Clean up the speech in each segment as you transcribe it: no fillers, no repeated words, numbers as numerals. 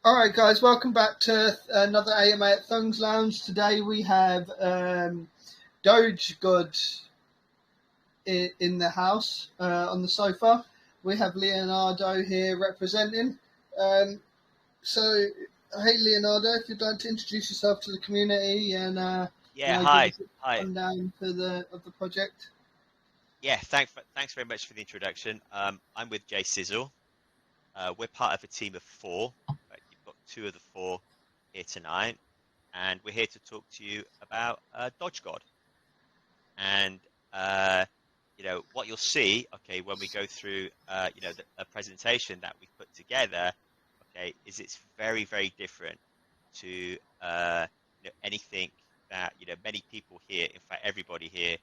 All right, guys, welcome back to another AMA at ThongsLounge. Today we have DogeGod in the house on the sofa. We have Leonardo here representing. So, hey, Leonardo, if you'd like to introduce yourself to the community and Hi. give us a rundown of the project. Yeah, thanks very much for the introduction. I'm with Jay Sizzle. We're part of a team of 4. Right? You've got 2 of the 4 here tonight, and we're here to talk to you about DogeGod. And what you'll see, okay, when we go through the presentation that we've put together, okay, is it's very, very different to anything that many people here, in fact everybody here,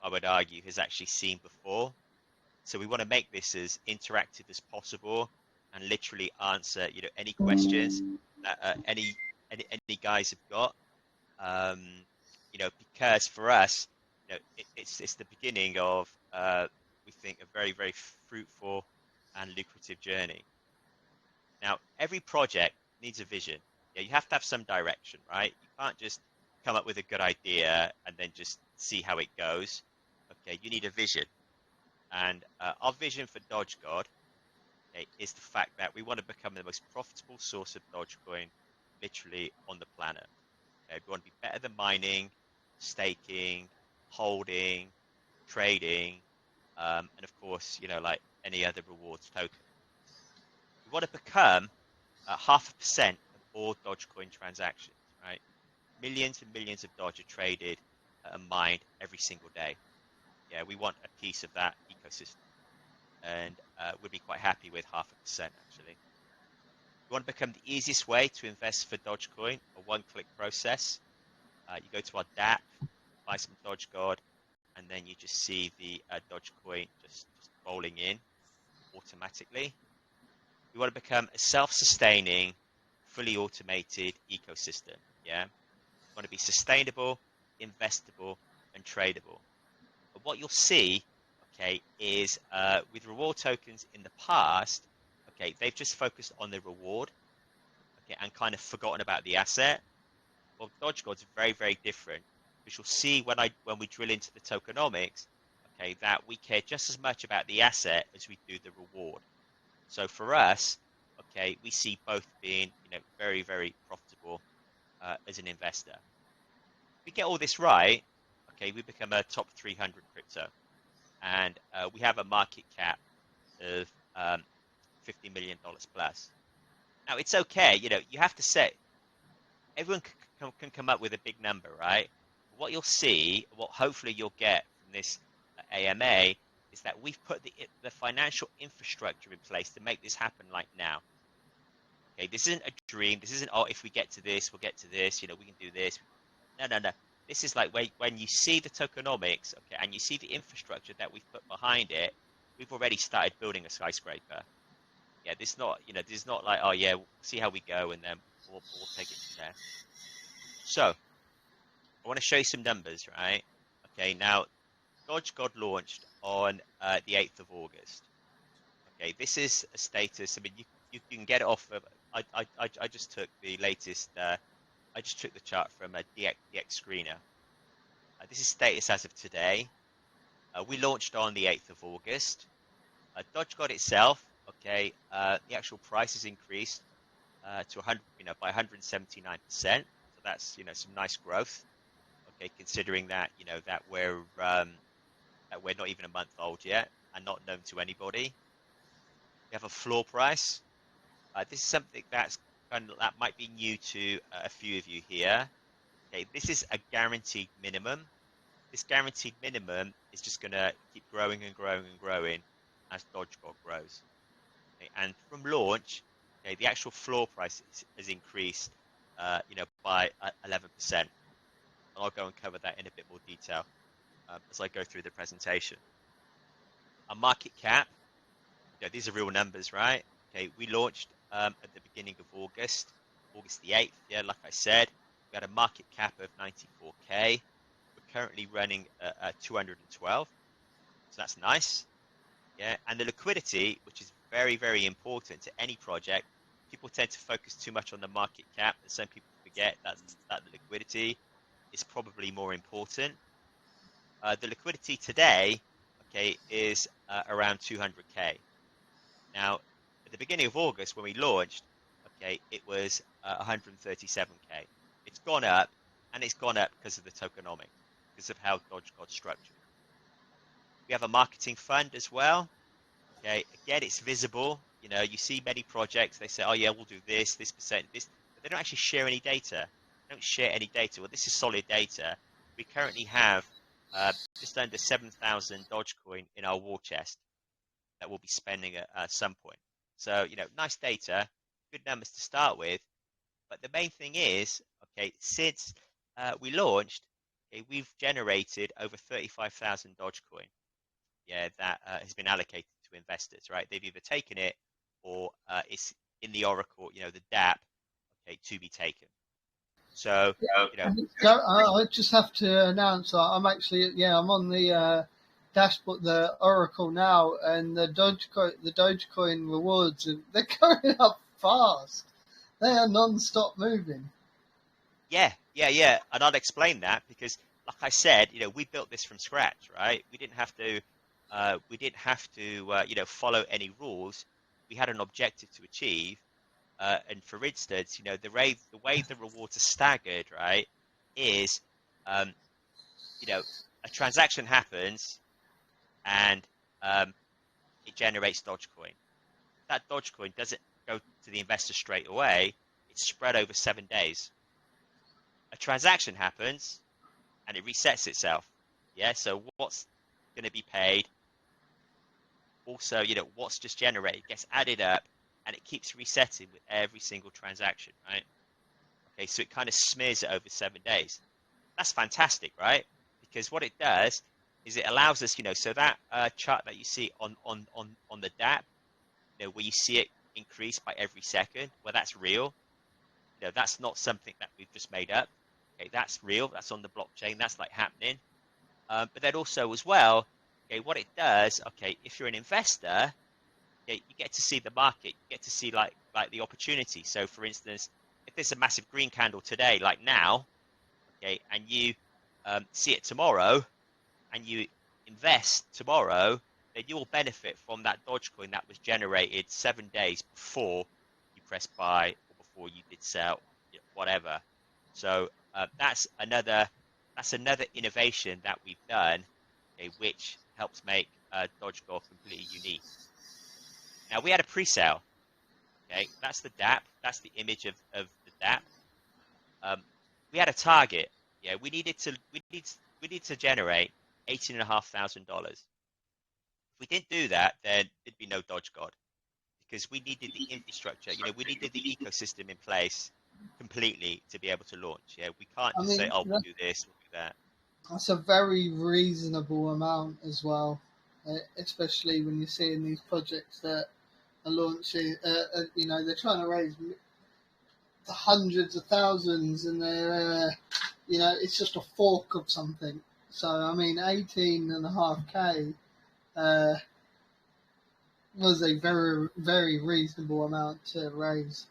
I would argue, has actually seen before. So we want to make this as interactive as possible and literally answer any questions that any guys have got. Because for us, it's the beginning of we think a very, very fruitful and lucrative journey. Now, every project needs a vision. You have to have some direction, right? You can't just come up with a good idea and then just see how it goes. Okay, you need a vision. And our vision for DogeGod, okay, is the fact that we want to become the most profitable source of Dogecoin literally on the planet. Okay, we want to be better than mining, staking, holding, trading, and of course, like any other rewards token. We want to become 0.5% of all Dogecoin transactions, right? Millions and millions of Doge are traded and mined every single day. Yeah, we want a piece of that ecosystem, and we'd be quite happy with 0.5% actually. We want to become the easiest way to invest for Dogecoin, a one-click process. You go to our Dapp, buy some DogeGod, and then you just see the Dogecoin just rolling in automatically. We want to become a self-sustaining, fully automated ecosystem. Yeah, we want to be sustainable, investable, and tradable. But what you'll see, okay, is with reward tokens in the past, okay, they've just focused on the reward, okay, and kind of forgotten about the asset. Well, DogeGod's very, very different, which you'll see when we drill into the tokenomics, okay, that we care just as much about the asset as we do the reward. So for us, okay, we see both being, very, very profitable as an investor. If we get all this right, okay, we become a top 300 crypto, and we have a market cap of $50 million plus. Now it's okay, you have to say, everyone can come up with a big number, right? What you'll see, what hopefully you'll get from this AMA, is that we've put the financial infrastructure in place to make this happen like now. Okay, this isn't a dream. This isn't, oh, if we get to this, we'll get to this, we can do this. No. This is like when you see the tokenomics, okay, and you see the infrastructure that we've put behind it, we've already started building a skyscraper. Yeah, this is not like, oh yeah, we'll see how we go and then we'll take it from there. So, I want to show you some numbers, right? Okay, now, DogeGod launched on the 8th of August. Okay, this is a status. I mean, you can get it off of. I just took the latest. I just took the chart from a DX Screener. This is status as of today. We launched on the 8th of August. DogeGod itself, okay, the actual price has increased to 100, by 179%. So that's some nice growth. Okay, considering that that we're not even a month old yet and not known to anybody. We have a floor price. This is something that might be new to a few of you here. Okay, this is a guaranteed minimum. This guaranteed minimum is just going to keep growing and growing and growing as DogeGod grows. Okay, and from launch, okay, the actual floor price has increased, by 11%. And I'll go and cover that in a bit more detail as I go through the presentation. Our market cap, these are real numbers, right? Okay, we launched at the beginning of August the 8th. Yeah, like I said, we had a market cap of 94K. We're currently running at 212, so that's nice. Yeah, and the liquidity, which is very, very important to any project. people tend to focus too much on the market cap, and some people forget that the liquidity is probably more important. The liquidity today, okay, is around 200k. Now, at the beginning of August when we launched, okay, it was 137k. It's gone up, and it's gone up because of the tokenomics, because of how DogeGod's structured. We have a marketing fund as well. Okay, again, it's visible. You know, you see many projects, they say, oh yeah, we'll do this percent, this, but they don't actually share any data. They don't share any data. Well, this is solid data. We currently have just under 7,000 Dogecoin in our war chest that we'll be spending at some point. So, you know, nice data, good numbers to start with. But the main thing is, okay, since we launched, okay, we've generated over 35,000 Dogecoin. Yeah, that has been allocated to investors, right? They've either taken it or it's in the Oracle, you know, the Dapp, okay, to be taken. So, you know, I just have to announce that I'm actually, I'm on the dashboard, the Oracle now, and the Dogecoin rewards, they're going up fast. They are non-stop moving. yeah. And I'll explain that because, like I said, you know, we built this from scratch, right? We didn't have to, you know, follow any rules. We had an objective to achieve. And for instance, you know, the way the rewards are staggered, right, is, you know, a transaction happens and it generates Dogecoin. That Dogecoin doesn't go to the investor straight away. It's spread over 7 days. A transaction happens and it resets itself. Yeah. So what's going to be paid? Also, you know, what's just generated gets added up and it keeps resetting with every single transaction, right? Okay, so it kind of smears it over 7 days. That's fantastic, right? Because what it does is it allows us, you know, so that chart that you see on the Dapp, you know, where you see it increase by every second, well, that's real. You know, that's not something that we've just made up. Okay, that's real. That's on the blockchain. That's like happening. But then also as well, okay, what it does, okay, if you're an investor, okay, you get to see the market. You get to see like the opportunity. So, for instance, if there's a massive green candle today, like now, okay, and you see it tomorrow, and you invest tomorrow, then you will benefit from that Dogecoin that was generated 7 days before you press buy or before you did sell, you know, whatever. So that's another innovation that we've done, okay, which helps make DogeGod completely unique. Now we had a pre-sale. Okay, that's the Dapp. That's the image of the Dapp. We had a target. Yeah, we need to generate $18,500. If we didn't do that, then there'd be no DogeGod because we needed the infrastructure. You know, we needed the ecosystem in place completely to be able to launch. Yeah, we can't just say, "Oh, we'll do this, we'll do that." That's a very reasonable amount as well, especially when you're seeing these projects that are launching. You know, they're trying to raise hundreds of thousands, and they're, you know, it's just a fork of something. So I mean, 18.5k was a very, very reasonable amount to raise.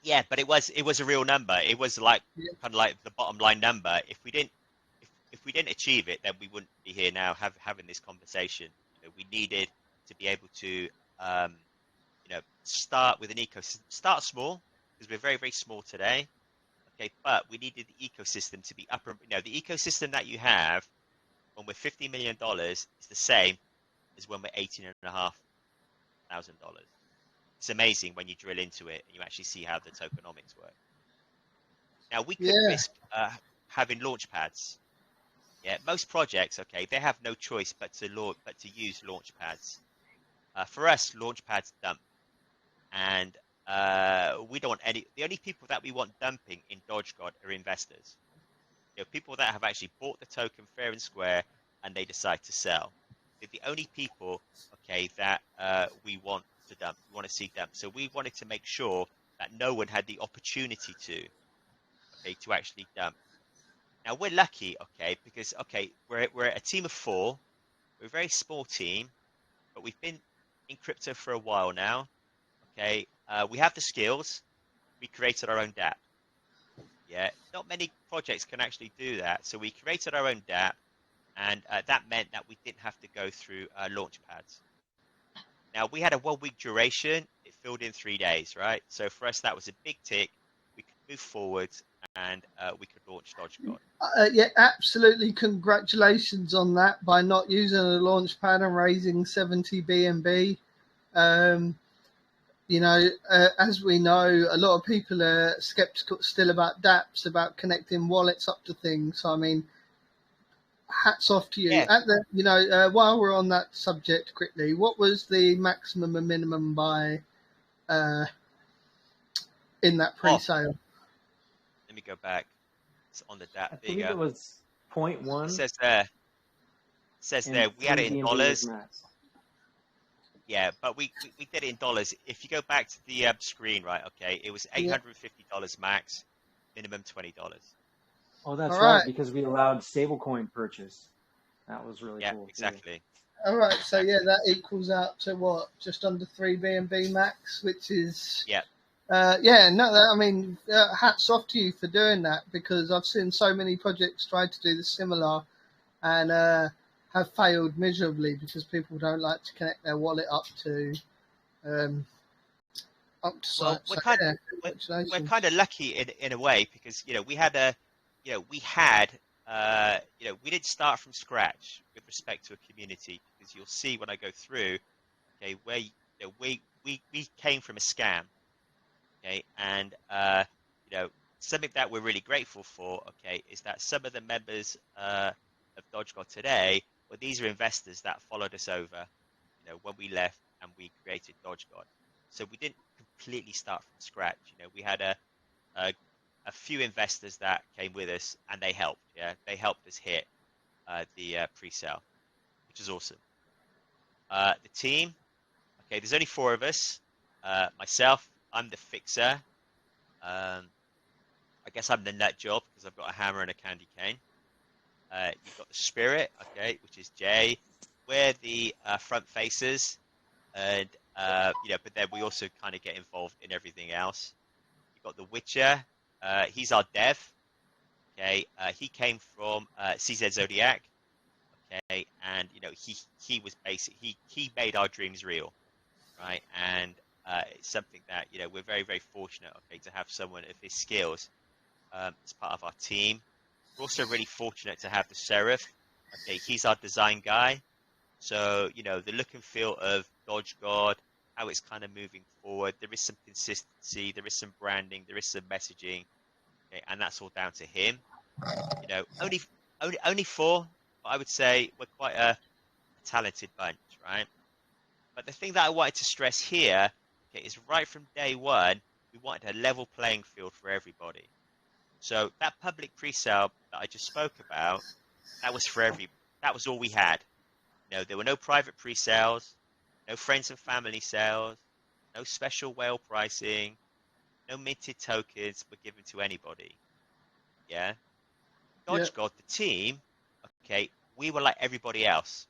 Yeah, but it was a real number. It was like kind of like the bottom line number. If we didn't achieve it, then we wouldn't be here now having this conversation. You know, we needed to be able to you know, start with an ecosystem, start small because we're very, very small today. Okay, but we needed the ecosystem to be up. You know, the ecosystem that you have when we're $50 million is the same as when we're $18,500. It's amazing when you drill into it and you actually see how the tokenomics work. Now we could Yeah, risk having launch pads. Yeah, most projects, okay, they have no choice but to use launch pads. For us, launch pads dump, and we don't want any. The only people that we want dumping in DogeGod are investors. You know, people that have actually bought the token fair and square and they decide to sell. They're the only people, okay, that we want to dump. We want to see dump. So we wanted to make sure that no one had the opportunity to actually dump. Now we're lucky, okay, because we're a team of 4. We're a very small team, but we've been in crypto for a while now. okay, we have the skills. We created our own Dapp. Yeah, not many projects can actually do that. So we created our own Dapp, and that meant that we didn't have to go through launch pads. Now, we had a 1 week duration. It filled in 3 days, right? So for us, that was a big tick. We could move forward, and we could launch DogeGod. Yeah, absolutely. Congratulations on that by not using a launch pad and raising 70 BNB. You know, as we know, a lot of people are skeptical still about dApps, about connecting wallets up to things. So, I mean, hats off to you. Yeah. At the, you know, while we're on that subject, quickly, what was the maximum and minimum buy in that pre-sale? Let me go back. It's on the Dapp. I There you believe go. it was 0.1. It says there. We had it in dollars. Max. Yeah, but we did it in dollars. If you go back to the screen, right? Okay, it was $850 max, minimum $20. Oh, that's All right, right. because we allowed stablecoin purchase. That was really Yeah, cool. exactly. All right, so yeah, that equals out to what? Just under 3 BNB max, which is Yeah. yeah. No, I mean, hats off to you for doing that, because I've seen so many projects try to do the similar and have failed miserably because people don't like to connect their wallet up to Well, site. we're So, kind yeah, of we're congratulations. kind of lucky in a way, because we had we didn't start from scratch with respect to a community, because you'll see when I go through, okay, where we came from a scam, okay, and something that we're really grateful for, okay, is that some of the members of DogeGod today, well, these are investors that followed us over, when we left and we created DogeGod. So we didn't completely start from scratch. We had a few investors that came with us, and they helped. Yeah, they helped us hit the pre-sale, which is awesome. The team, okay, there's only 4 of us. Myself, I'm the fixer. I guess I'm the nut job because I've got a hammer and a candy cane. You've got the spirit, okay, which is Jay. We're the front facers, and but then we also kind of get involved in everything else. You've got the Witcher. He's our dev. Okay, he came from CZUSD. Okay, and he was he made our dreams real, right? And it's something that we're very, very fortunate, okay, to have someone of his skills as part of our team. We're also really fortunate to have the Seraph. Okay, he's our design guy. So the look and feel of DogeGod, how it's kind of moving forward. There is some consistency, there is some branding, there is some messaging, okay, and that's all down to him. Only 4, but I would say we're quite a talented bunch, right? But the thing that I wanted to stress here, okay, is right from day one, we wanted a level playing field for everybody. So that public pre-sale that I just spoke about, that was that was all we had. There were no private pre-sales, no friends and family sales, no special whale pricing, no minted tokens were given to anybody. Yeah. DogeGod, the team, okay, we were like everybody else.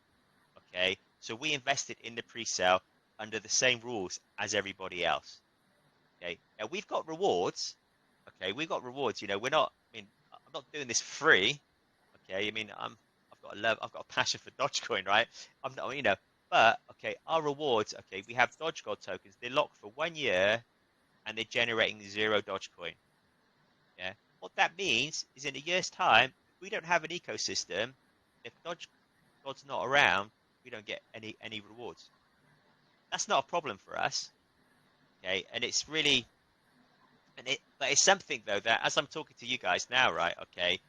Okay. So we invested in the pre-sale under the same rules as everybody else. Okay. Now we've got rewards. Okay. We've got rewards. We're not, I'm not doing this free. Okay. I've got a passion for Dogecoin, right? I'm not, but okay, our rewards, okay, we have DogeGod tokens. They're locked for 1 year and they're generating 0 Dogecoin. Yeah. What that means is in a year's time, if we don't have an ecosystem, if DogeGod's not around, we don't get any rewards. That's not a problem for us. Okay. And it's really, but it's something though that as I'm talking to you guys now, right? Okay.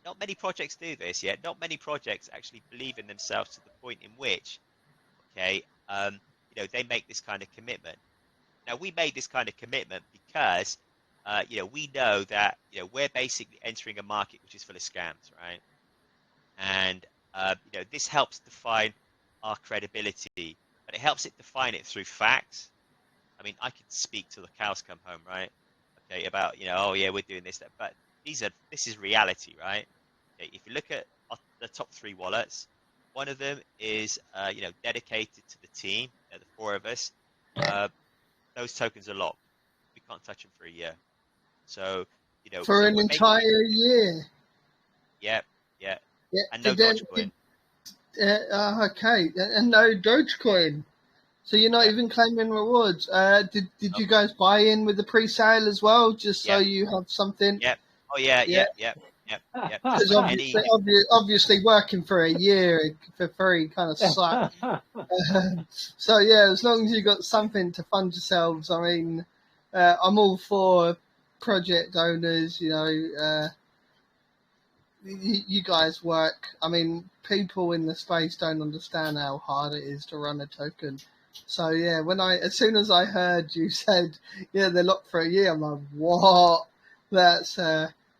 Not many projects do this yet. Not many projects actually believe in themselves to the point in which, okay, they make this kind of commitment. Now we made this kind of commitment because, we know that we're basically entering a market which is full of scams, right? And this helps define our credibility, but it helps it define it through facts. I mean, I could speak till the cows come home, right? Okay, about oh yeah, we're doing this, that, but this is reality, right? Okay, if you look at the top 3 wallets, one of them is dedicated to the team, the 4 of us. those tokens are locked. We can't touch them for a year. So, For so an we're making it. entire year. Yeah, yeah, Yeah. and no Dogecoin. Okay, and no Dogecoin. So you're not Yeah, even claiming rewards. Did no, you guys buy in with the pre-sale as well, just so yeah, you have something? yeah. Oh yeah, Yeah, yeah. Just because like any. obviously working for a year for free kind of sucks. So yeah, as long as you got something to fund yourselves, I mean, I'm all for project owners. You guys work. I mean, people in the space don't understand how hard it is to run a token. So yeah, as soon as I heard you said, yeah, they're locked for a year, I'm like, what? That's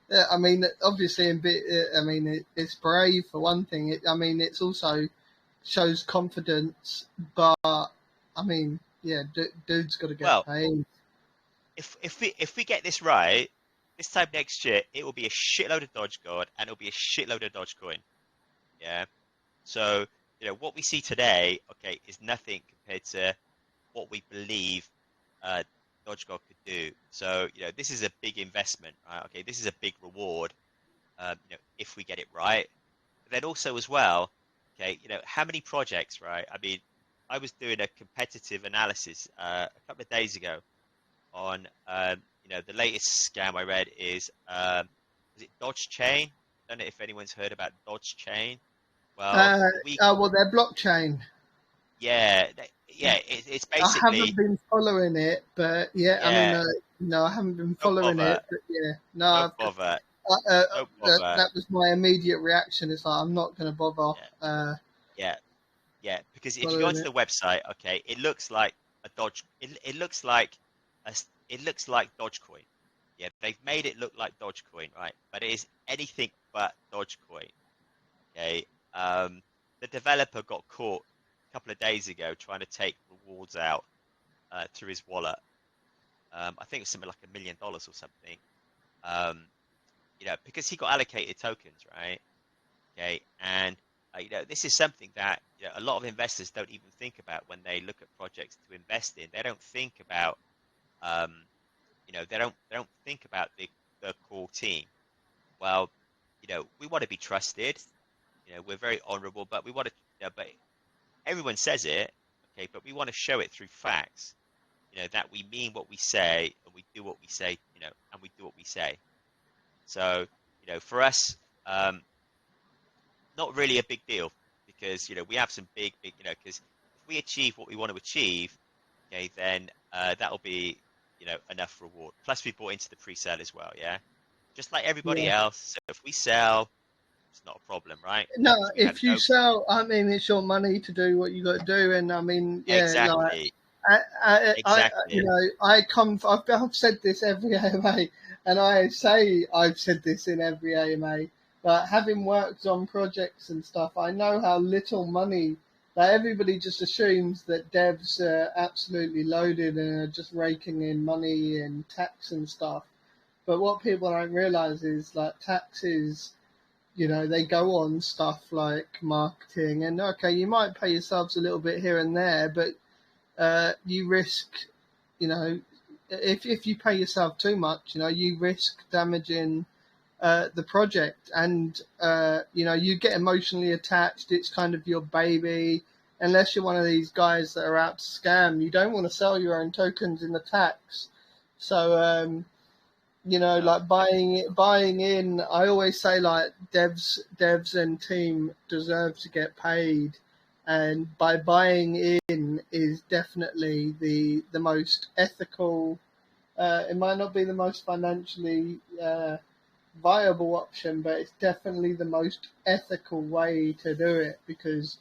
yeah, I mean, obviously, it's brave for one thing. It's also shows confidence, but I mean, yeah, dude's got to get Well, paid. if we get this right, this time next year, it will be a shitload of DogeGod and it'll be a shitload of Dogecoin. Yeah. So, what we see today, okay, is nothing compared to what we believe uh, DogeGod could do. So, this is a big investment, right? Okay, this is a big reward, if we get it right. But then also as well, okay, how many projects, right? I mean, I was doing a competitive analysis a couple of days ago on, the latest scam I read is it Doge Chain? I don't know if anyone's heard about Doge Chain. Well, the week, Well, their blockchain. yeah, it's I haven't basically been following it, but yeah, yeah. no, I haven't been Don't following bother, it, but yeah, no, don't bother, don't bother. that was my immediate reaction. It's like I'm not going to bother Yeah, yeah, yeah. Because if you go following onto it. the website, okay, it looks like a Doge. It looks like it looks like Dogecoin. Yeah, they've made it look like Dogecoin, right? But it is anything but Dogecoin. Okay. Um, the developer got caught a couple of days ago trying to take rewards out through his wallet. I think it's something like $1 million or something. Um, because he got allocated tokens, right? Okay, and this is something that a lot of investors don't even think about when they look at projects to invest in. They don't think about, um, they don't think about the core team. Well, we want to be trusted. We're very honourable, but we want to. But everyone says it, okay, but we want to show it through facts. That we mean what we say and we do what we say. And we do what we say. So, for us, not really a big deal because we have some big because if we achieve what we want to achieve, okay, then that'll be enough reward. Plus, we bought into the pre-sale as well, yeah, just like everybody Yeah. else. So if we sell, it's not a problem, right? No, Because we have if you no sell, I mean, it's your money to do what you got to do, and I mean, yeah, like exactly, exactly. I've said this every AMA, and I've said this in every AMA. But having worked on projects and stuff, I know how little money. Like everybody just assumes that devs are absolutely loaded and are just raking in money and tax and stuff. But what people don't realize is like taxes, they go on stuff like marketing, and okay, you might pay yourselves a little bit here and there, but you risk, if you pay yourself too much, you risk damaging the project, and you get emotionally attached. It's kind of your baby. Unless you're one of these guys that are out to scam, you don't want to sell your own tokens in the tax. So No, like buying in. I always say like devs and team deserve to get paid, and by buying in is definitely the most ethical. It might not be the most financially viable option, but it's definitely the most ethical way to do it because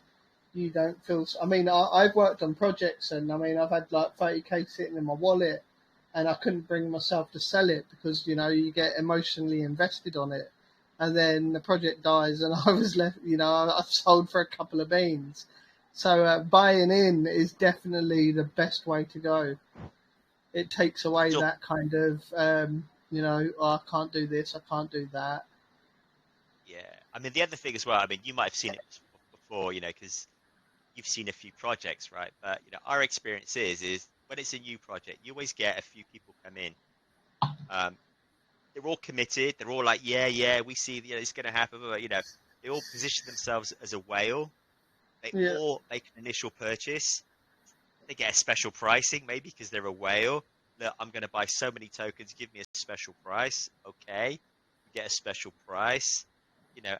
you don't feel. I mean, I've worked on projects, and I mean, I've had like 30K sitting in my wallet, and I couldn't bring myself to sell it because you get emotionally invested on it, and then the project dies, and I was left. I've sold for a couple of beans. So buying in is definitely the best way to go. It takes away so that kind of I can't do this, I can't do that. yeah. I mean, the other thing as well. I mean, you might have seen it before, because you've seen a few projects, right? But our experience is when it's a new project, you always get a few people come in. They're all committed. They're all like, yeah, we see, it's going to happen. But, they all position themselves as a whale. They Yeah. all make an initial purchase. They get a special pricing, maybe because they're a whale. Look, I'm going to buy so many tokens. Give me a special price. Okay, you get a special price,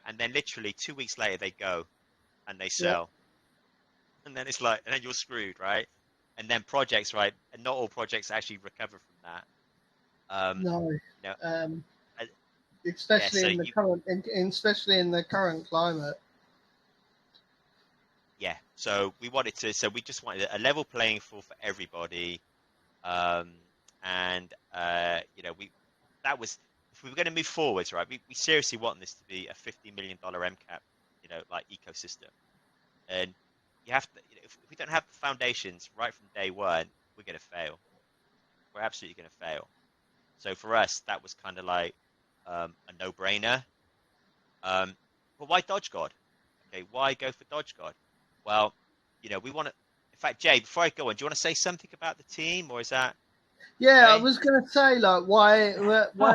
and then literally 2 weeks later they go and they Yeah. sell, and then it's like, and then you're screwed, right? And then projects, right? And not all projects actually recover from that. No. You know, uh, yeah. Especially So in the current, especially in the current climate. yeah. So we just wanted a level playing field for everybody. And that was, if we were going to move forwards, right, we seriously want this to be a $50 million MCAP, like ecosystem. And you have to, if we don't have the foundations right from day one, we're going to fail. We're absolutely going to fail. So for us, that was kind of like a no-brainer. But why DogeGod? Okay, why go for DogeGod? Well, we want to. In fact, Jay, before I go on, do you want to say something about the team, or is that Yeah, I okay? was gonna say like why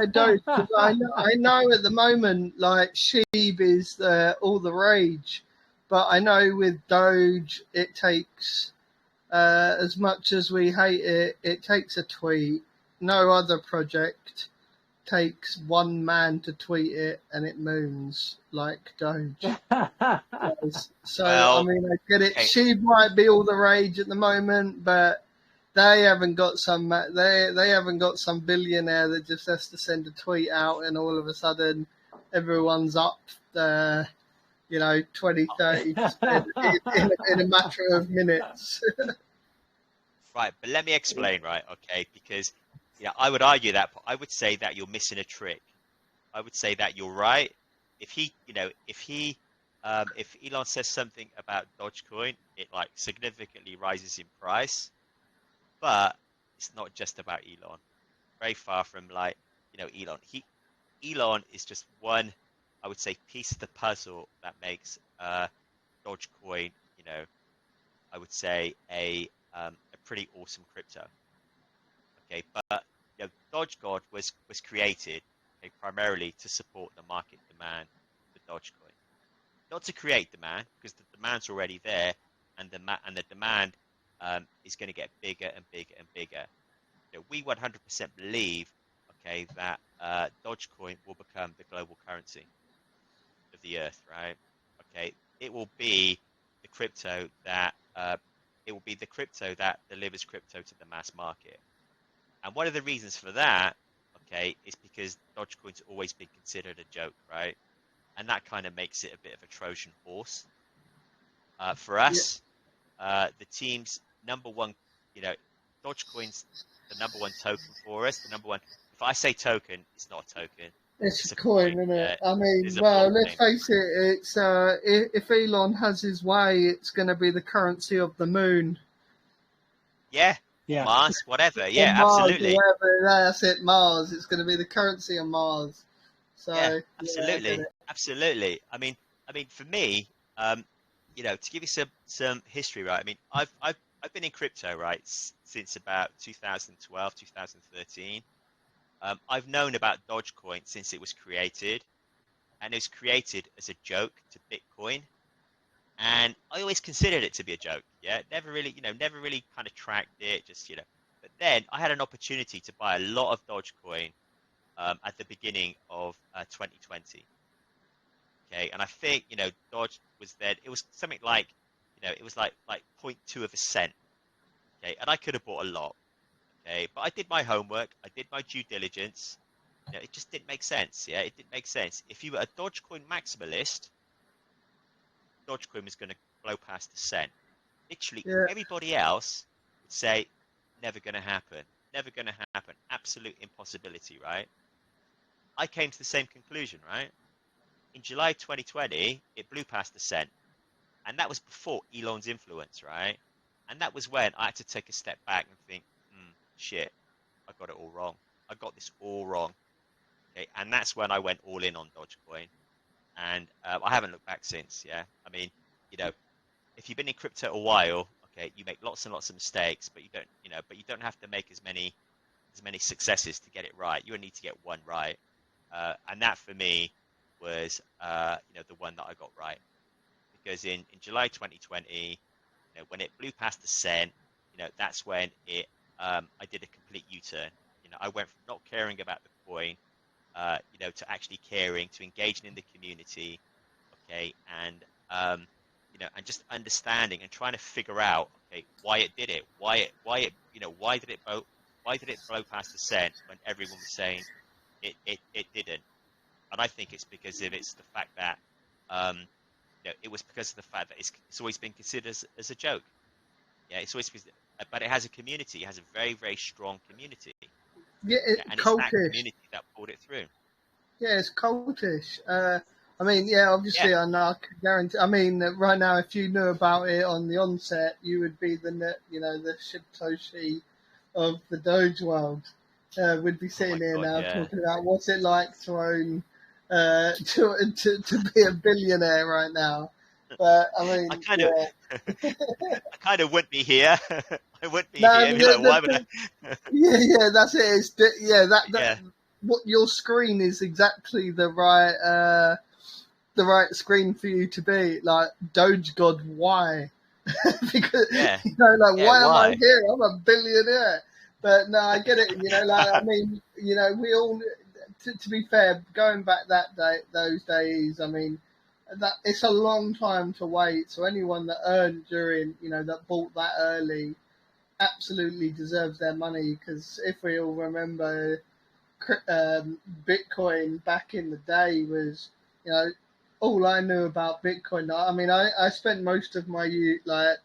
Doge? Because I know at the moment like Sheeb is all the rage, but I know with Doge it takes as much as we hate it, it takes a tweet. No other project takes one man to tweet it and it moons like Doge. So I Well, mean, I get it. okay. She might be all the rage at the moment, but they haven't got they haven't got some billionaire that just has to send a tweet out and all of a sudden everyone's up 20-30% in a matter of minutes. Right, but let me explain, right? Okay, because I would argue that I would say that you're missing a trick. I would say that you're right. If Elon says something about Dogecoin, it like significantly rises in price. But it's not just about Elon. Very far from like, Elon. Elon is just one, I would say, piece of the puzzle that makes Dogecoin, I would say a pretty awesome crypto. Okay, but DogeGod was created, okay, primarily to support the market demand for Dogecoin, not to create demand, because the demand's already there, and the demand is going to get bigger and bigger and bigger. We 100% believe, okay, that Dogecoin will become the global currency of the earth, right? Okay, it will be the crypto that delivers crypto to the mass market. And one of the reasons for that, okay, is because Dogecoin's always been considered a joke, right? And that kind of makes it a bit of a Trojan horse. For Yeah, us, the team's number one, Dogecoin's the number one token for us. The number one. If I say token, it's not a token. it's It's a a coin, coin. isn't it? Yeah, I mean, it's a well, let's blockchain. face it. It's if Elon has his way, it's going to be the currency of the moon. Yeah, or Yeah. Mars, whatever. Or Yeah, Mars, or absolutely. wherever. That's it, Mars. It's going to be the currency of Mars. Yeah, So yeah, I get absolutely, it. absolutely. I mean, for me, to give you some history, right? I mean, I've been in crypto, right, since about 2012, 2013. I've known about Dogecoin since it was created, and it was created as a joke to Bitcoin, and I always considered it to be a joke. Yeah, never really kind of tracked it, just. But then I had an opportunity to buy a lot of Dogecoin at the beginning of 2020. Okay, and I think Dodge was there. It was something like it was like 0.2 of a cent. Okay, and I could have bought a lot. Okay, but I did my homework. I did my due diligence. It just didn't make sense. Yeah, it didn't make sense. If you were a Dogecoin maximalist, Dogecoin was going to blow past a cent. Literally Yeah, everybody else would say never going to happen. Never going to happen. Absolute impossibility, right? I came to the same conclusion, right? In July 2020, it blew past the cent. And that was before Elon's influence, right? And that was when I had to take a step back and think, shit, I got it all wrong. I got this all wrong. Okay, and that's when I went all in on Dogecoin. And I haven't looked back since, yeah? I mean, if you've been in crypto a while, okay, you make lots and lots of mistakes, but you don't have to make as many successes to get it right. You only need to get one right. And that for me was, the one that I got right, because in July 2020, when it blew past the cent, that's when I did a complete U-turn. I went from not caring about the coin, to actually caring, to engaging in the community, okay, and and just understanding and trying to figure out, okay, why it did it, why did it blow past the cent when everyone was saying it didn't. And I think it's because of the fact that it was because of the fact that it's always been considered as a joke. Yeah, it's always, but it has a community. It has a very, very strong community. Yeah, And it's that cultish. community that pulled it through. Yeah, it's cultish. I mean, yeah, obviously, Yeah. I know, I can guarantee. I mean, right now, if you knew about it on the onset, you would be the Satoshi of the Doge world. We'd be sitting here God, now yeah. talking about what's it like to own, to be a billionaire right now. But I mean, I kind of wouldn't be here. I wouldn't be no, here. I'd be like, why would I? yeah, that's it. It's that Yeah. what your screen is exactly the right screen for you to be like DogeGod. Why? Because Yeah. why am I Why? here? I'm a billionaire. But no, I get it. I mean, we all. To be fair, going back those days, I mean, that it's a long time to wait. So anyone that earned during, that bought that early, absolutely deserves their money. Because if we all remember, Bitcoin back in the day was, all I knew about Bitcoin. I mean, I spent most of my youth, late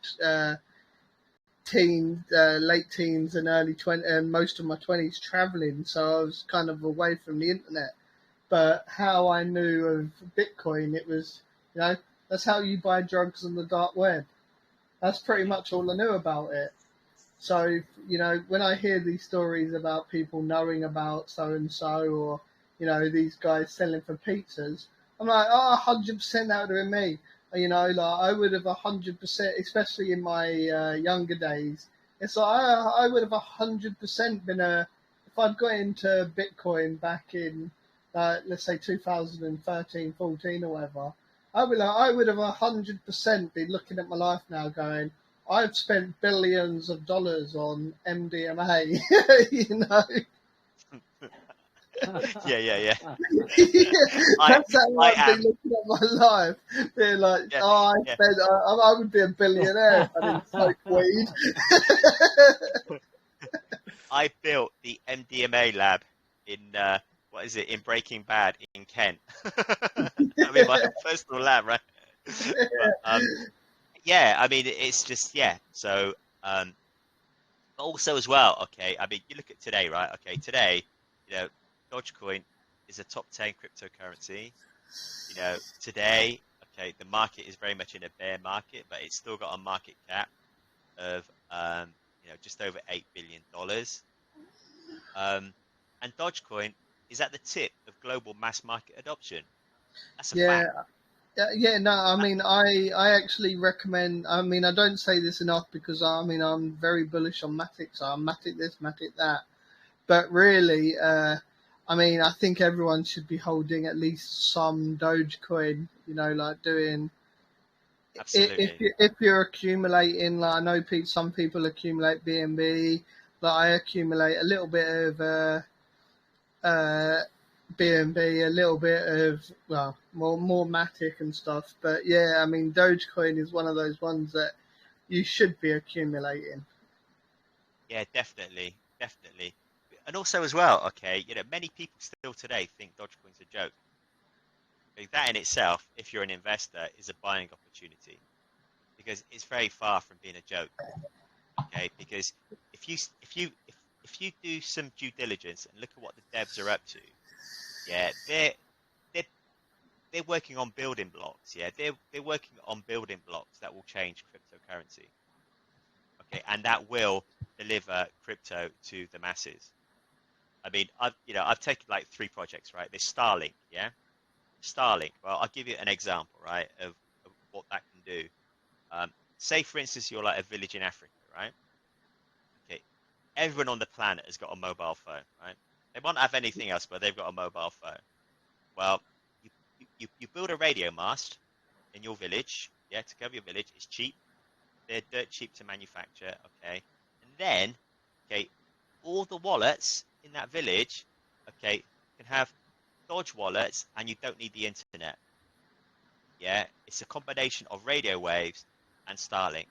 teens and early 20s, and most of my 20s traveling, so I was kind of away from the internet. But how I knew of Bitcoin, it was, that's how you buy drugs on the dark web. That's pretty much all I knew about it. So, when I hear these stories about people knowing about so-and-so, or, these guys selling for pizzas, I'm like, 100% that would have been me. I would have 100%, especially in my younger days. It's like, I would have 100% been if I'd got into Bitcoin back in, let's say 2013, 14 or whatever, I would have 100% been looking at my life now going, I've spent billions of dollars on MDMA, Yeah. That's how I I'd be am. looking at my life. Being like, Yeah. I would be a billionaire if I didn't smoke weed. I built the MDMA lab in in Breaking Bad in Kent. I mean, my personal lab, right? But yeah, I mean, it's just, yeah. So but also as well, okay. I mean, you look at today, right? Okay, today, Dogecoin is a top 10 cryptocurrency. Today, okay, the market is very much in a bear market, but it's still got a market cap of just over $8 billion. And Dogecoin is at the tip of global mass market adoption. That's a Yeah, fact. no, I mean, I actually recommend, I mean, I don't say this enough because, I mean, I'm very bullish on Matic, so I'm Matic this, Matic that. But really, I mean, I think everyone should be holding at least some Dogecoin, like doing, Absolutely. if you're accumulating, like I know some people accumulate BNB, but I accumulate a little bit of, BNB, a little bit of, well, more Matic and stuff. But yeah, I mean, Dogecoin is one of those ones that you should be accumulating. Yeah, definitely. And also as well, okay, many people still today think Dogecoin's a joke. That in itself, if you're an investor, is a buying opportunity because it's very far from being a joke. Okay, because if you do some due diligence and look at what the devs are up to, yeah, they're working on building blocks. Yeah, they're working on building blocks that will change cryptocurrency. Okay, and that will deliver crypto to the masses. I mean, I've taken like 3 projects, right? There's Starlink, yeah. Starlink. Well, I'll give you an example, right, of what that can do. say for instance, you're like a village in Africa, right? Okay. Everyone on the planet has got a mobile phone, right? They won't have anything else, but they've got a mobile phone. Well, you build a radio mast in your village, yeah, to cover your village. It's cheap. They're dirt cheap to manufacture, okay? And then, okay, all the wallets in that village, okay, can have Dodge wallets, and you don't need the internet. Yeah, it's a combination of radio waves and Starlink.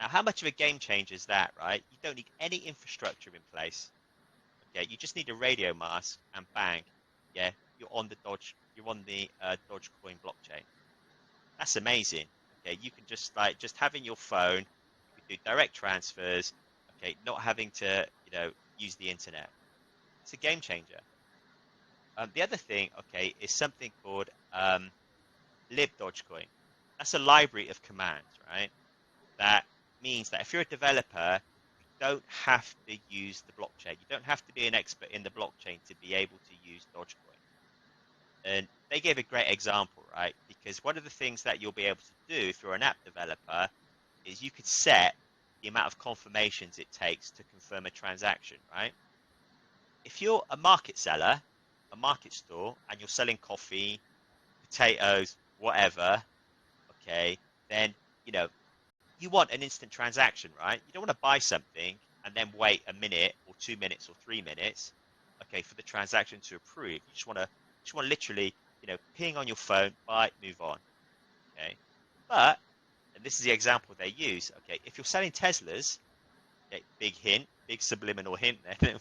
Now, how much of a game changer is that, right? You don't need any infrastructure in place. Okay, you just need a radio mast, and bang, yeah, you're on the Dogecoin blockchain. That's amazing. Okay, you can just having your phone, you can do direct transfers. Okay, not having to use the internet. It's a game changer. The other thing, okay, is something called libDogeCoin. That's a library of commands, right? That means that if you're a developer, you don't have to use the blockchain. You don't have to be an expert in the blockchain to be able to use Dogecoin. And they gave a great example, right? Because one of the things that you'll be able to do if you're an app developer is you could set the amount of confirmations it takes to confirm a transaction, right? If you're a market seller, a market store, and you're selling coffee, potatoes, whatever, okay, then, you want an instant transaction, right? You don't want to buy something and then wait a minute or 2 minutes or 3 minutes, okay, for the transaction to approve. You just want to literally, ping on your phone, buy, move on, okay? But, and this is the example they use, okay, if you're selling Teslas, okay, big hint, big subliminal hint there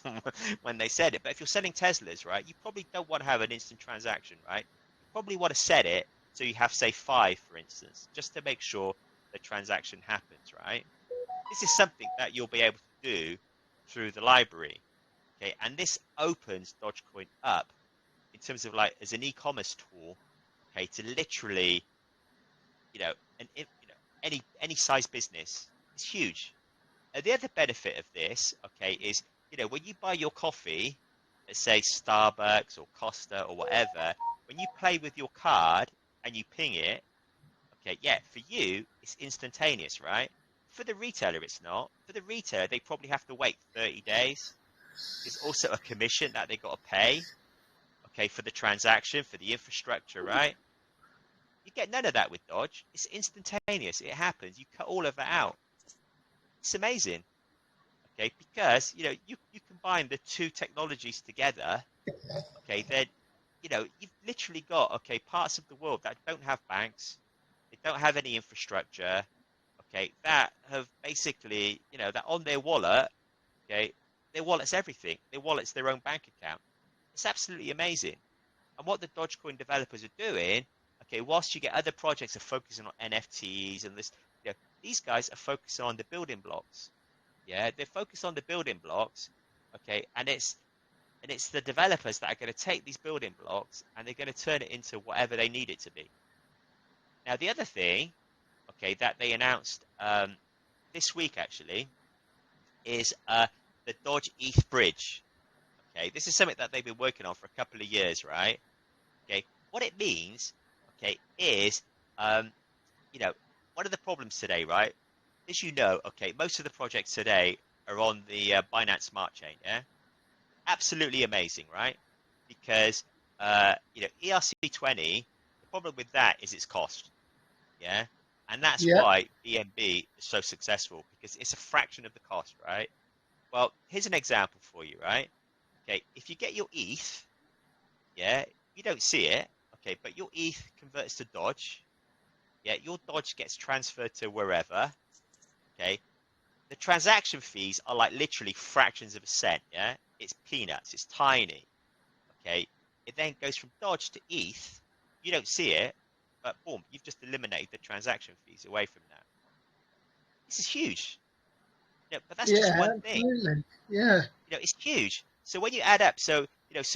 when they said it, but if you're selling Teslas, right, you probably don't want to have an instant transaction, right? You probably want to set it so you have, say, 5, for instance, just to make sure the transaction happens, right? This is something that you'll be able to do through the library, okay? And this opens Dogecoin up in terms of as an e-commerce tool, okay, to literally, any size business. It's huge. And the other benefit of this, okay, is, when you buy your coffee at, say, Starbucks or Costa or whatever, when you play with your card and you ping it, okay, yeah, for you, it's instantaneous, right? For the retailer, it's not. For the retailer, they probably have to wait 30 days. There's also a commission that they got to pay, okay, for the transaction, for the infrastructure, right? You get none of that with Dodge. It's instantaneous. It happens. You cut all of that out. It's amazing, okay, because, you combine the two technologies together, okay, then, you've literally got, okay, parts of the world that don't have banks, they don't have any infrastructure, okay, that have basically, that on their wallet, okay, their wallet's everything. Their wallet's their own bank account. It's absolutely amazing. And what the Dogecoin developers are doing, okay, whilst you get other projects are focusing on NFTs and this, these guys are focusing on the building blocks. Yeah, they're focused on the building blocks, okay, and it's the developers that are going to take these building blocks and they're going to turn it into whatever they need it to be. Now, the other thing, okay, that they announced this week actually is the Doge ETH bridge. Okay, this is something that they've been working on for a couple of years, right? Okay, what it means, okay, is one of the problems today, right? As you know, okay, most of the projects today are on the Binance Smart Chain, yeah? Absolutely amazing, right? Because, ERC20, the problem with that is its cost, yeah? And that's why BNB is so successful, because it's a fraction of the cost, right? Well, here's an example for you, right? Okay, if you get your ETH, yeah, you don't see it, okay, but your ETH converts to Doge, yeah, your Doge gets transferred to wherever, okay? The transaction fees are like literally fractions of a cent, yeah? It's peanuts, it's tiny, okay? It then goes from Doge to ETH, you don't see it, but boom, you've just eliminated the transaction fees away from that. This is huge. But that's just one thing. Absolutely. Yeah. It's huge. So when you add up, so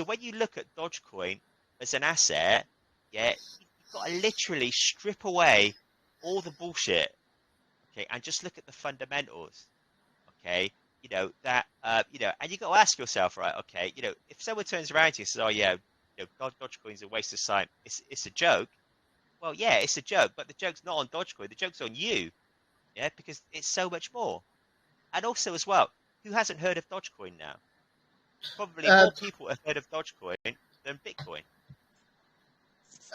when you look at Dogecoin as an asset, yeah, you've got to literally strip away all the bullshit, okay, and just look at the fundamentals, okay. And you got to ask yourself, right, okay, if someone turns around to you and says, oh yeah, Dogecoin's a waste of time, it's a joke. Well, yeah, it's a joke, but the joke's not on Dogecoin, the joke's on you. Yeah, because it's so much more. And also as well, who hasn't heard of Dogecoin now? Probably Uh, more people have heard of Dogecoin than Bitcoin.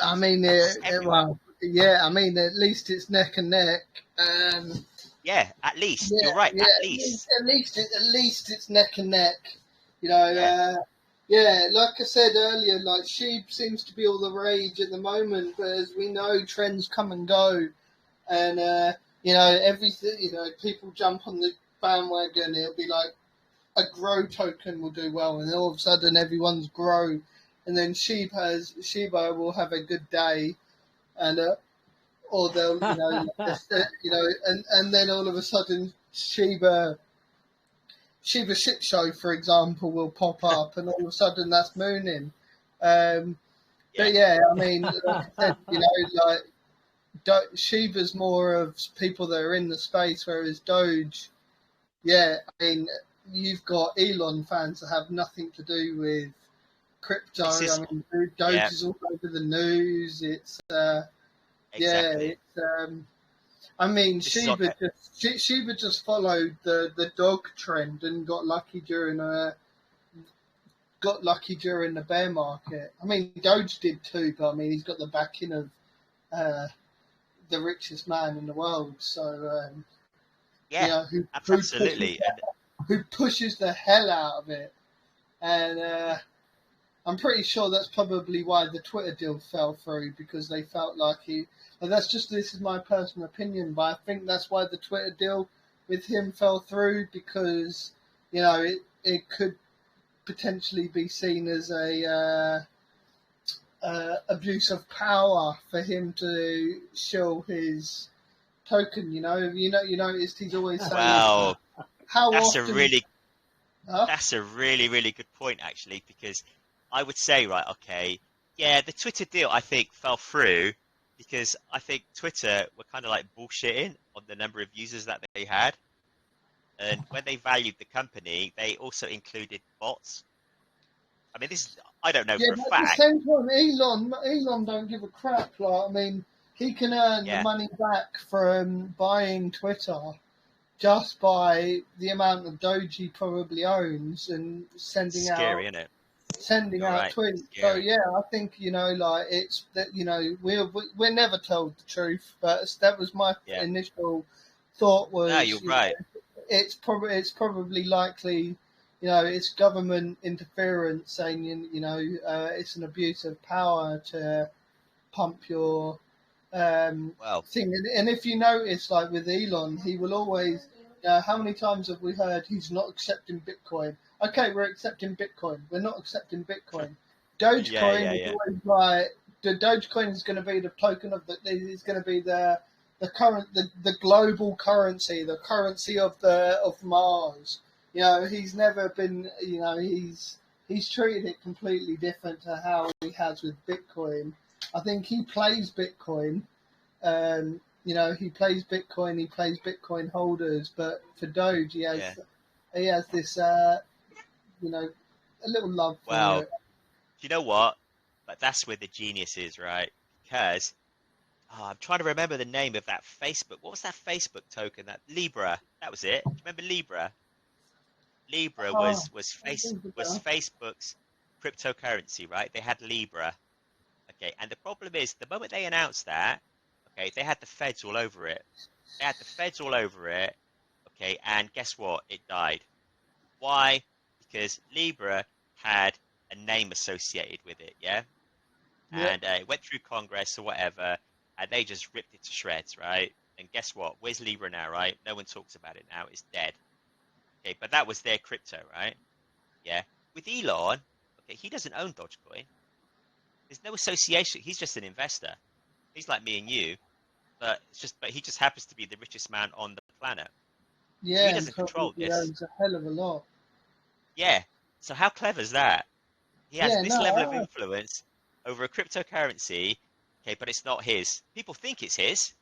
I mean, It's everywhere. well, yeah. I mean, at least it's neck and neck. Um, Yeah, at least. yeah, You're right, yeah. at least. At least it's neck and neck. You know. Yeah. Yeah, like I said earlier, like sheep seems to be all the rage at the moment, but as we know, trends come and go, and you know everything. You know, people jump on the bandwagon. It'll be like a grow token will do well, and all of a sudden everyone's grow, and then Shiba will have a good day, and or they'll you know, and then all of a sudden Shiba Shit Show, for example, will pop up, and all of a sudden that's mooning. But Yeah. yeah, I mean, like I said, you know, like Shiba's more of people that are in the space, whereas Doge, yeah, I mean, you've got Elon fans that have nothing to do with crypto. This I is, mean, Doge yeah, is all over the news. It's yeah, exactly. I mean, This is on, Shiba just followed the dog trend and got lucky during the bear market. I mean, Doge did too, but I mean, he's got the backing of uh, the richest man in the world. So you yeah, know absolutely. And who pushes the hell out of it, and I'm pretty sure that's probably why the Twitter deal fell through, because they felt like and this is my personal opinion, but I think that's why the Twitter deal with him fell through, because you know it could potentially be seen as a abuse of power for him to show his token. You noticed he's always saying, well, "How that's a often?" really, Huh? that's a really, really good point, actually, because I would say, right, okay, yeah, the Twitter deal, I think, fell through because I think Twitter were kind of like bullshitting on the number of users that they had. And when they valued the company, they also included bots. I mean, I don't know Yeah, for a but at the fact. same time, Elon don't give a crap. Like, I mean, he can earn the Yeah, money back from buying Twitter just by the amount of Doge he probably owns and scary, isn't it? sending You're out right, tweets. So scary. yeah, I think like it's that we're never told the truth, but that was my Yeah. initial thought No, was you're right. it's probably likely, it's government interference saying it's an abuse of power to pump your Well, thing. And if you notice, like with Elon, he will always. How many times have we heard he's not accepting Bitcoin? Okay, we're accepting Bitcoin. We're not accepting Bitcoin. yeah, Dogecoin yeah, is yeah. always like the Dogecoin is going to be the token of is going to be the global currency, the currency of Mars. He's never been. He's treated it completely different to how he has with Bitcoin. I think he plays Bitcoin. He plays Bitcoin. He plays Bitcoin holders, but for Doge, Yeah. he has this a little love for Well, it. you know what? But that's where the genius is, right? Because I'm trying to remember the name of that Facebook. What was that Facebook token? That Libra. That was it. Do you remember Libra? Libra Oh, was Facebook's cryptocurrency, right? They had Libra. Okay, and the problem is the moment they announced that, okay, they had the feds all over it. They had the feds all over it. Okay, and guess what? It died. Why? Because Libra had a name associated with it, yeah? yeah, And it went through Congress or whatever, and they just ripped it to shreds, right? And guess what? Where's Libra now, right? No one talks about it now. It's dead. Okay, but that was their crypto, right? Yeah. With Elon, okay, he doesn't own Dogecoin. There's no association. He's just an investor. He's like me and you, but he just happens to be the richest man on the planet. So he yeah, and doesn't control probably this. owns a hell of a lot. Yeah. So how clever is that? He has Yeah, this level of no, influence over a cryptocurrency, okay, but it's not his. People think it's his.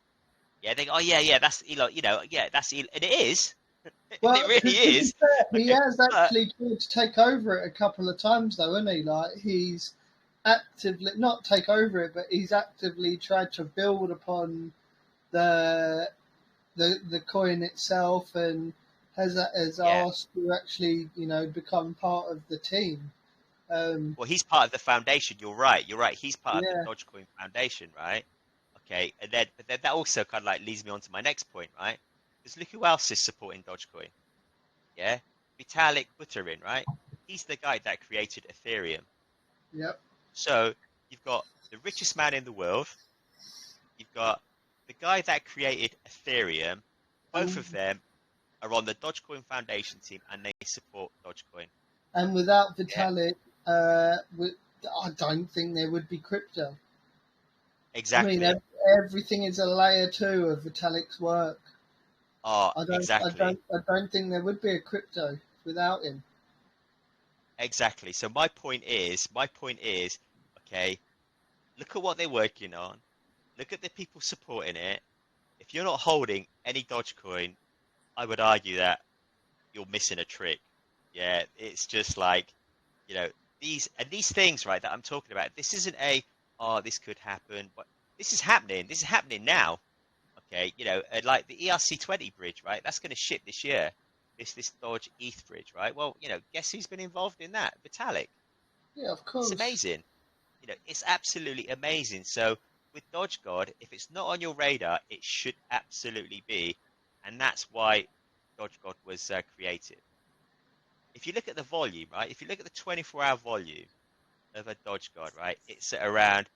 Yeah, they go, oh yeah, yeah, that's Elon, yeah, that's Elon, and it is, and it well, really to be is. fair, he Okay, has but actually tried to take over it a couple of times, though, hasn't he? Like he's actively not take over it, but he's actively tried to build upon the the coin itself, and has Yeah. asked to actually, become part of the team. Well, he's part of the foundation. You're right. You're right. He's part of the Yeah, Dogecoin Foundation, right? Okay, and then but then that also kind of like leads me on to my next point, right? Because look who else is supporting Dogecoin. Yeah, Vitalik Buterin, right? He's the guy that created Ethereum. yep. So you've got the richest man in the world. You've got the guy that created Ethereum. Both of And them are on the Dogecoin Foundation team, and they support Dogecoin. without Yeah, Vitalik, I don't think there would be crypto. I mean, exactly. everything is a layer two of Vitalik's work. Oh, I don't, I exactly. don't, I don't think there would be a crypto without him. Exactly. So my point is, okay, look at what they're working on. Look at the people supporting it. If you're not holding any Dogecoin, I would argue that you're missing a trick. Yeah, it's just like, you know, these things, right, that I'm talking about. This isn't this could happen, but this is happening. This is happening now. Okay, like the ERC20 bridge, right? That's going to ship this year. This Dodge ETH bridge, right? Well, guess who's been involved in that? Vitalik. Yeah, of It's course. amazing. It's absolutely amazing. So with DogeGod, if it's not on your radar, it should absolutely be, and that's why DogeGod was created. If you look at the volume, right? If you look at the 24-hour volume of a DogeGod, right? It's at around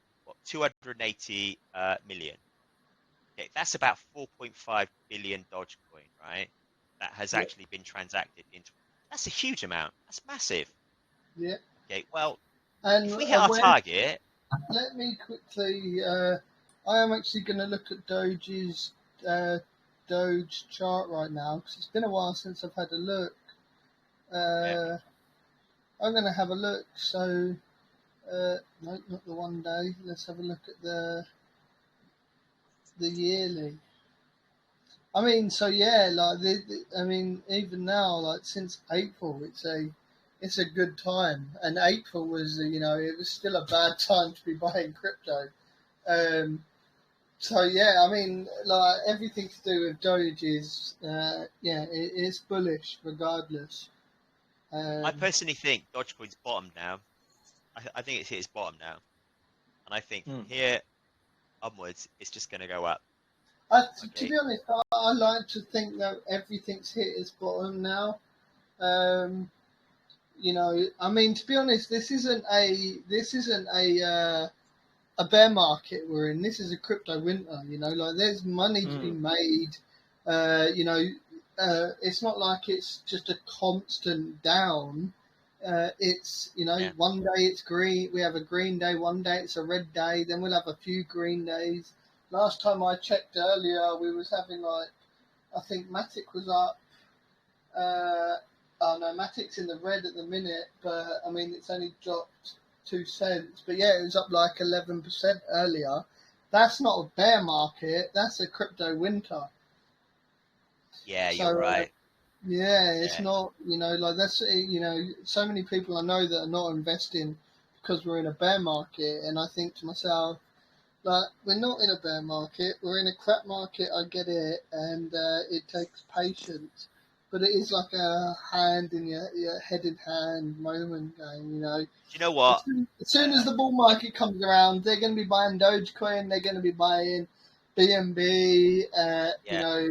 280 million. Okay, that's about 4.5 billion Dogecoin, right? That has Yeah, actually been transacted into. That's a huge amount. That's massive. yeah. Okay, well, And if we hit our when target, let me quickly. I am actually going to look at Doge's Doge chart right now because it's been a while since I've had a look. yeah, Uh, I'm going to have a look. So, no, not the 1 day. Let's have a look at the yearly. I mean, so yeah, like I mean, even now, like since April, it's a good time. And April was, it was still a bad time to be buying crypto. Um, so yeah, I mean, like everything to do with Doge is, yeah, it's bullish regardless. I Um, personally think Dogecoin's bottom now. I think it's hit its bottom now, and I think from Hmm. here onwards, it's just going to go up. to Okay. be honest, I like to think that everything's hit its bottom now. Um, I mean, to be honest, this isn't a bear market we're in. This is a crypto winter. Like there's money to be Hmm. made. It's not like it's just a constant down. It's Yeah. one day it's green. We have a green day. One day it's a red day. Then we'll have a few green days. Last time I checked earlier, we was having like I think Matic was up. Oh no, Matic's in the red at the minute, but I mean it's only dropped 2 cents. But yeah, it was up like 11% earlier. That's not a bear market. That's a crypto winter. Yeah, you're So right. yeah, it's Yeah. not like that's so many people I know that are not investing because we're in a bear market, and I think to myself like we're not in a bear market. We're in a crap market. I get it, and it takes patience. But it is like a hand in your head in hand moment game. Do you know what? As soon as the bull market comes around, they're going to be buying Dogecoin. They're going to be buying BNB. Yeah,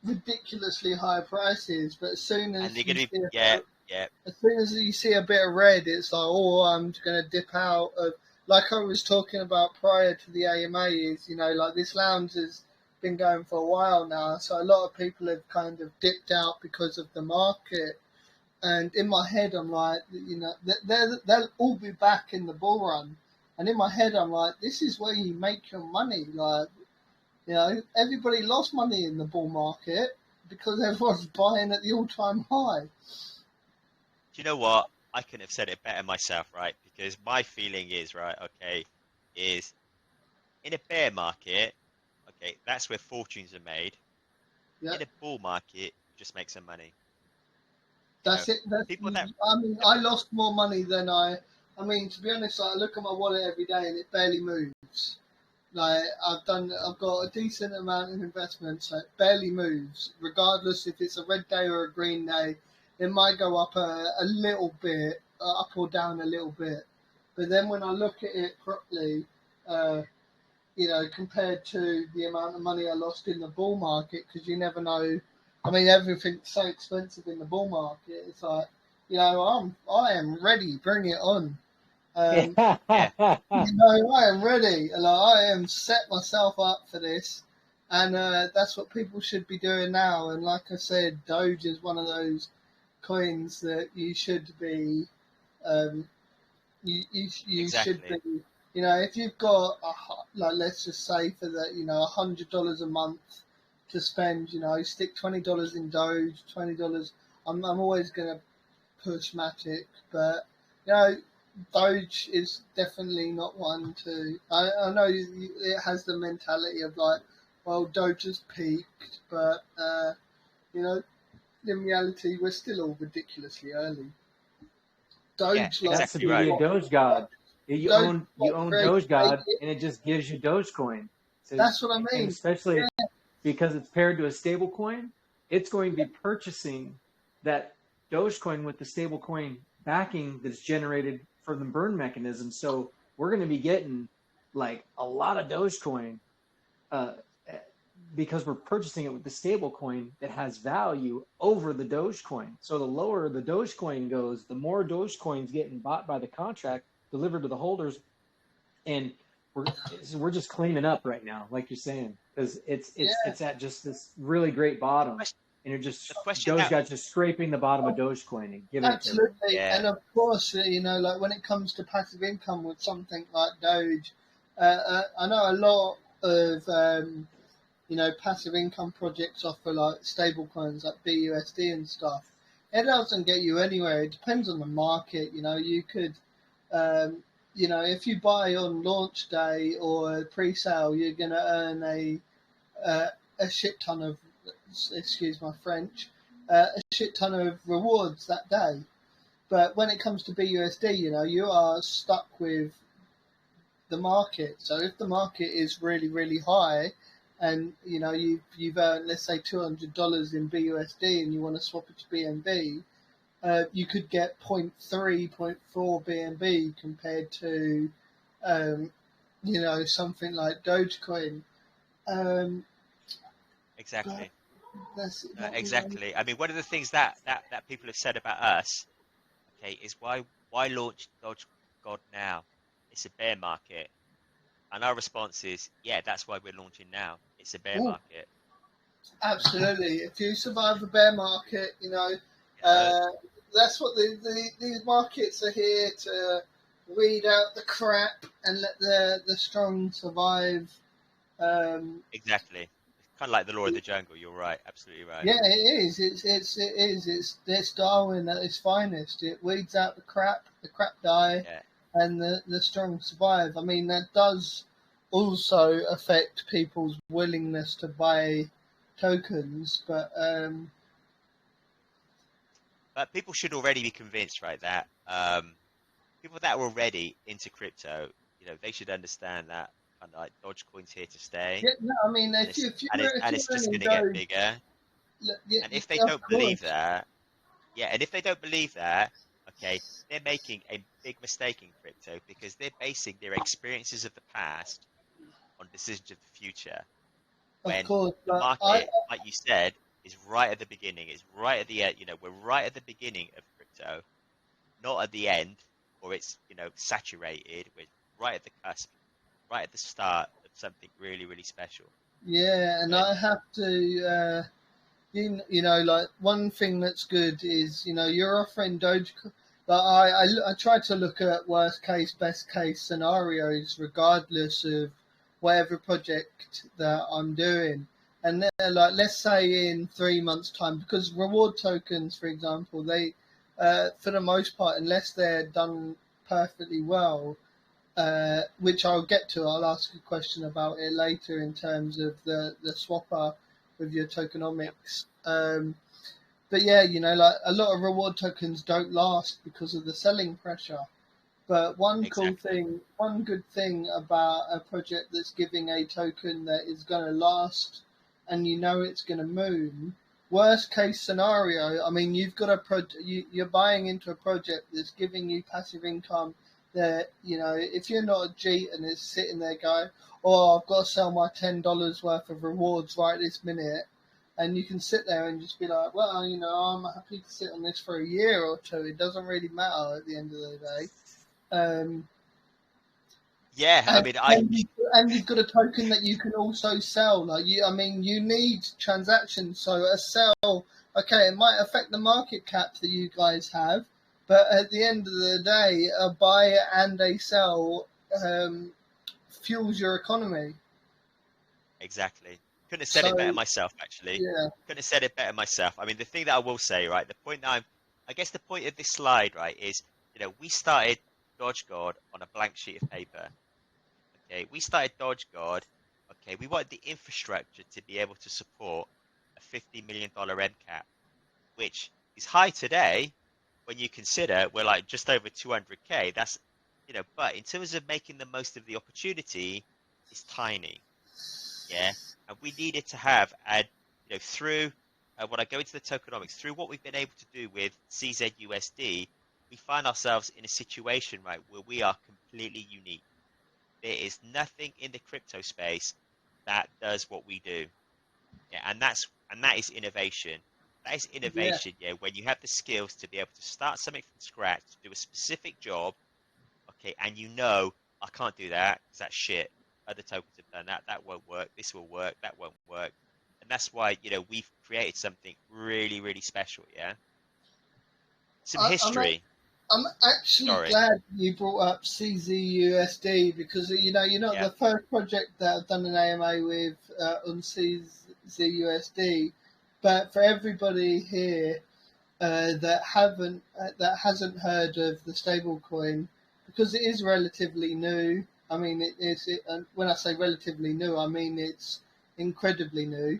Ridiculously high prices. But and they're going to be. Yeah, yeah, as soon as you see a bit of red, it's like, oh, I'm going to dip out of. Like I was talking about prior to the AMA, is like this lounge has been going for a while now, so a lot of people have kind of dipped out because of the market. And in my head, I'm like, they'll all be back in the bull run. And in my head, I'm like, this is where you make your money. Like, everybody lost money in the bull market because everyone's buying at the all-time high. Do you know what? I couldn't have said it better myself, right? Because my feeling is, right, okay, is in a bear market, okay, that's where fortunes are made. Yeah. In a bull market, you just make some money. You know, That's it. people that, I mean, the, I lost more money than I. I mean, to be honest, I look at my wallet every day and it barely moves. Like I've got a decent amount of investment, so it barely moves, regardless if it's a red day or a green day. It might go up a little bit, up or down a little bit, but then when I look at it properly, compared to the amount of money I lost in the bull market, because you never know. I mean, everything's so expensive in the bull market. It's like, I am ready. Bring it on. Yeah. I am ready. Like, I am set myself up for this, and that's what people should be doing now. And like I said, Doge is one of those coins that you should be. You Exactly. should be. If you've got let's just say for the $100 a month to spend, stick $20 in Doge, $20. I'm always gonna push Matic, but Doge is definitely not one to. I know it has the mentality of like, well, Doge has peaked, but in reality, we're still all ridiculously early. Doge, Yeah, That's the exactly beauty right. of DogeGod. You Doge own very DogeGod, creative. and it just gives you Dogecoin. So, That's what I and mean. especially because it's paired to a stablecoin, it's going to be purchasing that Dogecoin with the stablecoin backing that's generated from the burn mechanism. So we're going to be getting like a lot of Dogecoin uh, because we're purchasing it with the stablecoin that has value over the Dogecoin. So the lower the Dogecoin goes, the more Dogecoins getting bought by the contract delivered to the holders, and we're just cleaning up right now, like you're saying, because it's at just this really great bottom, and you're just The question now, Dogecoin just scraping the bottom of Dogecoin and giving it to them. Absolutely, Yeah. and of course, like when it comes to passive income with something like Doge, I know a lot of passive income projects offer like stable coins like BUSD and stuff. It doesn't get you anywhere. It depends on the market. You could, if you buy on launch day or pre-sale, you're going to earn a shit ton of, excuse my French, a shit ton of rewards that day. But when it comes to BUSD, you are stuck with the market. So if the market is really, really high, and you've earned, let's say, $200 in BUSD, and you want to swap it to BNB, you could get 0.3, 0.4 BNB compared to something like Dogecoin. exactly. That's Exactly. I mean, one of the things that people have said about us, okay, is why launch DogeGod now? It's a bear market. And our response is, yeah, that's why we're launching now. It's a bear market. Absolutely. If you survive a bear market, that's what these markets are here to weed out the crap and let the strong survive. Exactly. It's kind of like the law of the jungle. You're right. Absolutely right. Yeah, it is. It's Darwin at its finest. It weeds out the crap die, Yeah. and the strong survive. I mean, that does also affect people's willingness to buy tokens, but people should already be convinced, right, that people that are already into crypto, they should understand that kind of like Dogecoin's here to stay, yeah, no, I mean, and if you're it's just earning going to get Doge, bigger. yeah, And if they of don't believe course, that, yeah, and if they don't believe that, okay, they're making a big mistake in crypto because they're basing their experiences of the past on decisions of the future. of When course, the but market, like you said, is right at the beginning. It's right at the end. We're right at the beginning of crypto, not at the end, or it's saturated. We're right at the cusp, right at the start of something really, really special. yeah, and And I have to. Like one thing that's good is you're offering Dogecoin. Like I try to look at worst case, best case scenarios, regardless of whatever project that I'm doing. And then, like, let's say in 3 months' time, because reward tokens, for example, they, for the most part, unless they're done perfectly well, which I'll get to. I'll ask a question about it later in terms of the swapper with your tokenomics. But yeah, like a lot of reward tokens don't last because of the selling pressure. But one cool Exactly. thing, one good thing about a project that's giving a token that is going to last and you know it's going to move, worst case scenario, I mean, you've got you're buying into a project that's giving you passive income that, you know, if you're not a cheat and it's sitting there going, oh, I've got to sell my $10 worth of rewards right this minute. And you can sit there and just be like, well, you know, I'm happy to sit on this for a year or two. It doesn't really matter at the end of the day. Yeah, I And, mean, and you've got a token that you can also sell. Like you, I mean, you need transactions. So a sell, okay, it might affect the market cap that you guys have, but at the end of the day, a buy and a sell fuels your economy. exactly. Couldn't have said So it better myself, actually. yeah, Couldn't have said it better myself. I mean, the thing that I will say, right, the point that I guess the point of this slide, right, is, you know, we started DogeGod on a blank sheet of paper. Okay, we started DogeGod. Okay, we wanted the infrastructure to be able to support a $50 million M cap, which is high today when you consider we're like just over 200K. That's, you know, but in terms of making the most of the opportunity, it's tiny. Yeah, and we needed to have, and you know, through when I go into the tokenomics, through what we've been able to do with CZUSD, we find ourselves in a situation, right, where we are completely unique. There is nothing in the crypto space that does what we do. Yeah, and that is innovation. That is yeah. innovation, yeah, when you have the skills to be able to start something from scratch, to do a specific job, okay, and you know, I can't do that because that's shit. Other tokens have done that. That won't work. This will work. That won't work. And that's why, you know, we've created something really, really special, yeah? Some I'm history. I'm actually Sorry. glad you brought up CZUSD because you're not Yeah. the first project that I've done an AMA with on CZUSD, but for everybody here that hasn't heard of the stablecoin, because it is relatively new. I mean, when I say relatively new, I mean it's incredibly new.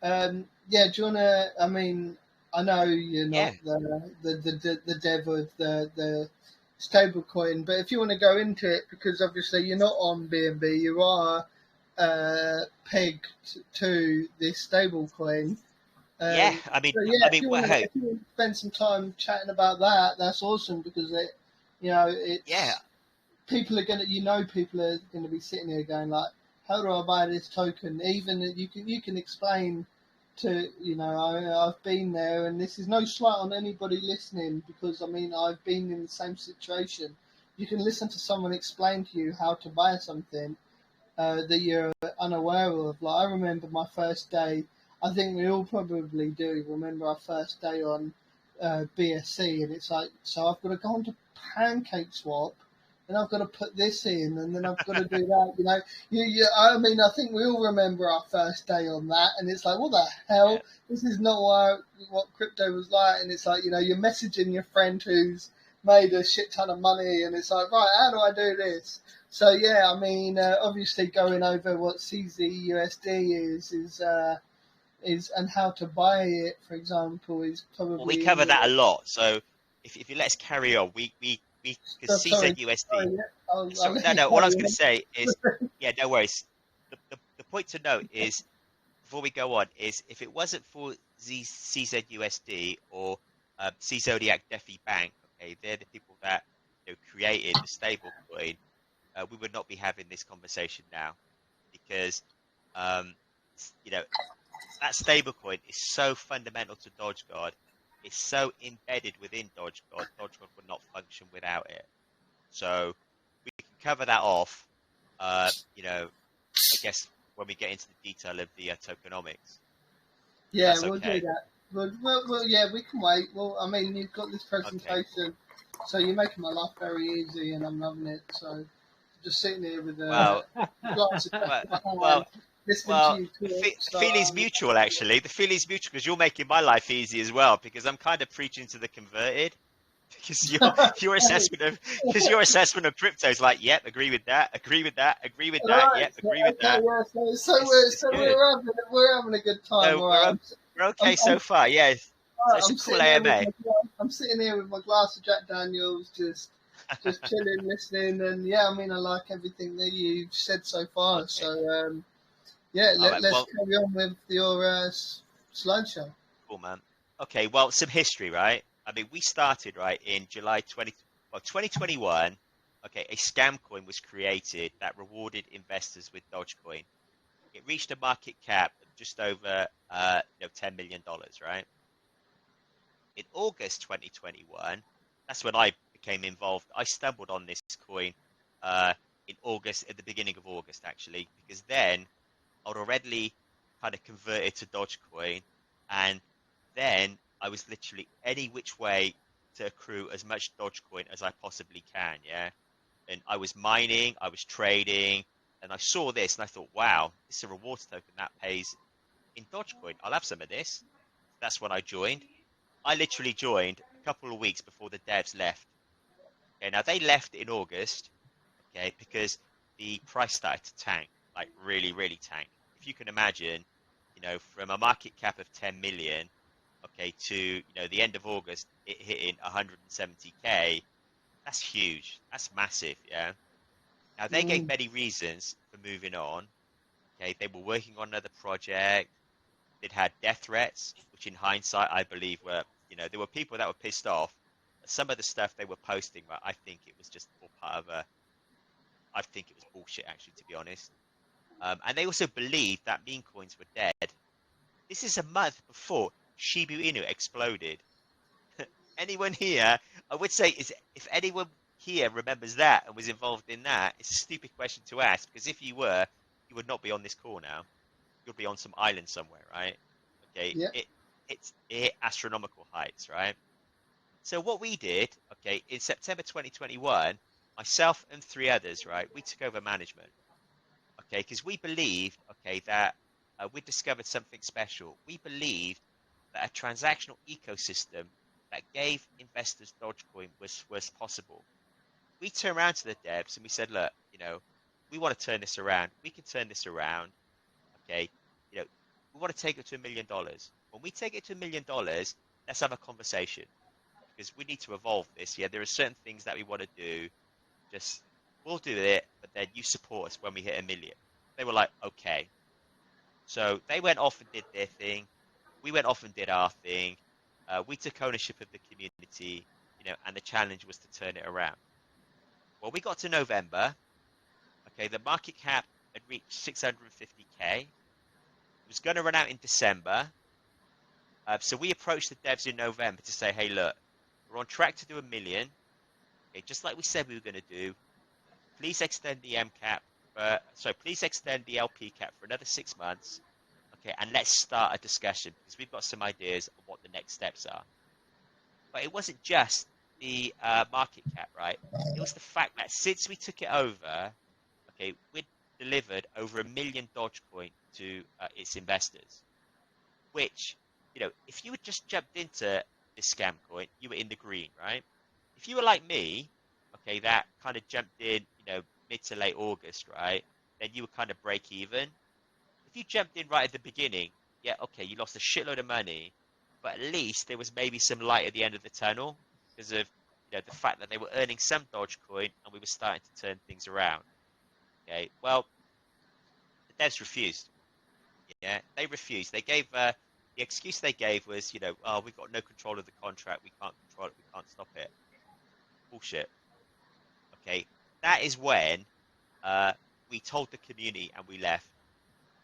Yeah, do you wanna? I mean, I know you're Yeah. not the dev of the stablecoin, but if you want to go into it, because obviously you're not on BNB, you are pegged to this stablecoin. Yeah. So yeah, if you want hey, to spend some time chatting about that, that's awesome because yeah. it's people are people are gonna be sitting here going like, how do I buy this token? Even you can explain to I've been there, and this is no slight on anybody listening because I mean I've been in the same situation. You can listen to someone explain to you how to buy something that you're unaware of. Like I remember my first day. I think we all probably do remember our first day on BSC, and it's like, so I've got to go on to PancakeSwap, and I've got to put this in, and then I've got to do that. I mean, I think we all remember our first day on that, and it's like, what the hell? Yeah. This is not what crypto was like, and it's like, you're messaging your friend who's made a shit ton of money, and it's like, right, how do I do this? So yeah, I mean, obviously going over what CZUSD is and how to buy it, for example, is Well, we probably cover that a lot. So if you let us carry on, we because sorry, CZUSD. yeah, I'll So let no, you no. What I carry was going to on. say is, yeah, no worries. The point to note is, before we go on, is if it wasn't for CZUSD or CZodiac Defi Bank, okay, they're the people that created the stable coin, we would not be having this conversation now because um, you know that stablecoin is so fundamental to DogeGod. It's so embedded within DogeGod. DogeGod would not function without it. So we can cover that off. I guess when we get into the detail of the tokenomics. Yeah, That's we'll do okay. that. Yeah, we can wait. Well, I mean, you've got this Okay. presentation, so you're making my life very easy, and I'm loving it. So just sitting here with Well, a glass of well, coffee in my hand, well, listening to well. you The talk. So feeling's mutual, actually. The feeling's mutual because you're making my life easy as well. Because I'm kind of preaching to the converted. Because your assessment of crypto is like, yep, agree with that, agree with that, agree with that, Right. yep, agree with Okay. that. Yeah. It's good. We're having a good time. So All right. we're I'm, okay so far. Yeah. So it's a I'm cool sitting here with AMA. I'm sitting here with my glass of Jack Daniels, just just chilling, listening, and yeah, I mean, I like everything that you've said so far. Okay. So yeah, All right. let's Well, carry on with your slideshow. cool, man. Okay. Well, some history, right? I mean, we started right in July 2021. Okay, a scam coin was created that rewarded investors with Dogecoin. It reached a market cap of just over $10 million, right? In August 2021, that's when I became involved. I stumbled on this coin in August, at the beginning of August, actually, because then I'd already kind of converted to Dogecoin, and then I was literally any which way to accrue as much Dogecoin as I possibly can, yeah. And I was mining, I was trading, and I saw this, and I thought, wow, this is a rewards token that pays in Dogecoin. I'll have some of this. That's when I joined. I literally joined a couple of weeks before the devs left. Okay, now they left in August, okay, because the price started to tank, like really, really tank. If you can imagine, from a market cap of 10 million, okay, to, the end of August, it hitting 170K, that's huge. That's massive, yeah. Now they gave Mm, many reasons for moving on. Okay, they were working on another project. They'd had death threats, which in hindsight, I believe were, there were people that were pissed off. Some of the stuff they were posting, but I think it was just all part of I think it was bullshit, actually, to be honest. And they also believed that meme coins were dead. This is a month before Shiba Inu exploded. Anyone here, I would say, is if anyone here remembers that and was involved in that, it's a stupid question to ask, because if you were, you would not be on this call now. You'll be on some island somewhere, right? Okay, yeah. it hit astronomical heights, right? So what we did, okay, in September 2021, myself and three others, right, we took over management, okay, because we believed, okay, that we discovered something special. We believed that a transactional ecosystem that gave investors Dogecoin was possible. We turned around to the devs and we said, look, we want to turn this around. We can turn this around. Okay, you know, we want to take it to $1 million. When we take it to $1 million, let's have a conversation, because we need to evolve this. Yeah, there are certain things that we want to do. Just we'll do it, but then you support us when we hit 1 million. They were like, okay. So they went off and did their thing. We went off and did our thing. We took ownership of the community, and the challenge was to turn it around. Well, we got to November. Okay, the market cap had reached 650K. It was going to run out in December. So we approached the devs in November to say, hey, look, we're on track to do 1 million. Okay, just like we said we were going to do. Please extend the M cap. Please extend the LP cap for another 6 months. Okay, and let's start a discussion, because we've got some ideas of what the next steps are. But it wasn't just the market cap, right? It was the fact that since we took it over, okay, we'd delivered over 1 million Dogecoin to its investors, which, if you had just jumped into this scam coin, you were in the green, right? If you were like me, okay, that kind of jumped in, mid to late August, right? Then you were kind of break even. If you jumped in right at the beginning, yeah, okay, you lost a shitload of money, but at least there was maybe some light at the end of the tunnel, because of, the fact that they were earning some Dogecoin and we were starting to turn things around. Okay, well, the devs refused. Yeah, they refused. They gave the excuse they gave was, oh, we've got no control of the contract. We can't control it. We can't stop it. Bullshit. Okay, that is when we told the community and we left.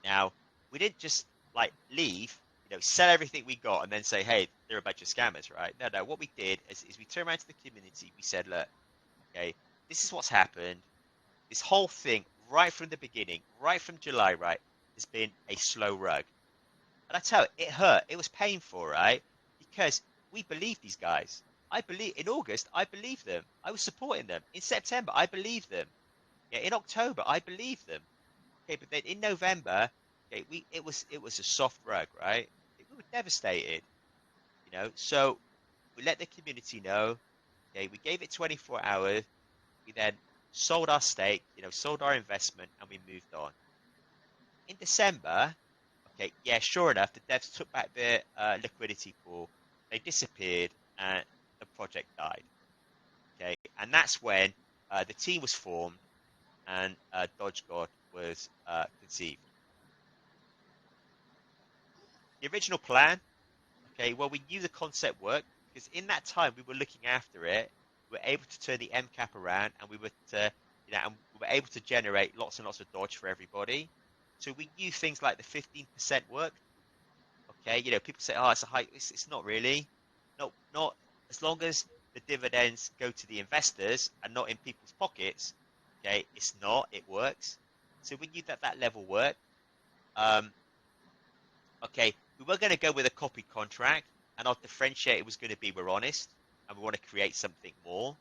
Now, we didn't just like leave, sell everything we got and then say, hey, they're a bunch of scammers, right? No. What we did is we turned around to the community. We said, look, okay, this is what's happened. This whole thing, right from the beginning, right from July, right, has been a slow rug. And I tell you, it hurt. It was painful, right? Because we believed these guys. In August, I believed them. I was supporting them. In September, I believed them. Yeah, in October, I believed them. Okay, but then in November, okay, it was a soft rug, right? We were devastated, So we let the community know. Okay, we gave it 24 hours. We then sold our stake, sold our investment, and we moved on. In December, okay, yeah, sure enough, the devs took back their liquidity pool. They disappeared, and the project died. Okay, and that's when the team was formed and DogeGod was conceived. The original plan, okay, well, we knew the concept worked because in that time we were looking after it. We were able to turn the MCAP around, and we were and we were able to generate lots and lots of Doge for everybody. So we knew things like the 15% worked. Okay, people say, oh, it's a high. It's not really. No, not as long as the dividends go to the investors and not in people's pockets. Okay, it's not. It works. So we knew that that level worked. Okay, we were going to go with a copy contract, and our differentiator was going to be we're honest, and we want to create something more,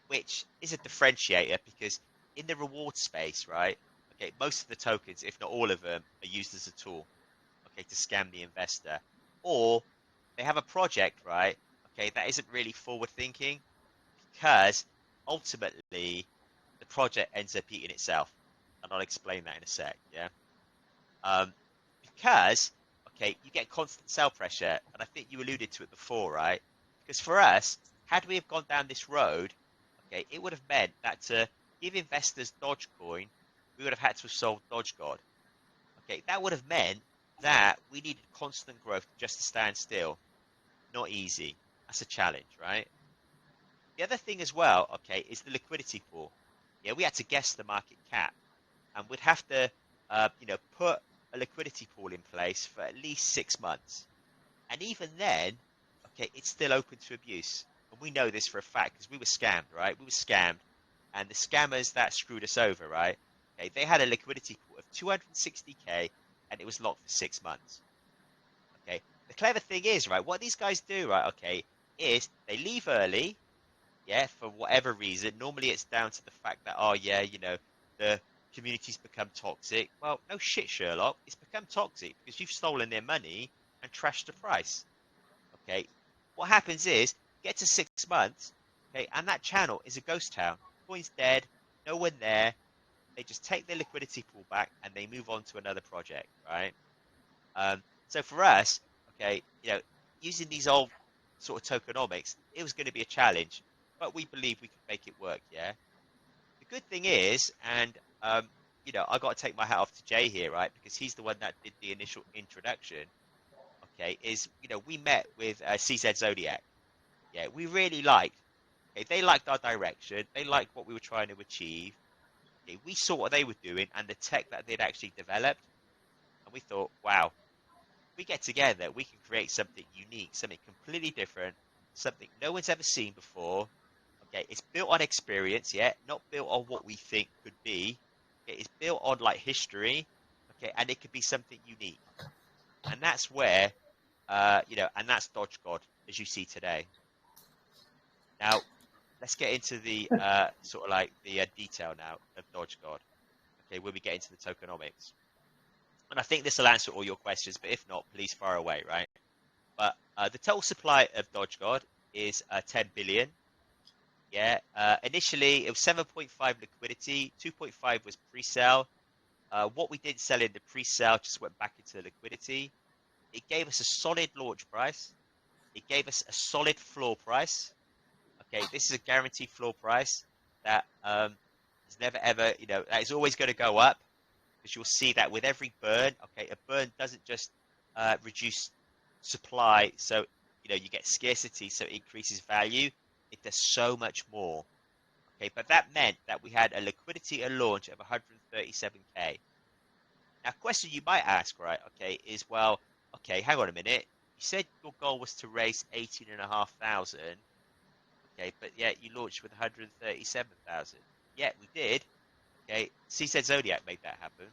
which is a differentiator because in the reward space, right? Okay, most of the tokens, if not all of them, are used as a tool, okay, to scam the investor, or they have a project, right? Okay, that isn't really forward thinking because ultimately the project ends up eating itself, and I'll explain that in a sec. Yeah. Um, because okay, you get constant sell pressure, and I think you alluded to it before, right? Because for us, had we have gone down this road, okay, it would have meant that to give investors Dogecoin, we would have had to have sold DogeGod. Okay, that would have meant that we needed constant growth just to stand still. Not easy. That's a challenge, right? The other thing as well, okay, is the liquidity pool. Yeah, we had to guess the market cap, and we'd have to, put a liquidity pool in place for at least 6 months. And even then, okay, it's still open to abuse. And we know this for a fact because we were scammed, right? We were scammed. And the scammers that screwed us over, right? Okay, they had a liquidity pool of 260K and it was locked for 6 months. Okay, the clever thing is, right, what these guys do, right, okay, is they leave early, yeah, for whatever reason. Normally it's down to the fact that, oh, yeah, the community's become toxic. Well, no shit, Sherlock. It's become toxic because you've stolen their money and trashed the price. Okay. What happens is, get to 6 months, okay, and that channel is a ghost town. Coin's dead, no one there. They just take their liquidity pool back and they move on to another project, right? So for us, okay, using these old sort of tokenomics, it was going to be a challenge, but we believe we could make it work. Yeah. The good thing is, and I got to take my hat off to Jay here, right, because he's the one that did the initial introduction. Okay, is we met with CZUSD. Yeah, we really liked. Okay, they liked our direction. They liked what we were trying to achieve. Okay, we saw what they were doing and the tech that they'd actually developed, and we thought, wow, we get together, we can create something unique, something completely different, something no one's ever seen before. Okay, it's built on experience, yeah, not built on what we think could be. Okay, it's built on like history, okay, and it could be something unique. And that's where, and that's DogeGod as you see today. Now, let's get into the sort of like the detail now of DogeGod. Okay, when we get into the tokenomics. And I think this will answer all your questions, but if not, please fire away, right? But the total supply of DogeGod is 10 billion. Yeah. Initially, it was 7.5 liquidity, 2.5 was pre-sale. What we didn't sell in the pre-sale just went back into liquidity. It gave us a solid launch price. It gave us a solid floor price. Okay, this is a guaranteed floor price that is never ever, that is always going to go up because you'll see that with every burn. Okay, a burn doesn't just reduce supply, so you get scarcity, so it increases value. It does so much more. Okay, but that meant that we had a liquidity at launch of 137K. Now, question you might ask, right? Okay, is well, okay, hang on a minute. You said your goal was to raise 18,500. Okay, but yet you launched with 137,000. Yeah, we did. Okay, CZUSD made that happen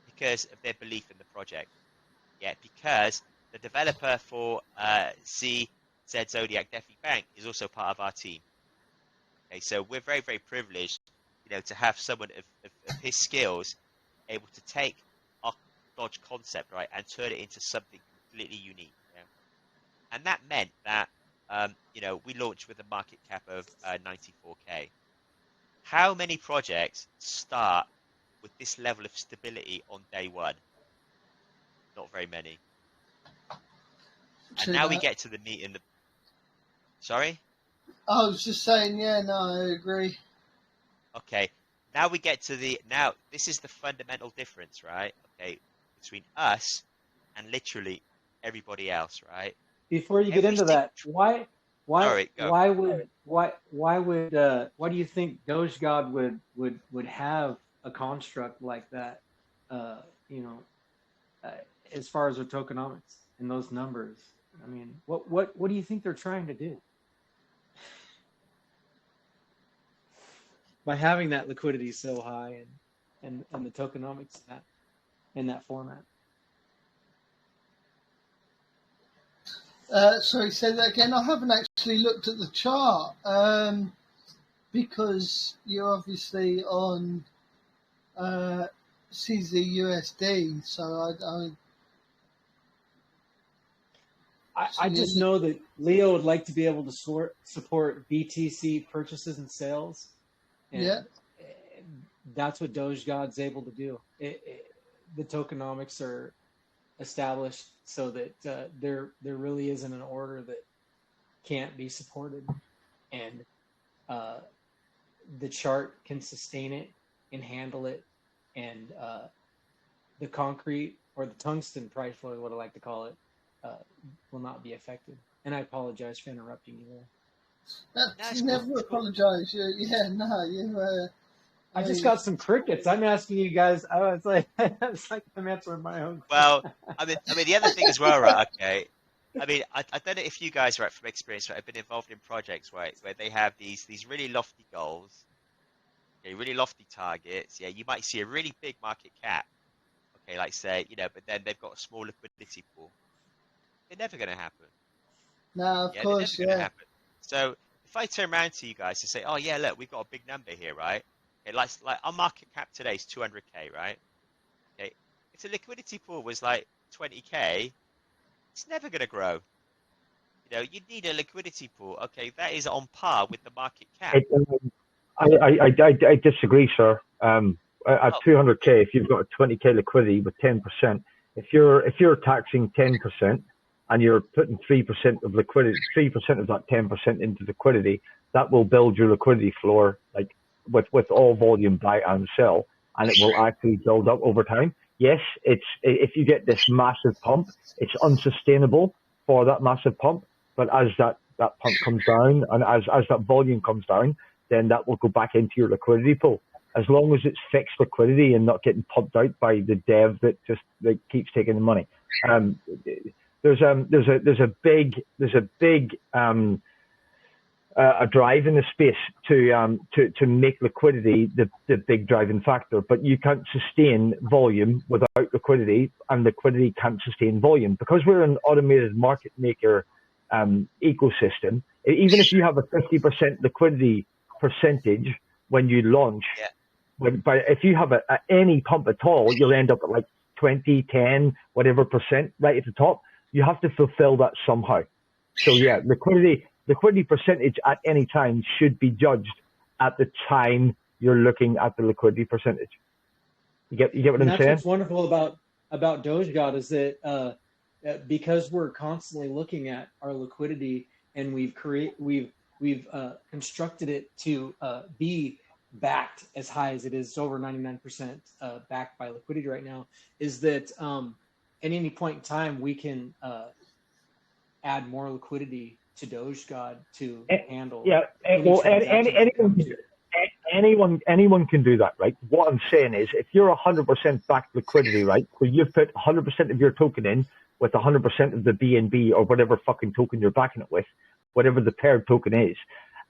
because of their belief in the project. Yeah, because the developer for CZUSD DeFi Bank is also part of our team. Okay, so we're very, very privileged, to have someone of his skills able to take our Dodge concept, right, and turn it into something completely unique. Yeah? And that meant that, we launched with a market cap of 94K. How many projects start with this level of stability on day one? Not very many. And now we get to the meat in the... Sorry? I was just saying, yeah, no, I agree. Okay, now we get to now this is the fundamental difference, right? Okay, between us and literally everybody else, right? Before you get Every into single, that, why sorry, go. why do you think DogeGod would have a construct like that? You know, uh, as far as their tokenomics and those numbers. I mean, what do you think they're trying to do by having that liquidity so high and the tokenomics in that format? Sorry, say that again. I haven't actually looked at the chart because you're obviously on CZUSD, so I just know that Leo would like to be able to support BTC purchases and sales, and yeah. that's what DogeGod's able to do. The tokenomics are established so that there really isn't an order that can't be supported, and the chart can sustain it and handle it, and the concrete or the tungsten price floor, what I like to call it, will not be affected. And I apologize for interrupting you there. That's never apologise. Yeah, no, you. I just got some crickets. I'm asking you guys. It's like I'm answering my own. Well, I mean, the other thing as well, right? Okay, I mean, I don't know if you guys, right, from experience, right, have been involved in projects, right, where they have these really lofty goals, okay, really lofty targets. Yeah, you might see a really big market cap, okay, like say, but then they've got a small liquidity pool. They're never going to happen. No, of Yeah, they're never course, going to yeah. happen. So if I turn around to you guys and say, oh yeah, look, we've got a big number here, right? Okay, like our market cap today is 200K, right? Okay, if the liquidity pool was like 20K, it's never going to grow. You need a liquidity pool. Okay, that is on par with the market cap. I disagree, sir. At Oh, 200K, if you've got a 20K liquidity with 10%, if you're taxing 10% and you're putting 3% of liquidity, 3% of that 10% into liquidity, that will build your liquidity floor like with all volume buy and sell, and it will actually build up over time. Yes, if you get this massive pump, it's unsustainable for that massive pump. But as that pump comes down and as that volume comes down, then that will go back into your liquidity pool. As long as it's fixed liquidity and not getting pumped out by the dev that keeps taking the money. There's a big a drive in the space to make liquidity the big driving factor, but you can't sustain volume without liquidity, and liquidity can't sustain volume because we're an automated market maker ecosystem. Even if you have a 50% liquidity percentage when you launch, yeah. But if you have any pump at all, you'll end up at like 20, 10, whatever percent right at the top. You have to fulfill that somehow. So yeah, liquidity percentage at any time should be judged at the time you're looking at the liquidity percentage. You get what I'm saying? That's what's wonderful about DogeGod is that because we're constantly looking at our liquidity and we've constructed it to be backed as high as it is. It's over 99% backed by liquidity right now. Is that at any point in time we can add more liquidity to DogeGod to handle. Yeah, well, anyone can do that, right? What I'm saying is, if you're 100% backed liquidity, right, so you've put 100% of your token in with 100% of the BNB or whatever fucking token you're backing it with, whatever the paired token is,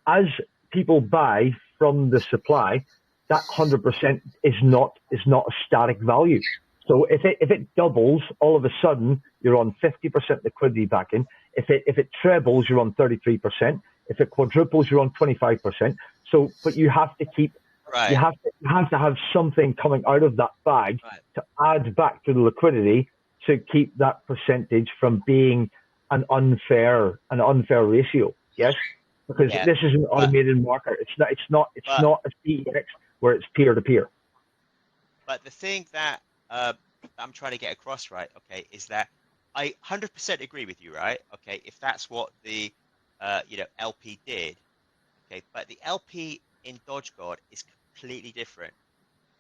as people buy from the supply, that 100% is not a static value. So if it doubles, all of a sudden you're on 50% liquidity backing. If it trebles, you're on 33%. If it quadruples, you're on 25%. So, but you have to keep, right. you have to have something coming out of that bag to add back to the liquidity to keep that percentage from being an unfair ratio. Yes, because this is an automated market. It's not a CEX where it's peer to peer. But the thing that I'm trying to get across, right, okay, is that I 100% agree with you, right? Okay, if that's what the LP did. Okay, but the LP in DogeGod is completely different.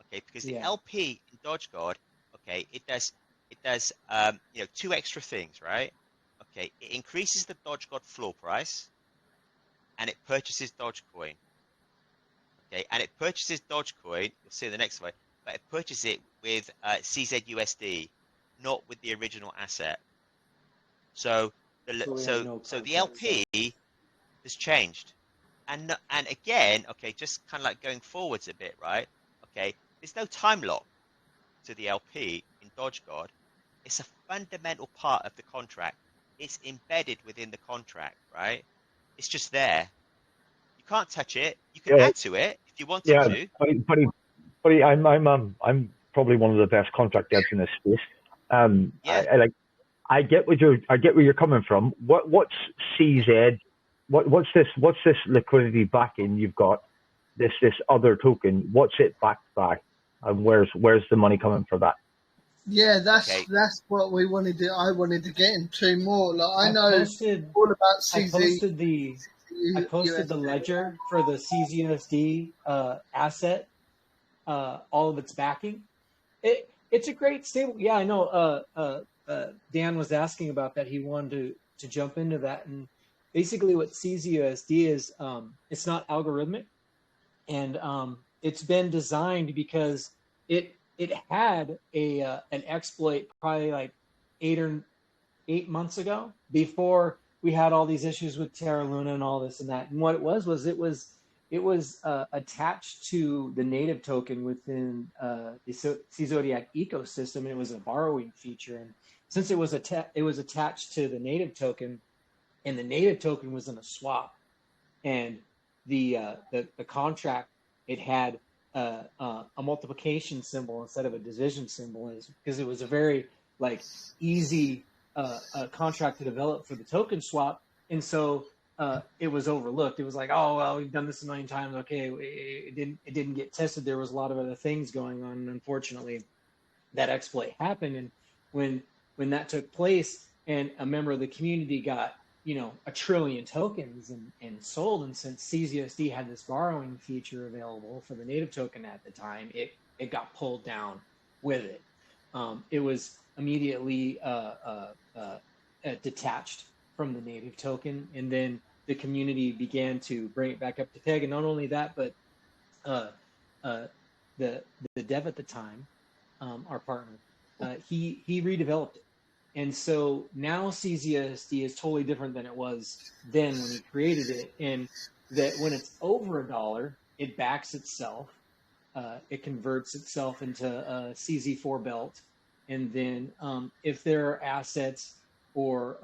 Okay, because the LP in DogeGod, okay, it does two extra things, right? Okay, it increases the DogeGod floor price, and it purchases Dogecoin. Okay, and it purchases Dogecoin. You'll see in the next slide, but it purchases it with CZUSD, not with the original asset. So the LP has changed, and again, okay, just kind of like going forwards a bit, right? Okay, there's no time lock to the LP in DogeGod. It's a fundamental part of the contract. It's embedded within the contract, right? It's just there. You can't touch it. You can add to it if you wanted to. Buddy, I'm probably one of the best contract devs in this space. I get where you're coming from. What's CZ? What's this liquidity backing? You've got this other token. What's it backed by? And where's the money coming for that? Yeah, that's what we wanted to. I wanted to get into more. Like I know all about CZ. I posted the ledger for the CZUSD asset, all of its backing. It's a great stable. Yeah, I know. Dan was asking about that. He wanted to jump into that, and basically what CZUSD is, it's not algorithmic, and it's been designed because it had an exploit probably like 8 months ago, before we had all these issues with Terra Luna and all this and that. And what it was attached to the native token within the CZOdiac ecosystem, and it was a borrowing feature. And since it was attached to the native token, and the native token was in a swap, and the contract, it had a multiplication symbol instead of a division symbol, is because it was a very easy contract to develop for the token swap, and so it was overlooked. It was like, oh well, we've done this a million times. Okay, it didn't get tested. There was a lot of other things going on, and unfortunately, that exploit happened. And when that took place, and a member of the community got 1 trillion tokens and sold, and since CZUSD had this borrowing feature available for the native token at the time, it got pulled down with it. It was immediately detached from the native token, and then the community began to bring it back up to peg. And not only that, but the dev at the time, our partner, he redeveloped it. And so now CZUSD is totally different than it was then when he created it, and that when it's over $1, it backs itself. It converts itself into a CZ4 belt. And then if there are assets, or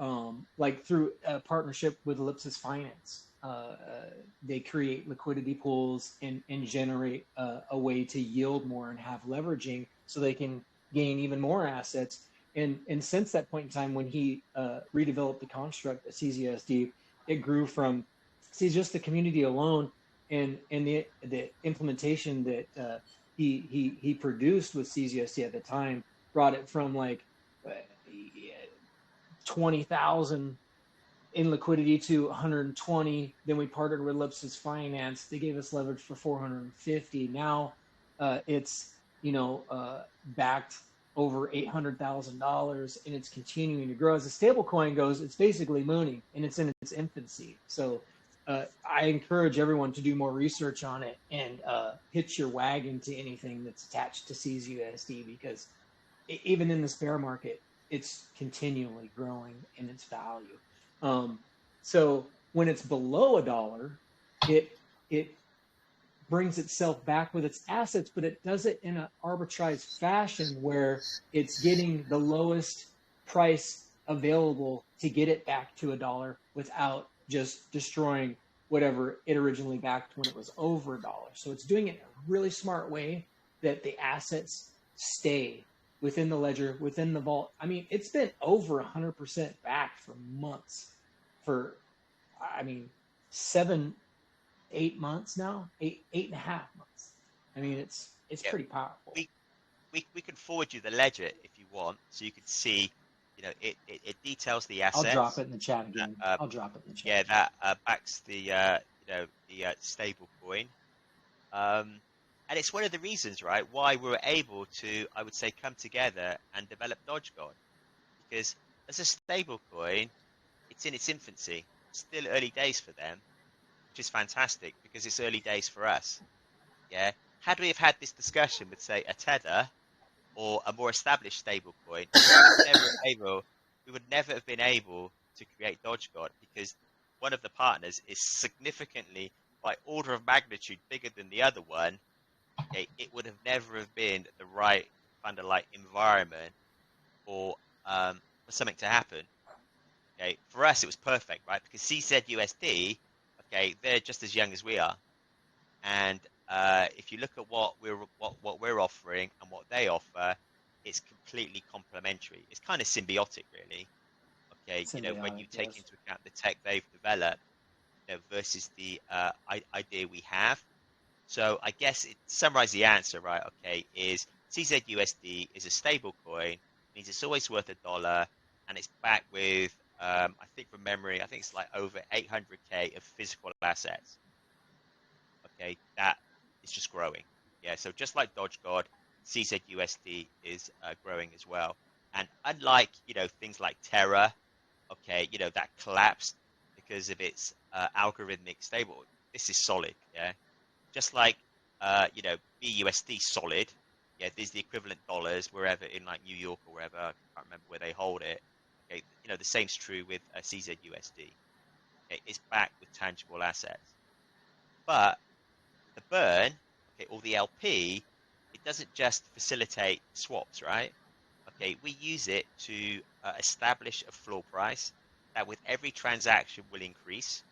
through a partnership with Ellipsis Finance, they create liquidity pools and generate a way to yield more and have leveraging so they can gain even more assets. And since that point in time, when he redeveloped the construct at CZUSD, it grew from just the community alone, and the implementation that he produced with CZUSD at the time brought it from 20,000 in liquidity to 120. Then we partnered with Ellipsis Finance. They gave us leverage for 450. Now it's backed over $800,000, and it's continuing to grow. As a stablecoin goes, it's basically mooning, and it's in its infancy. So I encourage everyone to do more research on it and hitch your wagon to anything that's attached to CZUSD, because even in this bear market, it's continually growing in its value. So when it's below $1, it brings itself back with its assets, but it does it in an arbitraged fashion where it's getting the lowest price available to get it back to $1 without just destroying whatever it originally backed when it was over $1. So it's doing it in a really smart way that the assets stay within the ledger, within the vault. I mean, it's been over 100% back for months, for 7-8 months now, 8.5 months. I mean, it's pretty powerful. We can forward you the ledger if you want, so you can see it details the I'll assets. drop it in the chat again. I'll drop it in the chat. Yeah, that backs the stable coin. And it's one of the reasons, right, why we were able to, I would say, come together and develop DogeGod. Because as a stable coin, it's in its infancy. It's still early days for them, which is fantastic because it's early days for us. Yeah. Had we have had this discussion with, say, a Tether or a more established stable coin, we would never have been able to create DogeGod because one of the partners is significantly, by order of magnitude, bigger than the other one. Okay, it would have never have been the right kind of like environment for something to happen. Okay, for us it was perfect, right? Because CZUSD, okay, they're just as young as we are, and if you look at what we're offering and what they offer, it's completely complementary. It's kind of symbiotic, really. Okay, when you take into account the tech they've developed, versus the idea we have. So I guess summarize the answer, right? Okay, is CZUSD is a stable coin, means it's always worth $1, and it's backed with, I think from memory, I think it's like over 800K of physical assets. Okay, that is just growing. Yeah, so just like DogeGod, CZUSD is growing as well. And unlike, things like Terra, okay, that collapsed because of its algorithmic stable, this is solid, yeah? Just like, BUSD solid, yeah, there's the equivalent dollars wherever in like New York or wherever, I can't remember where they hold it. Okay, the same's true with CZUSD. Okay, it's backed with tangible assets. But the burn, okay, or the LP, it doesn't just facilitate swaps, right? Okay, we use it to establish a floor price that with every transaction will increase.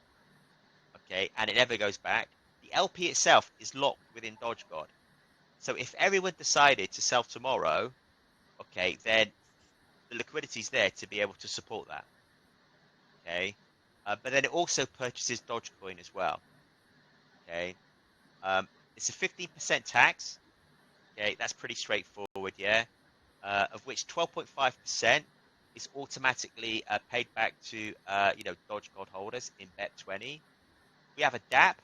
Okay, and it never goes back. The LP itself is locked within DogeGod. So if everyone decided to sell tomorrow, okay, then the liquidity is there to be able to support that. Okay, but then it also purchases Dogecoin as well. Okay, it's a 15% tax. Okay, that's pretty straightforward, yeah. Of which 12.5% is automatically paid back to DogeGod holders in Bet20. We have a Dapp.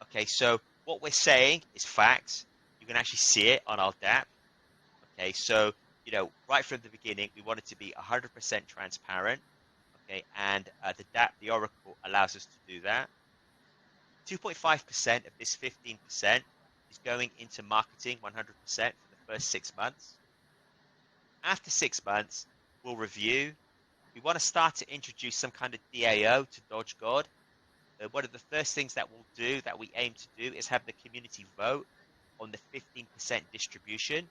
Okay, so what we're saying is facts. You can actually see it on our Dapp. Okay, so right from the beginning, we want it to be 100% transparent. Okay, and the Dapp, the Oracle, allows us to do that. 2.5% of this 15% is going into marketing 100% for the first 6 months. After 6 months, we'll review. We want to start to introduce some kind of DAO to DogeGod. One of the first things that we'll do, that we aim to do, is have the community vote on the 15% distribution.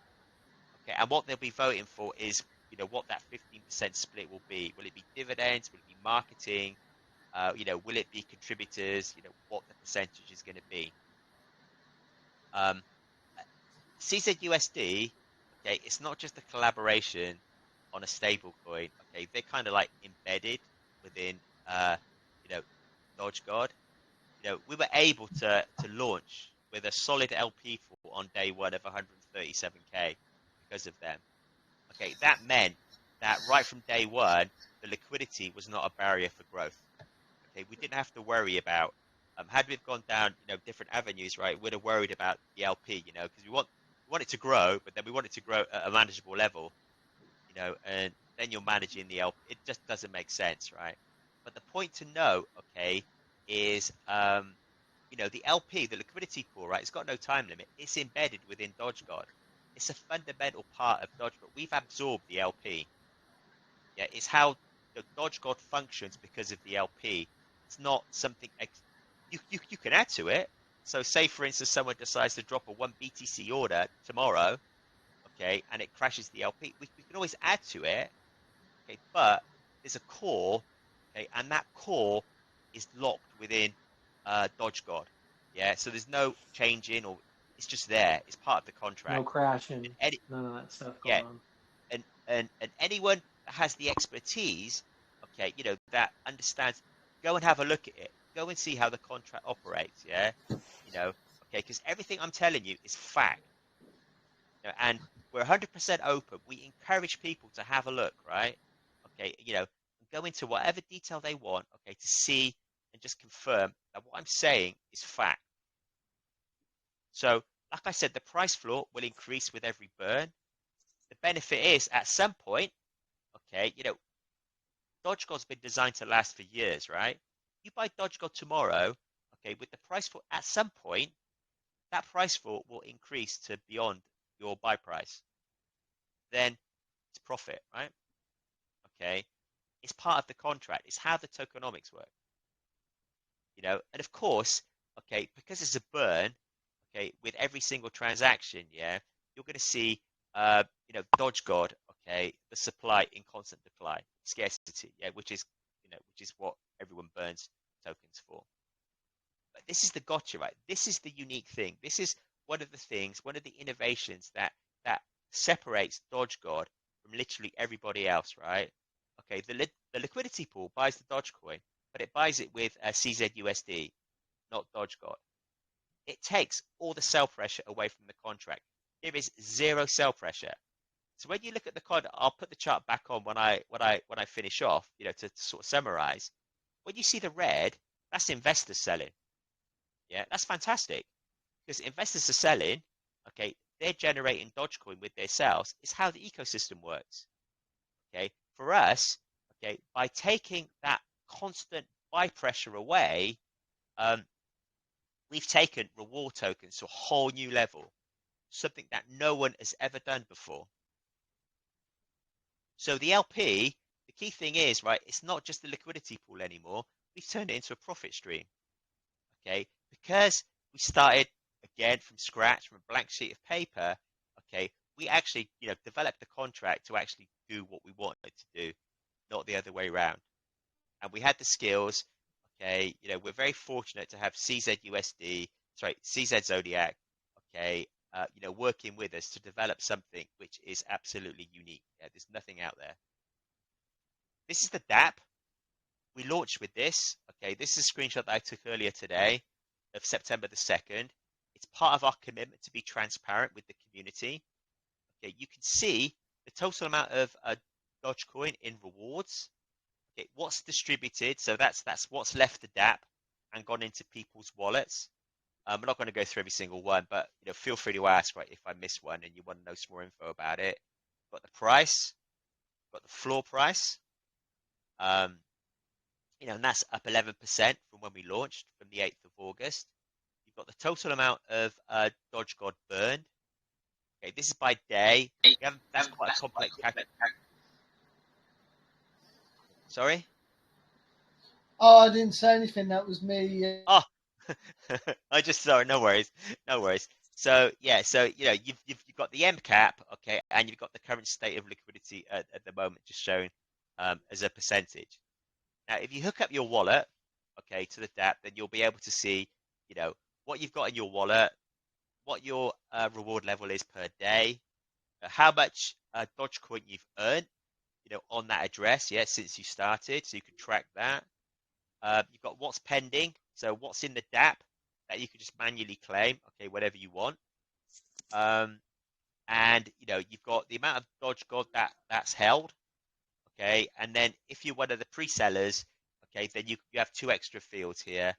Okay, and what they'll be voting for is, what that 15% split will be. Will it be dividends? Will it be marketing? Will it be contributors? What the percentage is going to be. CZUSD, okay, it's not just a collaboration on a stable coin. Okay, they're kind of like embedded within, DogeGod. We were able to launch with a solid LP for on day one of 137K because of them. Okay, that meant that right from day one, the liquidity was not a barrier for growth. Okay, we didn't have to worry about, had we gone down, different avenues, right, we'd have worried about the LP, because we want it to grow, but then we want it to grow at a manageable level, and then you're managing the LP. It just doesn't make sense, right? But the point to note, okay, is, the LP, the liquidity pool, right, it's got no time limit. It's embedded within DogeGod. It's a fundamental part of DogeGod. We've absorbed the LP. Yeah, it's how the DogeGod functions because of the LP. It's not something you can add to it. So say, for instance, someone decides to drop a 1 BTC order tomorrow, okay, and it crashes the LP. We can always add to it, okay, but there's a core, okay, and that core is locked within DogeGod. Yeah, so there's no changing, or it's just there. It's part of the contract. No crashing, none of that stuff going on. And anyone that has the expertise, okay, that understands, go and have a look at it. Go and see how the contract operates, yeah? Okay, because everything I'm telling you is fact. And we're 100% open. We encourage people to have a look, right? Okay, go into whatever detail they want, okay, to see and just confirm that what I'm saying is fact. So, like I said, the price floor will increase with every burn. The benefit is at some point, okay, DogeGod's been designed to last for years, right? You buy DogeGod tomorrow, okay, with the price floor, at some point, that price floor will increase to beyond your buy price. Then it's profit, right? Okay, it's part of the contract. It's how the tokenomics work, And of course, okay, because it's a burn, okay, with every single transaction, yeah, you're going to see, DogeGod, okay, the supply in constant decline, scarcity, yeah, which is what everyone burns tokens for. But this is the gotcha, right? This is the unique thing. This is one of the things, one of the innovations that separates DogeGod from literally everybody else, right? Okay, the liquidity pool buys the Dogecoin, but it buys it with a CZUSD, not DogeGod. It takes all the sell pressure away from the contract. There is zero sell pressure. So when you look at the contract, I'll put the chart back on when I finish off, to sort of summarize. When you see the red, that's investors selling. Yeah, that's fantastic because investors are selling. Okay, they're generating Dogecoin with their sales. It's how the ecosystem works. Okay, for us, okay, by taking that constant buy pressure away, we've taken reward tokens to a whole new level, something that no one has ever done before. So the LP, the key thing is, right, it's not just the liquidity pool anymore. We've turned it into a profit stream. Okay, because we started again from scratch, from a blank sheet of paper. Okay, we actually, developed the contract to actually do what we wanted to do, not the other way around. And we had the skills. Okay, we're very fortunate to have CZ Zodiac. Okay, working with us to develop something which is absolutely unique. Yeah, there's nothing out there. This is the Dapp. We launched with this. Okay, this is a screenshot that I took earlier today of September the 2nd. It's part of our commitment to be transparent with the community. Okay, you can see the total amount of Dogecoin in rewards. Okay, what's distributed. So that's what's left the Dapp and gone into people's wallets. I'm not going to go through every single one, but feel free to ask, right, if I miss one and you want to know some more info about it. Got the price, got the floor price. And that's up 11% from when we launched from the 8th of August. You've got the total amount of DogeGod burned. Okay, this is by day. That's quite a complex calculation. Sorry? Oh, I didn't say anything. That was me. Oh, sorry. No worries. So yeah, you've got the M cap, okay, and you've got the current state of liquidity at the moment, just shown as a percentage. Now, if you hook up your wallet, okay, to the Dapp, then you'll be able to see, what you've got in your wallet, what your reward level is per day, how much Dogecoin you've earned, on that address, yeah, since you started, so you can track that. You've got what's pending, so what's in the Dapp that you can just manually claim, okay, whatever you want. And you've got the amount of DogeGod that's held, okay, and then if you're one of the pre-sellers, okay, then you have two extra fields here.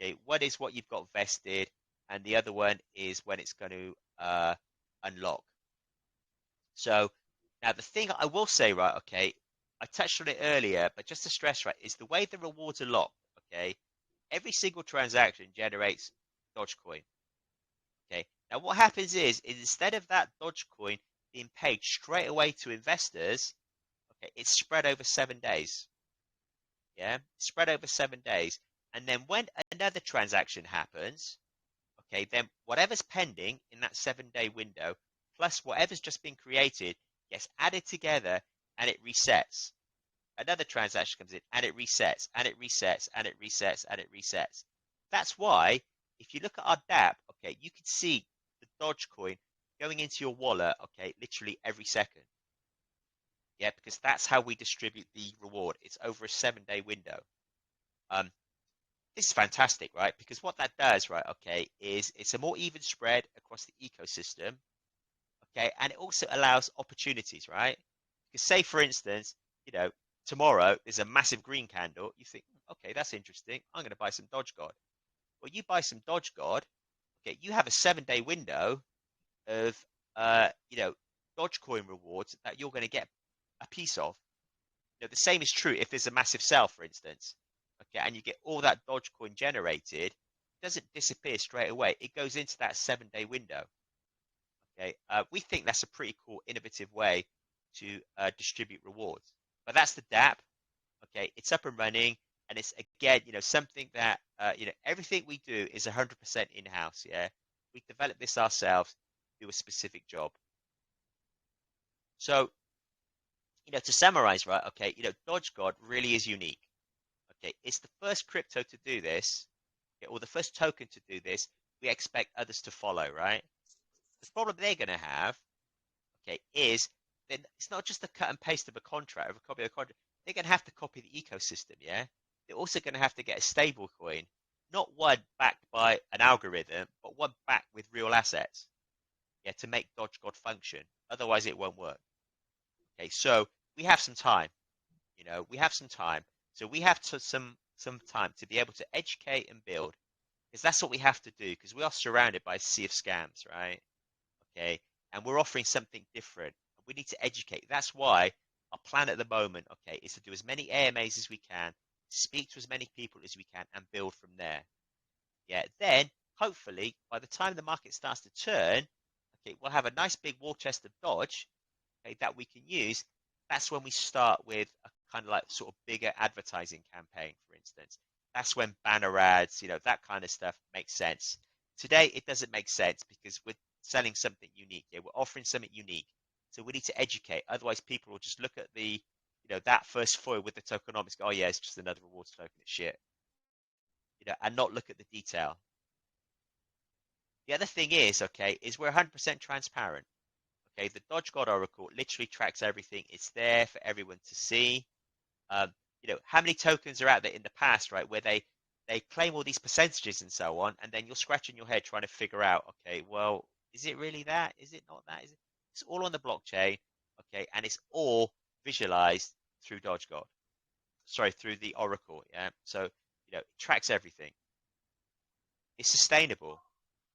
Okay, one is what you've got vested, and the other one is when it's going to unlock. So now the thing I will say, right, okay, I touched on it earlier, but just to stress, right, is the way the rewards are locked, okay, every single transaction generates Dogecoin. Okay, now what happens is instead of that Dogecoin being paid straight away to investors, okay, it's spread over 7 days. Yeah, spread over 7 days. And then when another transaction happens, okay, then whatever's pending in that 7-day window, plus whatever's just been created, gets added together and it resets. Another transaction comes in and it resets, and it resets, and it resets, and it resets. That's why, if you look at our Dapp, okay, you can see the Dogecoin going into your wallet, okay, literally every second. Yeah, because that's how we distribute the reward. It's over a 7-day window. This is fantastic, right? Because what that does, right, okay, is it's a more even spread across the ecosystem. okay, and it also allows opportunities, right? Because say, for instance, you know, tomorrow there's a massive green candle. You think, okay, that's interesting. I'm going to buy some DogeGod. Well, you buy some DogeGod, okay, you have a 7-day window of, you know, Dogecoin rewards that you're going to get a piece of. You know, the same is true if there's a massive sell, for instance, okay, and you get all that Dogecoin generated. It doesn't disappear straight away. It goes into that 7-day window. Okay, we think that's a pretty cool, innovative way to distribute rewards. But that's the Dapp. Okay, it's up and running, and it's again, you know, something that you know, everything we do is 100% in-house. Yeah, we develop this ourselves, do a specific job. So, you know, to summarize, right? Okay, you know, DogeGod really is unique. Okay, it's the first crypto to do this, okay, or the first token to do this. We expect others to follow, right? The problem they're going to have, okay, is then it's not just a cut and paste of a contract, of a copy of a contract. They're going to have to copy the ecosystem, yeah? They're also going to have to get a stable coin, not one backed by an algorithm, but one backed with real assets, yeah, to make DogeGod function. Otherwise, it won't work. Okay, so we have some time, you know, we have some time. So we have some time to be able to educate and build, because that's what we have to do, because we are surrounded by a sea of scams, right? Okay, and we're offering something different. We need to educate. That's why our plan at the moment, okay, is to do as many AMAs as we can, speak to as many people as we can, and build from there. Yeah, then hopefully by the time the market starts to turn, okay, we'll have a nice big war chest of Doge, okay, that we can use. That's when we start with a kind of like sort of bigger advertising campaign, for instance. That's when banner ads, you know, that kind of stuff makes sense. Today, it doesn't make sense because we're selling something unique. Yeah, we're offering something unique. So we need to educate. Otherwise, people will just look at the, you know, that first foil with the tokenomics. Go, oh yeah, it's just another rewards token. It's shit. You know, and not look at the detail. The other thing is, okay, is we're 100% transparent. Okay, the DogeGod Oracle literally tracks everything. It's there for everyone to see. You know, how many tokens are out there in the past, right, where they claim all these percentages and so on, and then you're scratching your head trying to figure out, okay, well, is it really that? Is it not that? Is it? It's all on the blockchain, okay, and it's all visualized through DogeGod. Sorry, through the Oracle. Yeah, so you know, it tracks everything. It's sustainable.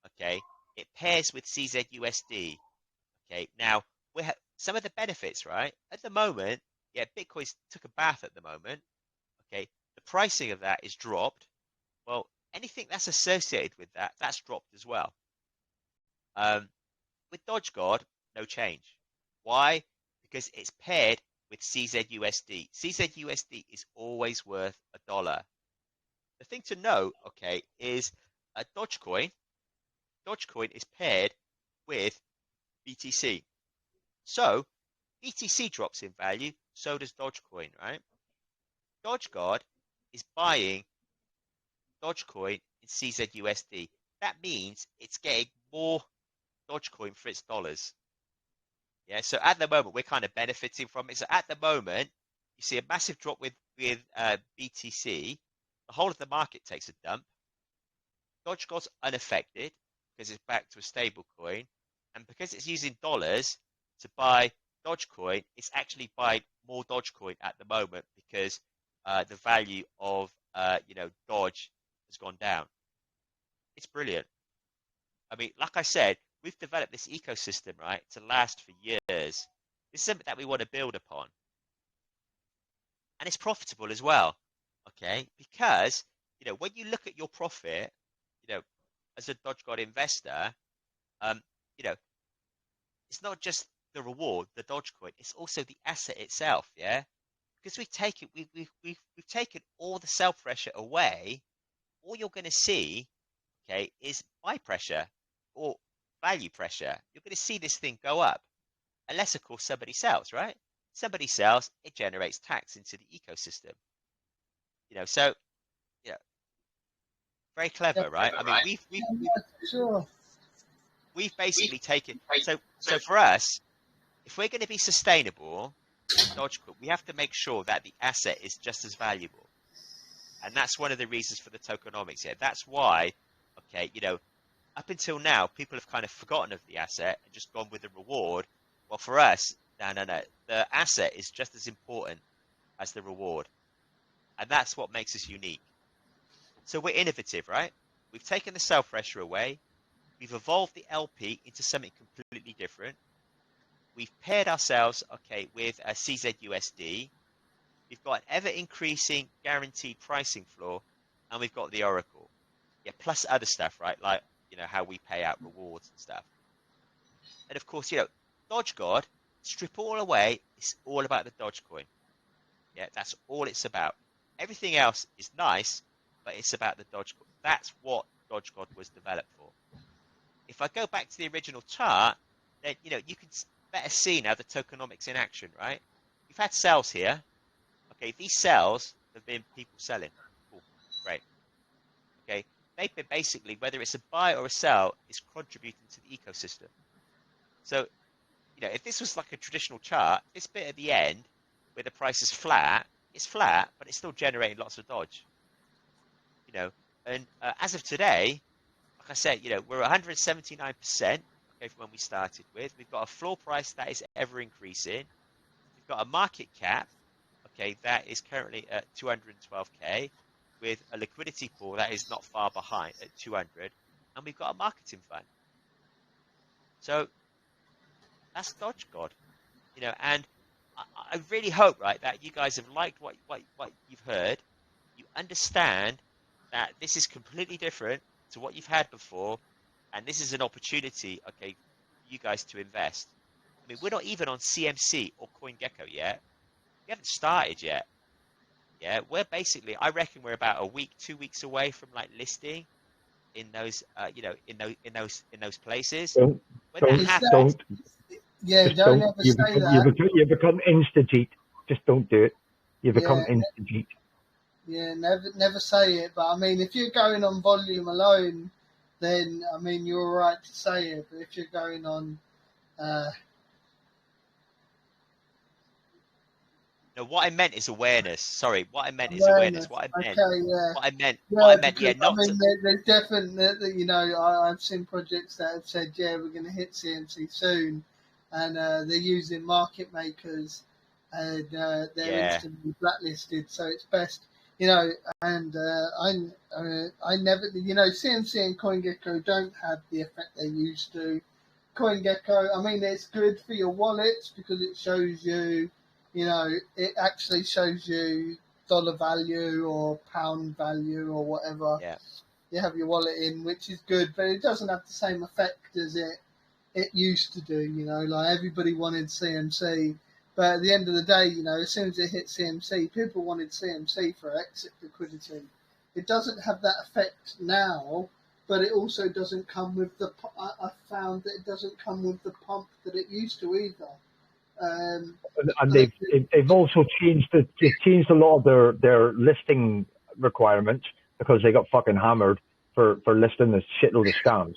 Okay, it pairs with CZUSD. Okay, now we have some of the benefits, right? At the moment, yeah, Bitcoin's took a bath at the moment. Okay, the pricing of that is dropped. Well, anything that's associated with that, that's dropped as well. With DogeGod, no change. Why? Because it's paired with CZUSD. CZUSD is always worth $1. The thing to note, okay, is a Dogecoin is paired with BTC. So BTC drops in value, so does Dogecoin, right? DogeGod is buying Dogecoin in CZUSD. That means it's getting more Dogecoin for its dollars. Yeah, so at the moment we're kind of benefiting from it. So at the moment, you see a massive drop with BTC. The whole of the market takes a dump. DogeGod's unaffected because it's back to a stable coin, and because it's using dollars to buy Dogecoin, it's actually buying more Dogecoin at the moment because the value of you know, Doge has gone down. It's brilliant. I mean, like I said, we've developed this ecosystem, right, to last for years. This is something that we want to build upon. And it's profitable as well, okay? Because, you know, when you look at your profit, you know, as a DogeGod investor, you know, it's not just the reward, the Dogecoin, it's also the asset itself, yeah? Because we've taken all the sell pressure away. All you're going to see, okay, is buy pressure or value pressure. You're going to see this thing go up, unless of course somebody sells, right? Somebody sells, it generates tax into the ecosystem. You know, so yeah, very clever, right? I mean, we've basically taken so for us, if we're going to be sustainable with Dogecoin, we have to make sure that the asset is just as valuable. And that's one of the reasons for the tokenomics here. That's why, okay, you know, up until now, people have kind of forgotten of the asset and just gone with the reward. Well, for us, no. The asset is just as important as the reward. And that's what makes us unique. So we're innovative, right? We've taken the sell pressure away. We've evolved the LP into something completely different. We've paired ourselves, okay, with a CZUSD. We've got an ever-increasing guaranteed pricing floor, and we've got the Oracle. Yeah, plus other stuff, right? Like, how we pay out rewards and stuff. And of course, DogeGod, strip all away, it's all about the Dogecoin. Yeah, that's all it's about. Everything else is nice, but it's about the Dogecoin. That's what DogeGod was developed for. If I go back to the original chart, then, you can better see now the tokenomics in action, right? We've had sales here. Okay, these sales have been people selling. Cool, great. Okay, they've been basically, whether it's a buy or a sell, is contributing to the ecosystem. So, if this was like a traditional chart, this bit at the end, where the price is flat, it's flat, but it's still generating lots of Doge. And as of today, like I said, we're 179%, okay, from when we started with. We've got a floor price that is ever increasing. We've got a market cap, okay, that is currently at 212k, with a liquidity pool that is not far behind at 200, and we've got a marketing fund. So that's DogeGod, and I really hope, right, that you guys have liked what you've heard. You understand that this is completely different to what you've had before, and this is an opportunity, okay, for you guys to invest. I mean, we're not even on CMC or CoinGecko yet. We haven't started yet. Yeah, we're basically, I reckon we're about a week, 2 weeks away from like listing in those, in those places. Don't. Yeah, Just don't don't. ever say that. You become insta-cheat. Just don't do it. You become insta-cheat. Yeah, never say it. But I mean, if you're going on volume alone, then I mean you're right to say it. But if you're going on, no, what I meant is awareness. Sorry, what I meant is awareness. What I meant, okay, yeah. what I meant, Because, not. I mean, there's definitely, I've seen projects that have said, yeah, we're going to hit CMC soon, and they're using market makers, and they're instantly blacklisted. So it's best, and I never, CMC and CoinGecko don't have the effect they used to. CoinGecko, I mean, it's good for your wallets because it shows you, it actually shows you dollar value or pound value or whatever you have your wallet in, which is good, but it doesn't have the same effect as it used to do. Like everybody wanted CMC, but at the end of the day, as soon as it hit CMC, people wanted CMC for exit liquidity. It doesn't have that effect now, but it also doesn't come with the. I found that it doesn't come with the pump that it used to either. And they've also changed a lot of their listing requirements because they got fucking hammered for listing this shitload of scams.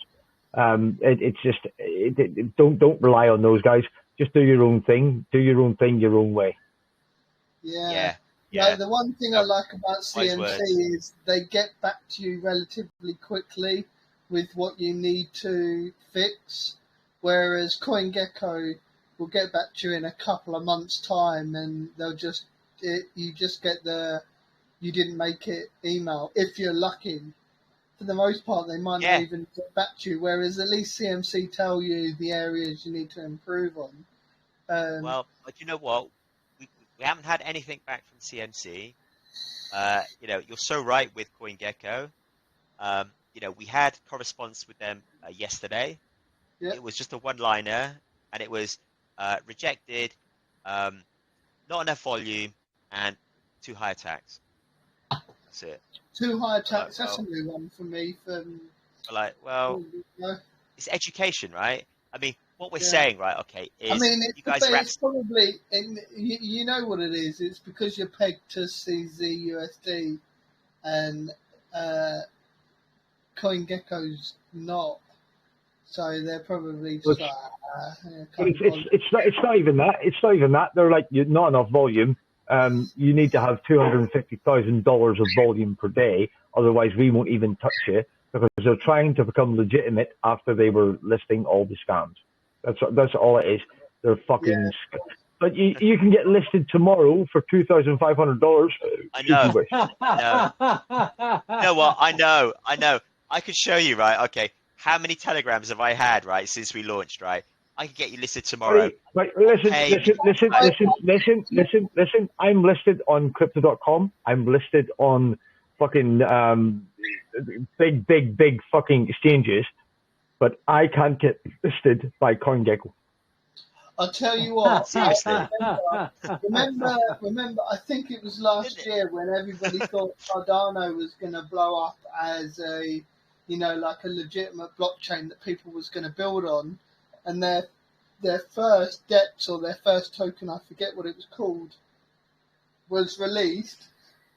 Don't rely on those guys. Just do your own thing. Do your own thing your own way. Yeah. The one thing I like about CMC is they get back to you relatively quickly with what you need to fix, whereas CoinGecko will get back to you in a couple of months' time, and you just get the you didn't make it email if you're lucky. For the most part, they might not even get back to you, whereas at least CMC tell you the areas you need to improve on. Well, but you know what? We haven't had anything back from CMC. You're so right with CoinGecko. We had correspondence with them yesterday. Yep. It was just a one-liner, and it was rejected, not enough volume, and too high a tax. That's it. Too high a tax. That's a new one for me. It's education, right? I mean, what we're saying, right? Okay, is you guys it's probably, you know what it is. It's because you're pegged to CZUSD, and CoinGecko's not. So they're probably just it's not even that. It's not even that. They're like, not enough volume. You need to have $250,000 of volume per day. Otherwise, we won't even touch you. because they're trying to become legitimate after they were listing all the scams. That's all it is. They're fucking. Yeah. But you can get listed tomorrow for $2,500. I know. Wish. I know. You know what? I know. I could show you, right? Okay. How many telegrams have I had, right, since we launched, right? I can get you listed tomorrow. Right, listen. I'm listed on Crypto.com. I'm listed on fucking big fucking exchanges, but I can't get listed by CoinGecko. I'll tell you what. Seriously. Remember, I think it was last year when everybody thought Cardano was going to blow up as a, like a legitimate blockchain that people was going to build on, and their first DEX or their first token, I forget what it was called, was released.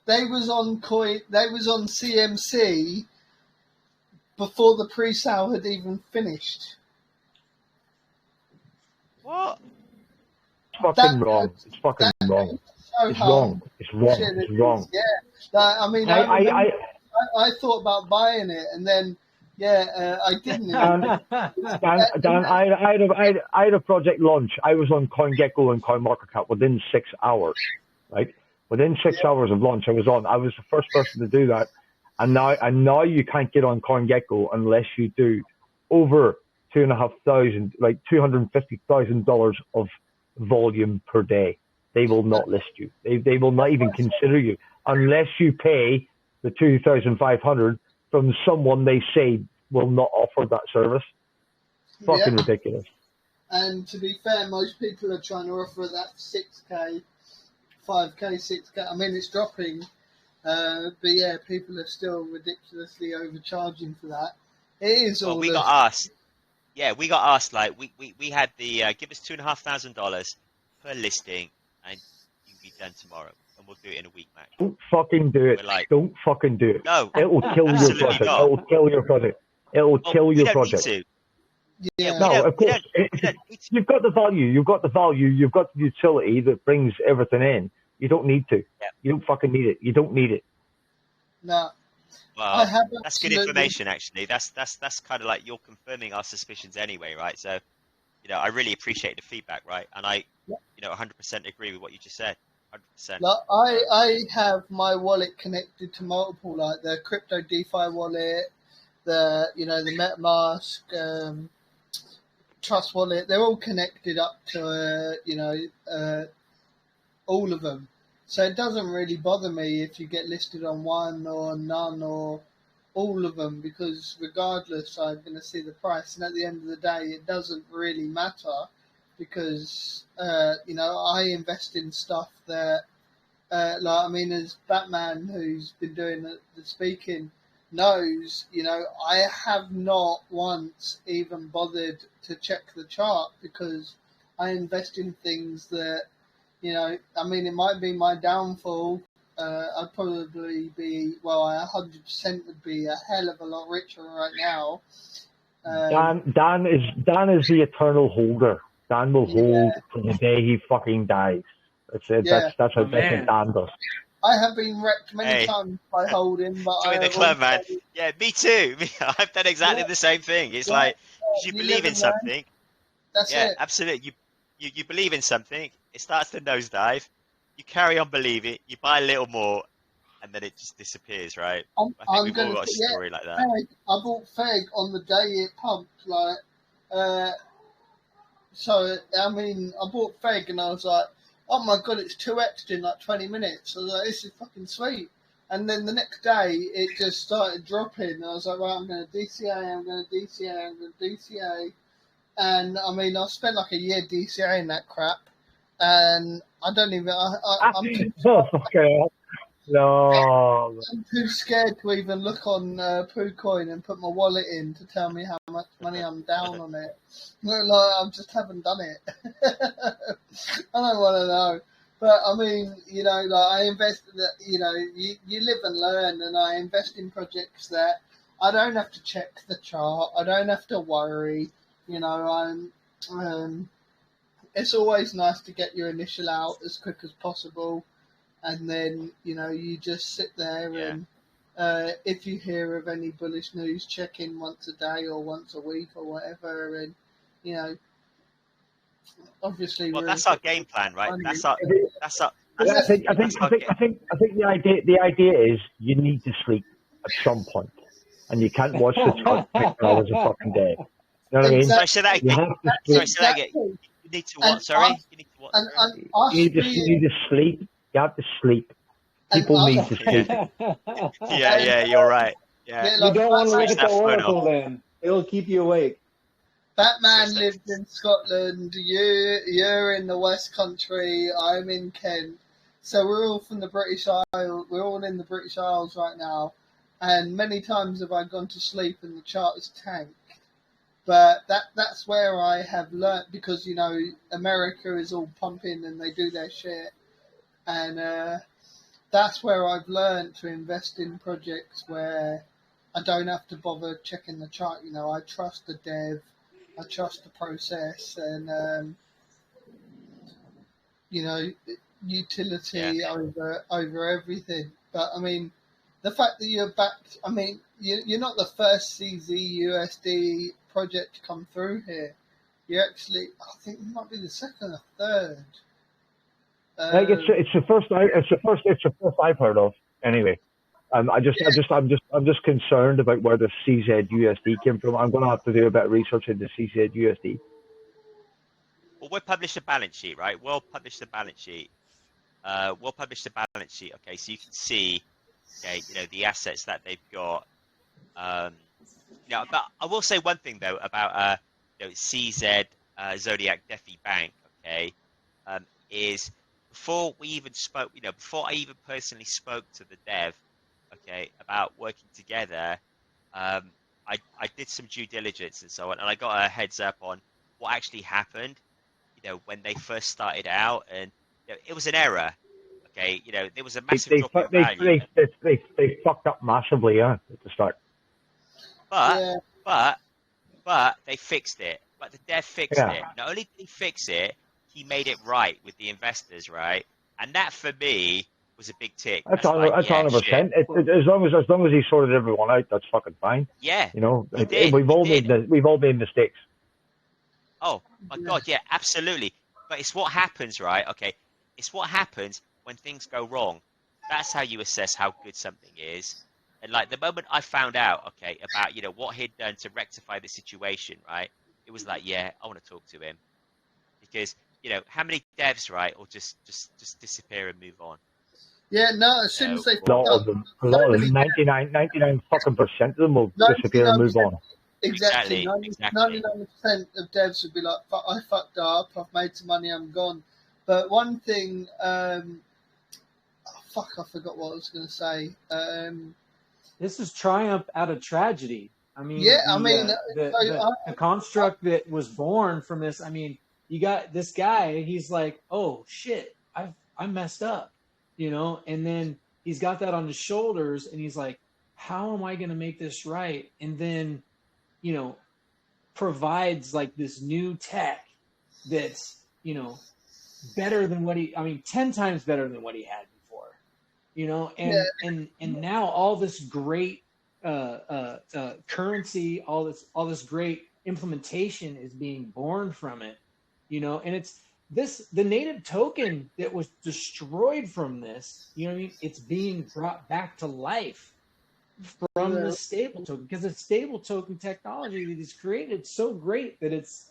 They was on CMC before the pre-sale had even finished. What? It's fucking wrong. It's fucking wrong. It's wrong. It's wrong. It's wrong. Yeah. Like, I mean, I thought about buying it, and then I didn't. Dan, I had a project launch. I was on CoinGecko and CoinMarketCap within 6 hours, right? Within 6 hours of launch, I was on. I was the first person to do that, and now you can't get on CoinGecko unless you do over $2,500, like $250,000 of volume per day. They will not list you. They will not even consider you unless you pay the 2,500 from someone they say will not offer that service. Fucking ridiculous. And to be fair, most people are trying to offer that 6K, 5K, 6K. I mean, it's dropping, but yeah, people are still ridiculously overcharging for that. It is all. Well, we got asked. Yeah, we got asked. Like we had the give us $2,500 per listing, and you can be done tomorrow, and we'll do it in a week, Max. Don't fucking do it. Like, don't fucking do it. No, it will kill your project. Not. It will kill your project. It will kill your project. Yeah. No, of course. You've got the value. You've got the value. You've got the utility that brings everything in. You don't need to. Yeah. You don't fucking need it. You don't need it. No. Well, that's good information, actually. That's kind of like you're confirming our suspicions anyway, right? So, I really appreciate the feedback, right? And I, 100% agree with what you just said. 100%. Like, I have my wallet connected to multiple, like the crypto DeFi wallet, the MetaMask, Trust wallet. They're all connected up to all of them. So it doesn't really bother me if you get listed on one or none or all of them, because regardless, I'm going to see the price. And at the end of the day, it doesn't really matter because, I invest in stuff that, as Batman, who's been doing the speaking, knows, I have not once even bothered to check the chart because I invest in things that, it might be my downfall. I'd probably be, I 100% would be a hell of a lot richer right now. Dan is the eternal holder. Dan will hold to the day he fucking dies. That's it. That's how Dan does. I have been wrecked many times by holding, but join the club, man. Yeah, me too. I've done exactly the same thing. It's like you believe in something. That's it. Absolutely. You believe in something. It starts to nosedive. You carry on believing. You buy a little more, and then it just disappears, right? I think we've all got a story like that. I bought Feg on the day it pumped, I bought Feg and I was like, oh my god, it's 2x in like 20 minutes. I was like, this is fucking sweet. And then the next day, it just started dropping. And I was like, right, I'm going to DCA. And I spent like a year DCAing that crap. And I don't even, I'm too scared to even look on PooCoin and put my wallet in to tell me how much money I'm down on it. I just haven't done it. I don't want to know. But I invest, you live and learn, and I invest in projects that I don't have to check the chart. I don't have to worry. It's always nice to get your initial out as quick as possible. And then, you just sit there and if you hear of any bullish news, check in once a day or once a week or whatever. And, you know, obviously Well, we're that's our game plan, right? funny. That's our And I that's, think the idea is you need to sleep at some point, and you can't watch the chart for 6 hours a fucking day. You know what I mean? Sorry, say that You again. have to Sorry, sleep. say that again. exactly. You need to And what? Sorry, us, you need to what? and, Sorry. and us You being, need to sleep. You have to sleep. and People need us, to Yeah, sleep. yeah, and, yeah. You're right. Yeah, yeah, You like don't want to look switch at Batman, the that phone off. oracle then. It'll keep you awake. Batman Switch that. lived in Scotland. You're in the West Country. I'm in Kent. So we're all from the British Isles. We're all in the British Isles right now. And many times have I gone to sleep and the chart has tanked. But that's where I have learnt, because, you know, America is all pumping and they do their shit. And that's where I've learnt to invest in projects where I don't have to bother checking the chart. You know, I trust the dev, I trust the process, and you know, utility Yeah. over everything. But I mean, the fact that you're backed, I mean, you're not the first CZUSD project to come through here. You actually, I think you might be the second or third. Like it's the first I've heard of. Anyway, I'm just concerned about where the CZUSD came from. I'm going to have to do a bit of research into CZUSD. Well, we'll publish a balance sheet, right? We'll publish the balance sheet. Okay, so you can see, okay, you know, the assets that they've got. But I will say one thing though about you know, CZ Zodiac Defi Bank. Okay, is before we even spoke, you know, before I even personally spoke to the dev, okay, about working together, I did some due diligence and so on, and I got a heads up on what actually happened, you know, when they first started out, and you know, it was an error. Okay, you know, there was a massive drop in value, They fucked up massively, at the start. but Yeah, but they fixed it. But the dev fixed Yeah. it. Not only did he fix it, he made it right with the investors, right? And that for me was a big tick. That's That's like, yeah, 100%. shit. As long as he sorted everyone out, that's fucking fine. Yeah, You know, he did. we've He all did. made mistakes. Oh my God, yeah, absolutely. But it's what happens, right? Okay, it's what happens when things go wrong. That's how you assess how good something is. And like the moment I found out, okay, about, you know, what he'd done to rectify the situation, right? It was like, yeah, I want to talk to him, because you know how many devs, right, will just disappear and move on. yeah. No, as soon You as they A lot fucked of up, them, so many 99 fucking percent of them will disappear and move 99%. on. Exactly. Exactly. 99% of devs would be like, I fucked up, I've made some money, I'm gone. But one thing, fuck, I forgot what I was going to say. This is triumph out of tragedy. I mean, Yeah, I mean, the construct that was born from this. I mean, you got this guy. He's like, oh shit, I messed up, you know. And then he's got that on his shoulders, and he's like, how am I going to make this right? And then, you know, provides like this new tech that's, you know, better than what he. I mean, 10 times better than what he had before, you know. yeah, And now all this great currency, all this great implementation is being born from it, you know. And it's the native token that was destroyed from this, you know what I mean, it's being brought back to life from the yeah. stable token, because the stable token technology that he's created so great that it's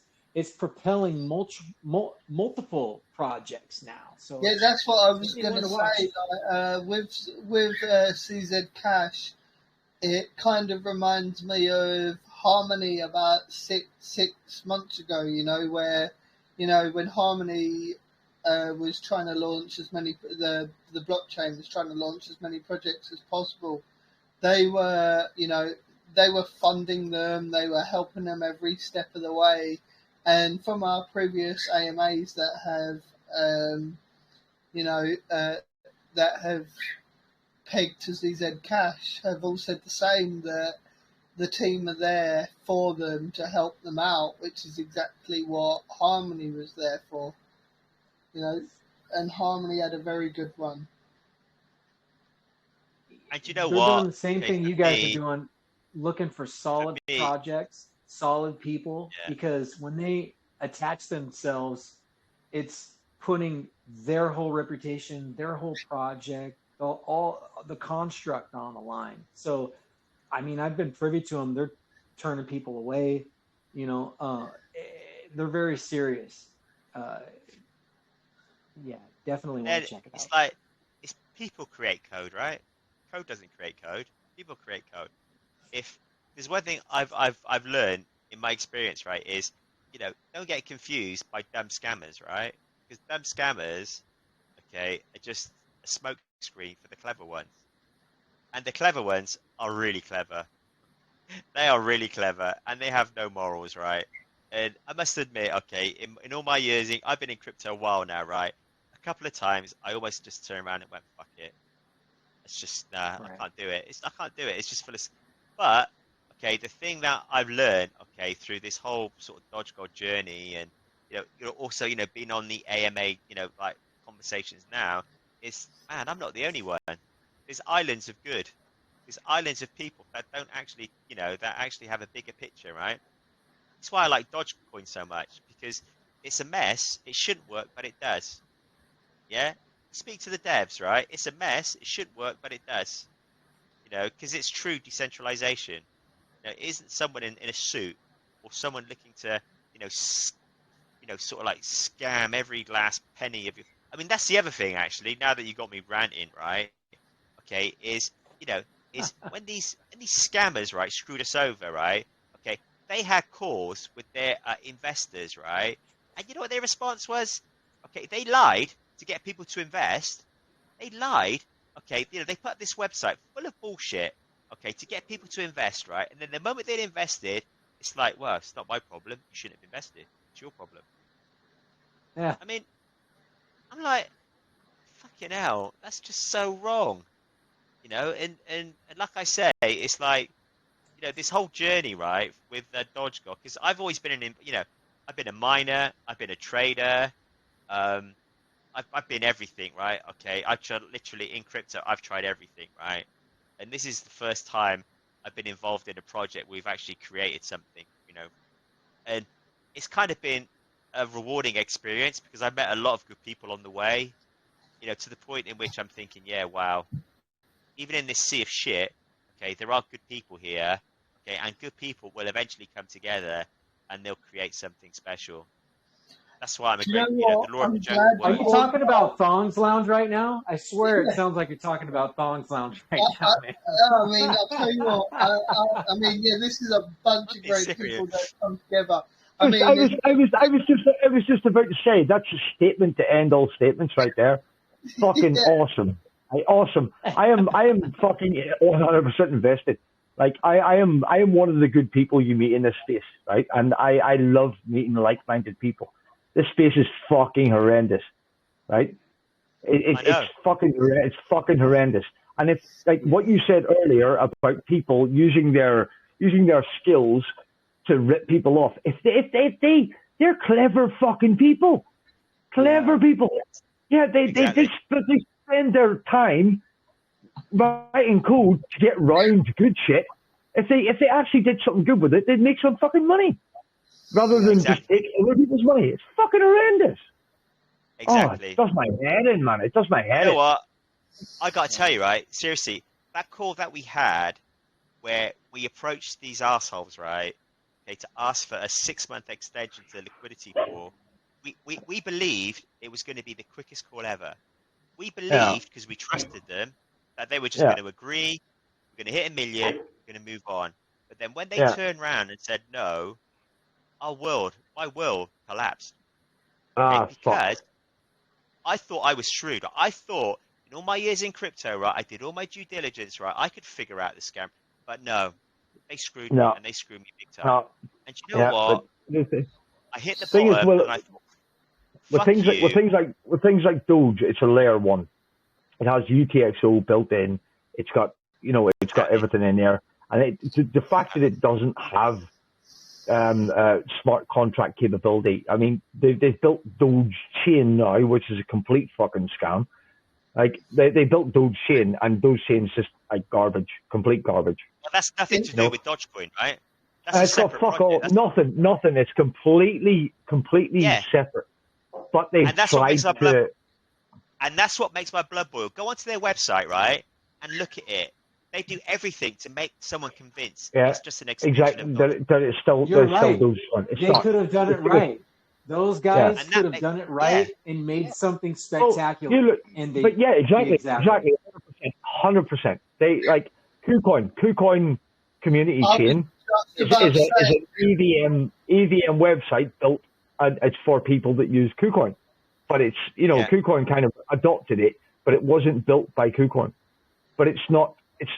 propelling multiple projects now. So Yeah, that's what I was you going want to to watch. say. Like, with CZ Cash, it kind of reminds me of Harmony about six months ago. You know, where, you know, when Harmony was trying to launch as many, the blockchain was trying to launch as many projects as possible. They were, you know, they were funding them. They were helping them every step of the way. And from our previous AMAs that have, you know, that have pegged to ZZ Cash have all said the same, that the team are there for them to help them out, which is exactly what Harmony was there for, you know, and Harmony had a very good run. And you know They're what? doing the same Okay, thing for you guys are me, doing, looking for solid projects, solid people, yeah. because when they attach themselves, it's putting their whole reputation, their whole project, all the construct on the line. So, I mean, I've been privy to them. They're turning people away. You know, they're very serious. Uh, yeah, definitely want And to check it it's out. like, it's people create code, right? Code doesn't create code. People create code. If there's one thing I've learned in my experience, right, is, don't get confused by dumb scammers, right? Because dumb scammers, okay, are just a smoke screen for the clever ones. And the clever ones are really clever. They are really clever, and they have no morals, right? And I must admit, okay, in all my years, I've been in crypto a while now, right? A couple of times, I almost just turned around and went, "Fuck it, it's just nah, I Right. can't do it. I can't do it. It's just full of." But okay, the thing that I've learned, okay, through this whole sort of DogeGod journey, and you're also being on the AMA, like conversations now, is, man, I'm not the only one. There's islands of good. There's islands of people that don't actually, that actually have a bigger picture, right? That's why I like Dogecoin so much, because it's a mess. It shouldn't work, but it does. Yeah. Speak to the devs, right? It's a mess. It shouldn't work, but it does. Because it's true decentralization. It isn't someone in a suit or someone looking to, sort of like scam every last penny of your. I mean, that's the other thing, actually. Now that you got me ranting, right? Okay, is when these scammers, right, screwed us over, right? Okay, they had calls with their investors, right? And you know what their response was? Okay, they lied to get people to invest. They lied. Okay, they put up this website full of bullshit. Okay, to get people to invest, right? And then the moment they'd invested, it's like, well, it's not my problem. You shouldn't have invested. It's your problem. Yeah. I mean, I'm like, fucking hell, that's just so wrong. And like I say, it's like, this whole journey, right, with DogeGod, because I've always been I've been a miner, I've been a trader, I've been everything, right? Okay, I've tried literally in crypto, I've tried everything, right? And this is the first time I've been involved in a project where we've actually created something, and it's kind of been a rewarding experience because I met a lot of good people on the way, to the point in which I'm thinking, yeah, wow, even in this sea of shit, okay, there are good people here, okay, and good people will eventually come together and they'll create something special. That's why I'm a Do you great, know what? the Lord of I'm the Jungle glad Are you you works. brought talking about ThongsLounge right now? I swear it Yeah. sounds like you're talking about ThongsLounge right I, now, man. I mean, I'll tell you what. I mean, yeah, this is a bunch I'm of being great people that serious. come together. I I was, mean, I was just about to say that's a statement to end all statements right there. Fucking yeah, awesome. Awesome. I am fucking 100% invested. Like I am one of the good people you meet in this space, right? And I love meeting like-minded people. This space is fucking horrendous, right? I know. It's fucking horrendous. And if like what you said earlier about people using their skills to rip people off, if they're clever fucking people, clever people. Yeah, Exactly. they spend their time writing code to get round good shit. If they actually did something good with it, they'd make some fucking money rather than just Exactly. take other people's money. It's fucking horrendous. Oh, it Exactly. does my head in, man. It does my You head know in. what? I got to tell you, right? Seriously, that call that we had where we approached these assholes, right? Okay, to ask for a 6-month extension to the liquidity pool. We believed it was going to be the quickest call ever. We Yeah, believed, because we trusted them, that they were just yeah, going to agree, we're going to hit 1 million, we're going to move on. But then when they yeah. turned around and said no, my world collapsed. Okay, Ah, fuck. because I thought I was shrewd. I thought in all my years in crypto, right, I did all my due diligence, right, I could figure out the scam. But no, they screwed me, No, and they screwed me big time. no. And you know Yeah, but what? the I hit the thing is, bottom, well, and I thought, with fuck things like you. Doge, it's a layer one. It has UTXO built in. It's got it's got Exactly. everything in there, and the fact that it doesn't have smart contract capability. I mean, they've built Doge Chain now, which is a complete fucking scam. Like they built Dogechain, and Dogechain's just like garbage, complete garbage. Well, that's nothing to do with Dogecoin, right? That's It's got fuck all, project. nothing. It's completely separate. But they've tried to. And that's what makes my blood boil. Go onto their website, right, and look at it. They do everything to make someone convinced it's just an extension exactly. of that it's still. You're right. They could have done it right. Those guys could have done it right and made something spectacular. Exactly. 100%. They like KuCoin community chain is an EVM website built. It's for people that use KuCoin, but it's KuCoin kind of adopted it, but it wasn't built by KuCoin. But it's not. It's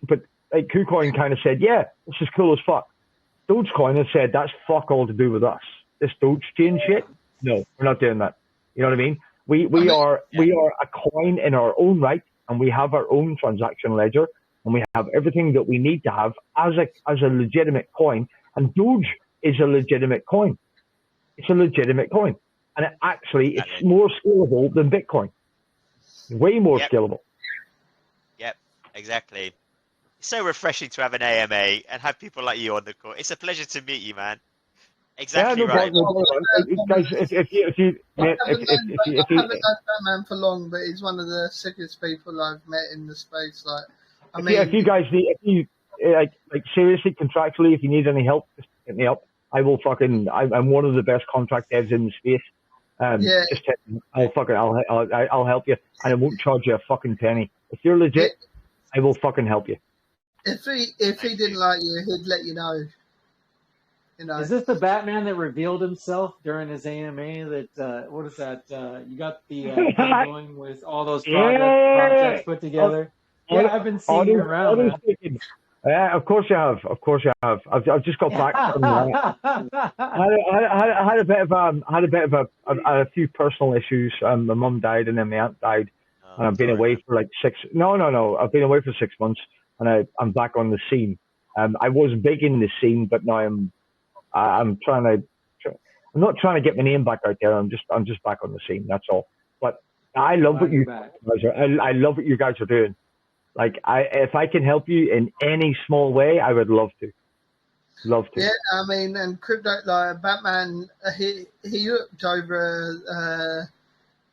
but KuCoin kind of said, yeah, this is cool as fuck. Dogecoin has said that's fuck all to do with us. This Dogechain shit, no, we're not doing that. You know what I mean? We are a coin in our own right, and we have our own transaction ledger, and we have everything that we need to have as a legitimate coin. And Doge is a legitimate coin. It's a legitimate coin, and it's more scalable than Bitcoin. Way more scalable. Yep, exactly. It's so refreshing to have an AMA and have people like you on the call. It's a pleasure to meet you, man. Exactly right. Guys, if you I haven't known Batman for long, but he's one of the sickest people I've met in the space. Like, if you guys need, seriously, contractually, if you need any help, just hit me up. I will I'm one of the best contract devs in the space. Just hit me. I'll help you, and I won't charge you a fucking penny. If you're legit, I will fucking help you. If he didn't like you, he'd let you know. Is this the Batman that revealed himself during his AMA? That what is that? You got the thing going with all those projects put together. I've been seeing you around. Yeah, of course you have. I've just got back from that. I had a few personal issues. My mum died, and then my aunt died, and I've been away for like 6. No. I've been away for 6 months, and I'm back on the scene. I was big in the scene, but now I'm not trying to get my name back out there. I'm just back on the scene. That's all. But I love what you guys are. I love what you guys are doing. Like if I can help you in any small way, I would love to. Yeah, I mean, and crypto, like Batman, he looked over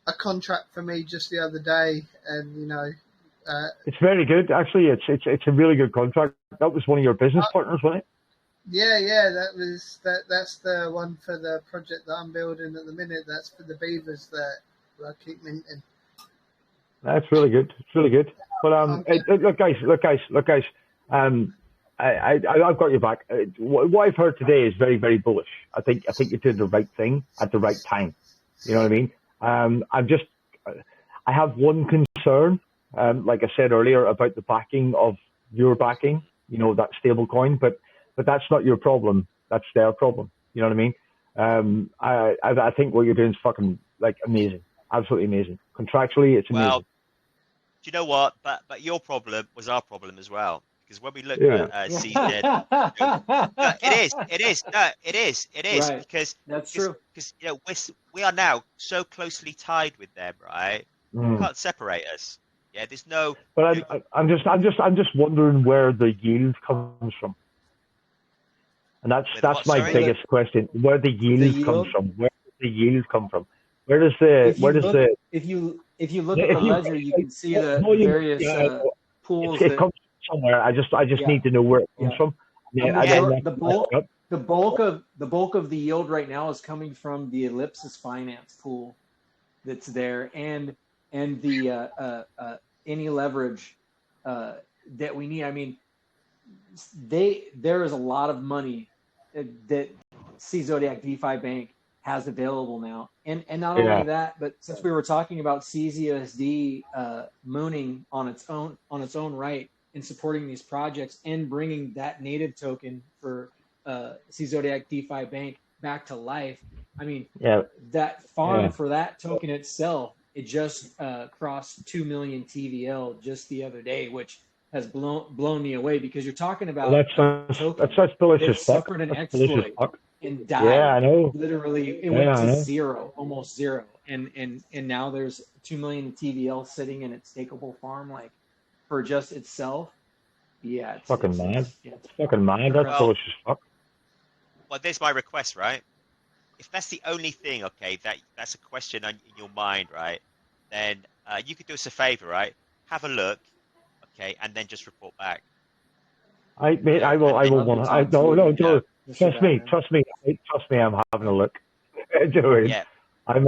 a contract for me just the other day, and it's very good. Actually, it's a really good contract. That was one of your business partners, wasn't it? Yeah, that's the one for the project that I'm building at the minute. That's for the beavers that I keep minting. That's really good. It's really good. But look, guys. I've got your back. What I've heard today is very, very bullish. I think you did the right thing at the right time. You know what I mean? I have one concern. Like I said earlier about the backing of your backing. That stablecoin, but that's not your problem. That's their problem. You know what I mean? I think what you're doing is fucking amazing. Absolutely amazing. Contractually, it's amazing. Well, do you know what? But your problem was our problem as well. Because when we look at CZ, it is. Right. Because that's true. Because we are now so closely tied with them, right? You can't separate us. Yeah, there's no. But I'm just wondering where the yield comes from. And that's my biggest question. Where the yield comes from? Where does the yield come from? If you look at the ledger, you can see the various pools. It comes from somewhere. I just need to know where it comes from. The bulk of the yield right now is coming from the Ellipsis Finance pool that's there, and the any leverage that we need. I mean, there is a lot of money that CZODIAC DeFi Bank has available now, and not only that, but since we were talking about CZUSD mooning on its own right in supporting these projects and bringing that native token for CZODIAC DeFi Bank back to life. I mean, that farm for that token itself, it just crossed 2 million TVL just the other day, which has blown me away, because you're talking about that's delicious fuck. Suffered an exploit and died. Yeah, I know. Literally, it went to zero, almost zero. and now there's 2 million TVL sitting in its stakeable farm, like for just itself. Yeah, it's Fucking mad. yeah, It's fucking mad. That's Well- bullish as fuck. Well, there's my request, right? If that's the only thing, okay, that's a question in your mind, right? Then you could do us a favor, right? Have a look, okay, and then just report back. Mate, I will. I'd love to Want. talk to No. you, Mr. Trust me. I'm having a look. Dude, Yeah, I'm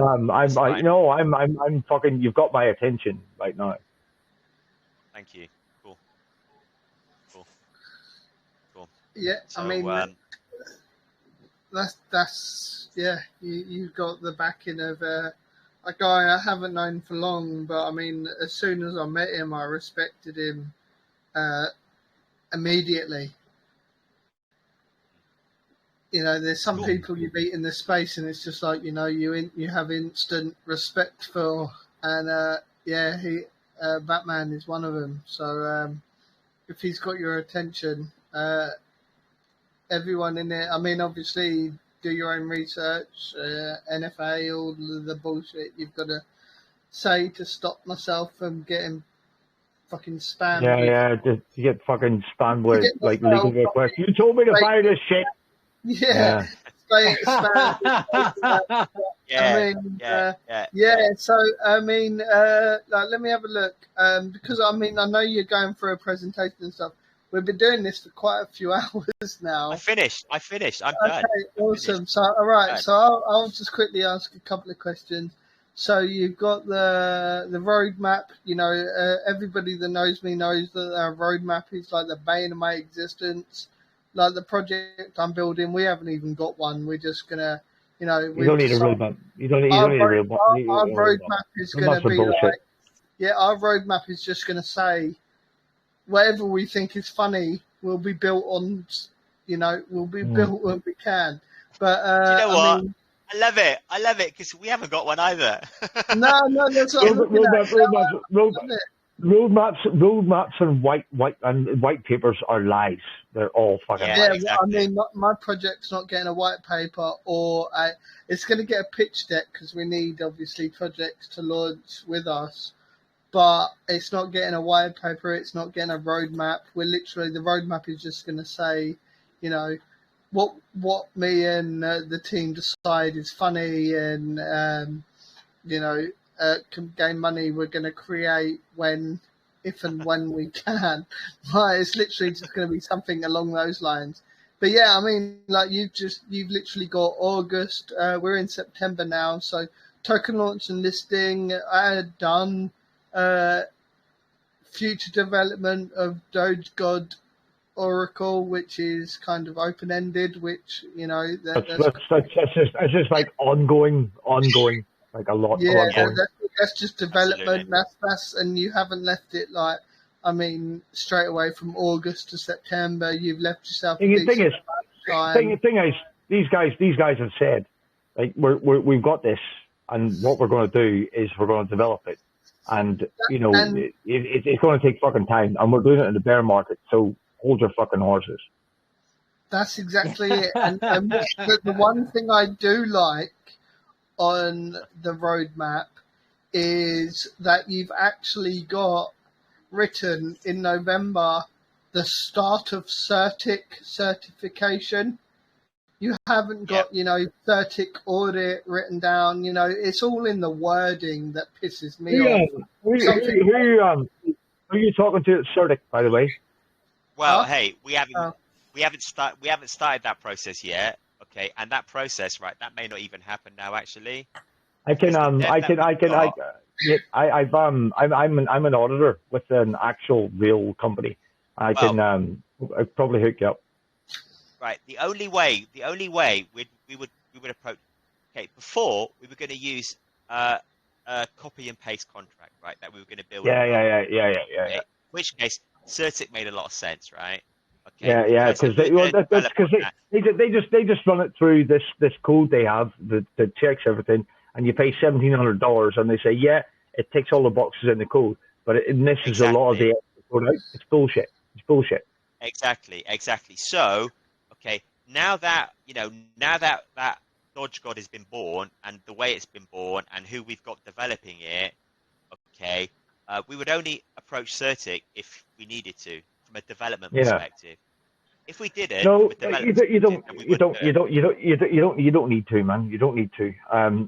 fine. I'm fucking. You've got my attention right now. Thank you. Cool. Yeah, So, I mean, that's yeah. You've got the backing of a guy I haven't known for long, but I mean, as soon as I met him, I respected him immediately. You know, there's some Cool. people you meet in this space, and it's just like, you know, you have instant respect for, and yeah, Batman is one of them. So if he's got your attention, everyone in there. I mean, obviously, do your own research, NFA, all the bullshit you've got to say to stop myself from getting fucking spammed. Yeah. Just to get fucking spammed with get like myself legal requests. You told me to buy this shit. Yeah. Spam. Yeah, I mean, yeah. So I mean, like, let me have a look. Because I mean, I know you're going for a presentation and stuff. We've been doing this for quite a few hours now. I finished. I'm done. Okay, awesome. So, all right. So I'll just quickly ask a couple of questions. So you've got the roadmap. You know, everybody that knows me knows that our roadmap is like the bane of my existence. Like the project I'm building, we haven't even got one. We're just gonna, you know, You don't need a roadmap. You don't need a roadmap. Our roadmap is gonna be like, yeah, our roadmap is just gonna say, whatever we think is funny will be built on, you know, will be built when we can. But Do you know what? I mean, I love it because we haven't got one either. no, that's what I'm looking at. Roadmaps and white papers are lies. They're all fucking lies. Yeah, exactly. I mean, my project's not getting a white paper, or it's going to get a pitch deck because we need obviously projects to launch with us. But it's not getting a white paper. It's not getting a roadmap. We're literally, the roadmap is just going to say, you know, what me and the team decide is funny, and you know, can gain money. We're going to create if and when we can. Right, it's literally just going to be something along those lines. But yeah, I mean, like you've literally got August. We're in September now, so token launch and listing. I had done future development of DogeGod Oracle, which is kind of open ended. Which, you know, that's just like ongoing, like a lot. Yeah, ongoing. that's just development. Absolutely. That's and you haven't left it like, I mean, straight away from August to September. You've left yourself. The thing is, these guys have said, like, we've got this, and what we're going to do is we're going to develop it, and you know, it's going to take fucking time, and we're doing it in the bear market. So hold your fucking horses. That's exactly it. And the one thing I do like on the roadmap is that you've actually got written in November the start of certification. You haven't got, you know, certic audit written down. You know, it's all in the wording that pisses me off. Who are you talking to at Certic, by the way? Well, hey, we haven't started that process yet. Okay, and that process, right? That may not even happen now. Actually, I'm an auditor with an actual real company. I can probably hook you up. Right. The only way we would approach. Okay, before we were going to use a copy and paste contract, right? That we were going to build. Yeah. Okay? In which case, Certic made a lot of sense, right? Okay. Yeah, because they just run it through this code they have that checks everything, and you pay $1,700, and they say, yeah, it ticks all the boxes in the code, but it misses a lot of the code out. It's bullshit. Exactly. So, okay, now that DogeGod has been born and the way it's been born and who we've got developing it, okay, we would only approach Certic if we needed to from a development perspective. If we didn't, no, you don't need to, man. You don't need to.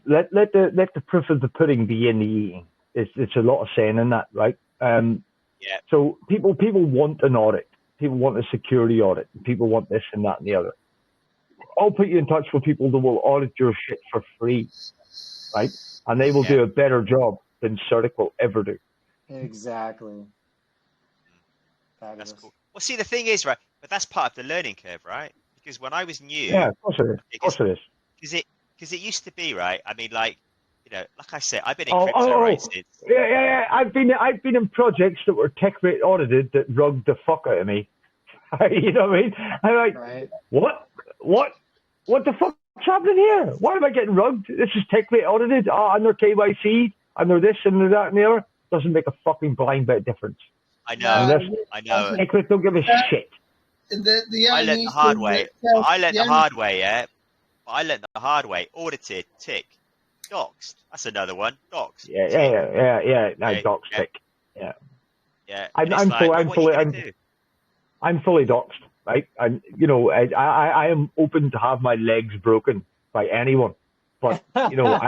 Let the proof of the pudding be in the eating. It's a lot of saying in that, right? Yeah. So people want an audit. People want a security audit. People want this and that and the other. I'll put you in touch with people that will audit your shit for free, right? And they will do a better job than Certic will ever do. Exactly. That's cool. Well, see, the thing is, right, but that's part of the learning curve, right? Because when I was new... Yeah, of course it is. Of course it is. Because it used to be, right, I mean, like, you know, like I said, I've been in crypto, right, since... Yeah. I've been in projects that were tech rate audited that rugged the fuck out of me. You know what I mean? I'm like, right. What the fuck's happening here? Why am I getting rugged? This is tech rate audited. And they're KYC, and they're this and they're that and the other. Doesn't make a fucking blind bit of difference. I know. Tech rate don't give a shit. I learned the hard way. I learned the hard way, yeah. I learned the hard way. Audited, tick. Doxed. That's another one. Doxed. Yeah. No, doxed, tick. Yeah. Yeah. I'm fully doxed, right? And I am open to have my legs broken by anyone, but that's what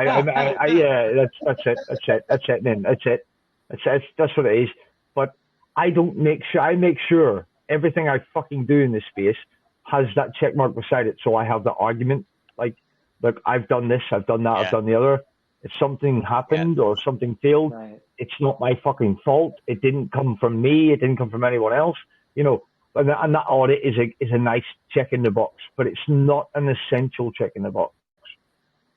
it is. But I don't make sure. I make sure everything I fucking do in this space has that check mark beside it, so I have the argument. Like, look, I've done this, I've done that, I've done the other. If something happened or something failed, it's not my fucking fault. It didn't come from me. It didn't come from anyone else. And that audit is a nice check in the box, but it's not an essential check in the box.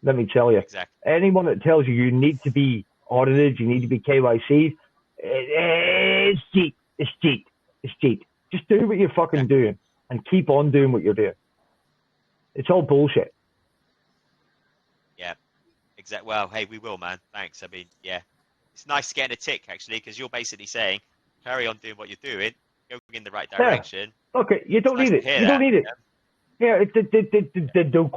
Let me tell you, anyone that tells you need to be audited, you need to be KYC, it's cheap. It's cheap. Just do what you're fucking doing and keep on doing what you're doing. It's all bullshit. Yeah, exactly. Well, hey, we will, man. Thanks. I mean, yeah, it's nice getting a tick actually, because you're basically saying, carry on doing what you're doing. Going in the right direction. Yeah. Okay, you don't need it. You don't need it. Yeah, did Do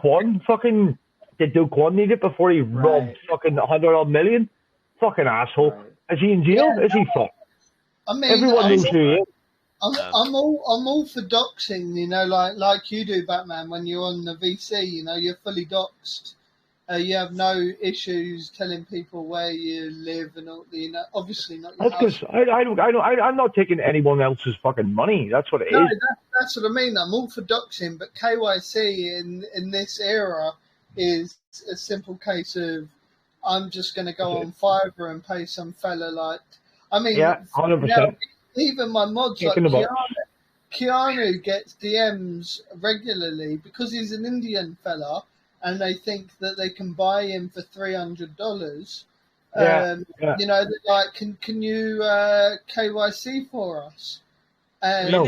Kwon need it before he robbed fucking 100 million? Fucking asshole. Right. Is he in jail? Is he fucked? I mean, everyone knows who he is. I'm all for doxing, like you do, Batman. When you're on the VC, you're fully doxed. You have no issues telling people where you live and all. Obviously not. Your That's because I'm not taking anyone else's fucking money. That's what it is. That's what I mean. I'm all for doxing, but KYC in this era is a simple case of I'm just going to go on Fiverr and pay some fella like. I mean, 100%. Even my mods like Keanu gets DMs regularly because he's an Indian fella. And they think that they can buy him for $300. They're like, can you KYC for us? And no.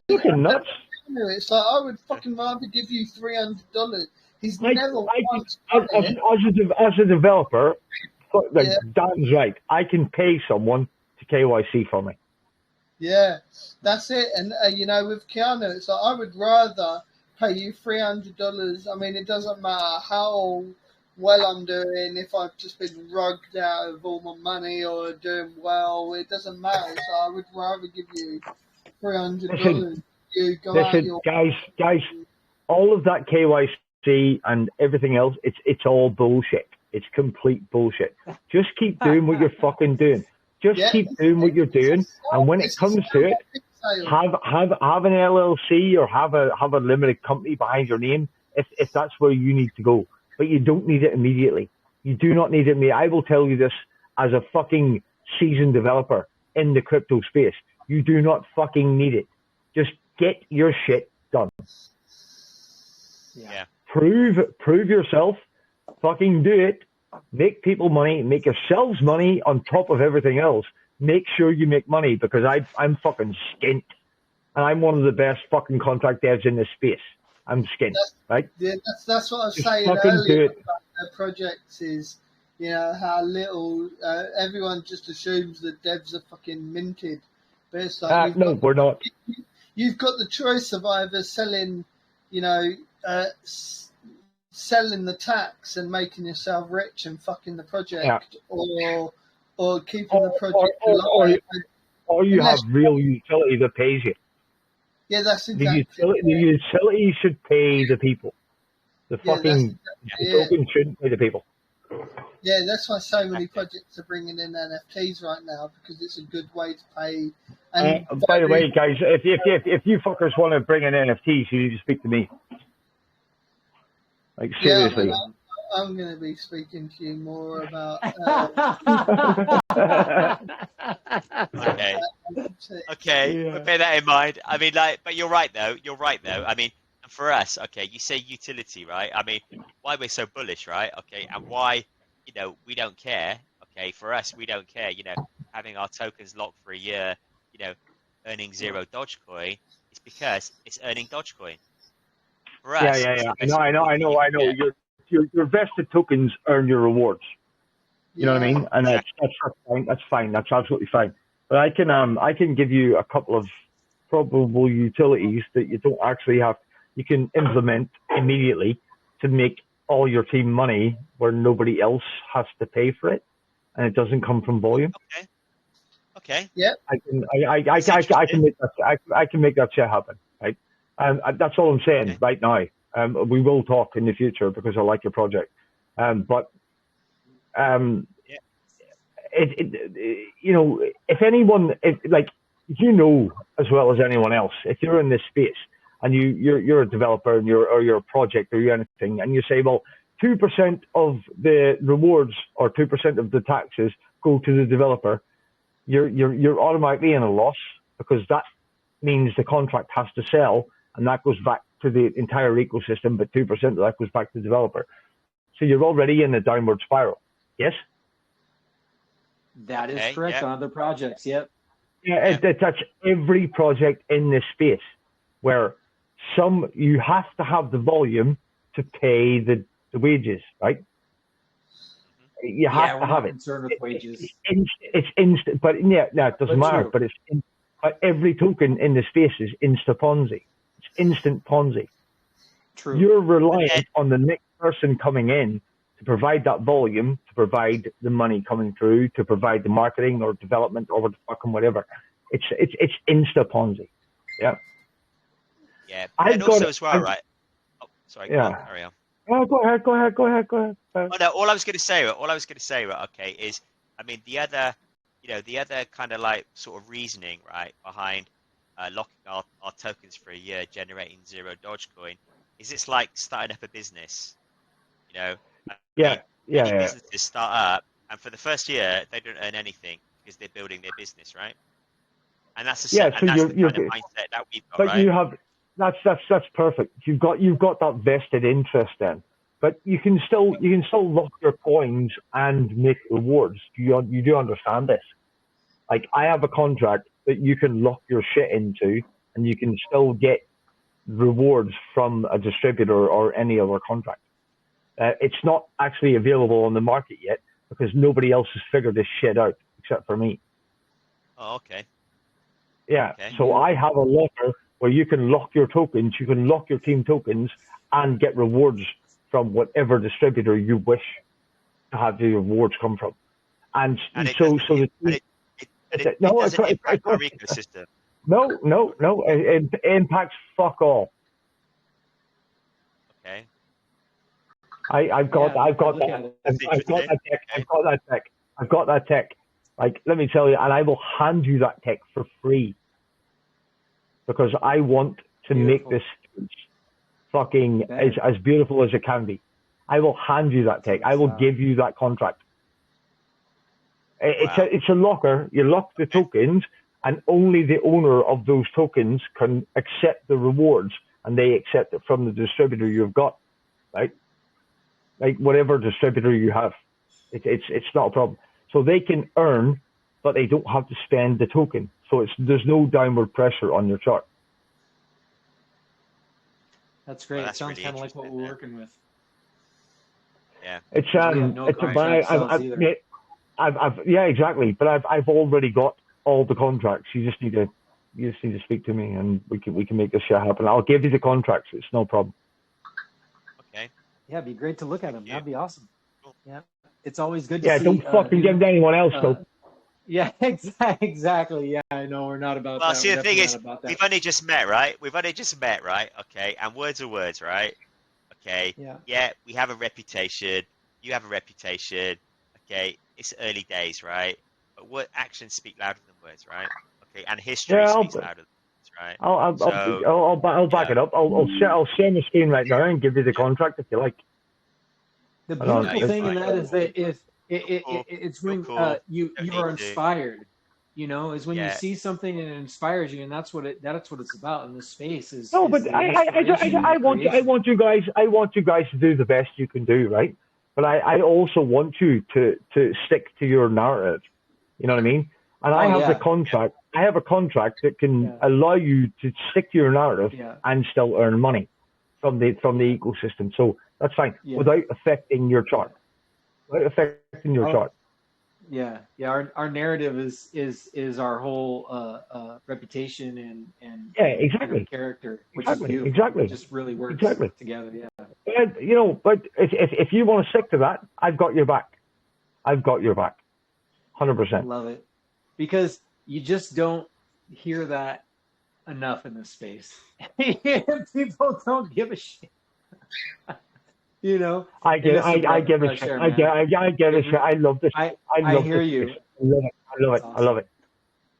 Fucking nuts. It's like I would fucking rather give you $300. He's never once as a developer, Dan's right. I can pay someone to KYC for me. Yeah, that's it. And with Keanu, it's like I would rather pay you $300. I mean, it doesn't matter how well I'm doing, if I've just been rugged out of all my money or doing well, it doesn't matter. So I would rather give you $300. Guys, all of that KYC and everything else, it's all bullshit. It's complete bullshit. Just keep doing what you're fucking doing. Keep doing what you're doing, and when it comes to it, have an LLC or have a limited company behind your name if that's where you need to go. But you don't need it immediately. You do not need it. I will tell you this as a fucking seasoned developer in the crypto space. You do not fucking need it. Just get your shit done. Yeah. Prove yourself. Fucking do it. Make people money. Make yourselves money on top of everything else. Make sure you make money, because I'm fucking skint. And I'm one of the best fucking contract devs in this space. I'm skint, right? Yeah, that's what I was saying fucking earlier about their projects is, how little, everyone just assumes that devs are fucking minted. But it's like, no, we're not. You've got the choice of either selling, selling the tax and making yourself rich and fucking the project, or keeping the project alive. Or you have real utility that pays you. Yeah, that's exactly the utility should pay the people. The fucking token shouldn't pay the people. Yeah, that's why so many projects are bringing in NFTs right now, because it's a good way to pay. And by the way, guys, if you fuckers want to bring in NFTs, you need to speak to me. Like, seriously. Yeah, I'm going to be speaking to you more about. Okay, we'll bear that in mind. I mean, but you're right though. I mean, and for us, okay, you say utility, right? I mean, why we're so bullish, right? Okay, and why, we don't care. Okay, for us, we don't care. Having our tokens locked for a year, earning 0 Dogecoin, is because it's earning Dogecoin. For us, yeah. I know. Your vested tokens earn your rewards. You know what I mean? And that's fine. That's fine. That's absolutely fine. But I can give you a couple of probable utilities that you don't actually have. You can implement immediately to make all your team money where nobody else has to pay for it, and it doesn't come from volume. Okay. Yeah. I can make that shit happen. Right. That's all I'm saying right now. We will talk in the future because I like your project. If anyone, as well as anyone else, if you're in this space and you're a developer and you're a project or you're anything, and you say, well, 2% of the rewards or 2% of the taxes go to the developer, you're automatically in a loss, because that means the contract has to sell, and that goes back to the entire ecosystem, but 2% of that goes back to the developer. So you're already in a downward spiral. Yes? That is correct on other projects. Yep. Yeah, that's every project in this space, where you have to have the volume to pay the wages, right? You have to have it. Concerned with wages. It's instant, but it doesn't matter. True. But every token in the space is insta Ponzi. It's instant Ponzi. True. You're reliant on the next person coming in to provide that volume, to provide the money coming through, to provide the marketing or development or whatever. It's insta Ponzi. Yeah. Yeah. And also as well, right? Oh, sorry. Yeah. Carry on. Oh, go ahead. Oh, no, all I was going to say, right, okay, is, I mean, the other kind of like sort of reasoning, right, behind locking our tokens for a year, generating 0 Dogecoin, is it's like starting up a business, Businesses start up, and for the first year, they don't earn anything because they're building their business, right? And that's the kind of mindset that we've got, right? You have, that's perfect. You've got that vested interest then. But you can still lock your coins and make rewards. You do understand this? Like, I have a contract that you can lock your shit into, and you can still get rewards from a distributor or any other contract. It's not actually available on the market yet because nobody else has figured this shit out except for me. Oh, okay. Yeah. Okay. So I have a locker where you can lock your tokens, you can lock your team tokens, and get rewards from whatever distributor you wish to have the rewards come from. And it doesn't impact our ecosystem. No. It impacts fuck all. Okay. I've got that tech. Like, let me tell you, and I will hand you that tech for free because I want to make this fucking as beautiful as it can be. I will hand you that tech. I will give you that contract. It's a locker. You lock the tokens, and only the owner of those tokens can accept the rewards, and they accept it from the distributor you've got, right? Like, whatever distributor you have, it's not a problem. So they can earn, but they don't have to spend the token. So there's no downward pressure on your chart. That's great. It sounds kind of like what we're working with. Yeah. Exactly. But I've already got all the contracts. You just need to speak to me, and we can make this shit happen. I'll give you the contracts. It's no problem. Yeah, it'd be great to look at them. you. That'd be awesome. Cool. Yeah, it's always good to Yeah, see. don't fucking give it to anyone else, though. Yeah, exactly. Yeah, I know we're not about Well, that. see, We're the thing definitely is, not about that. we've only just met, right? We've only just met, right? Okay, and words are words, right? Okay. Yeah. We have a reputation. You have a reputation. Okay, it's early days, right? But what actions speak louder than words, right? Okay, and history speaks louder than words, right? I'll back it up. I'll share my screen right now and give you the contract if you like. The beautiful thing in fine. that is that it's when cool. you are inspired. You know, is when you Yeah. see something and it inspires you, and that's what it's about in this space. Is No, but the I want you guys to do the best you can do, right? But I also want you to stick to your narrative. You know what I mean? And I have the contract. I have a contract that can allow you to stick to your narrative and still earn money from the ecosystem. So that's fine without affecting your chart. Yeah. Our narrative is our whole reputation and exactly character, which exactly is beautiful. exactly It just really works together. Yeah. And, but if you want to stick to that, I've got your back. 100%. Love it, because you just don't hear that enough in this space. People don't give a shit. You know, I give a shit. I give a shit. I love this. I hear you. I love it. Awesome. I love it.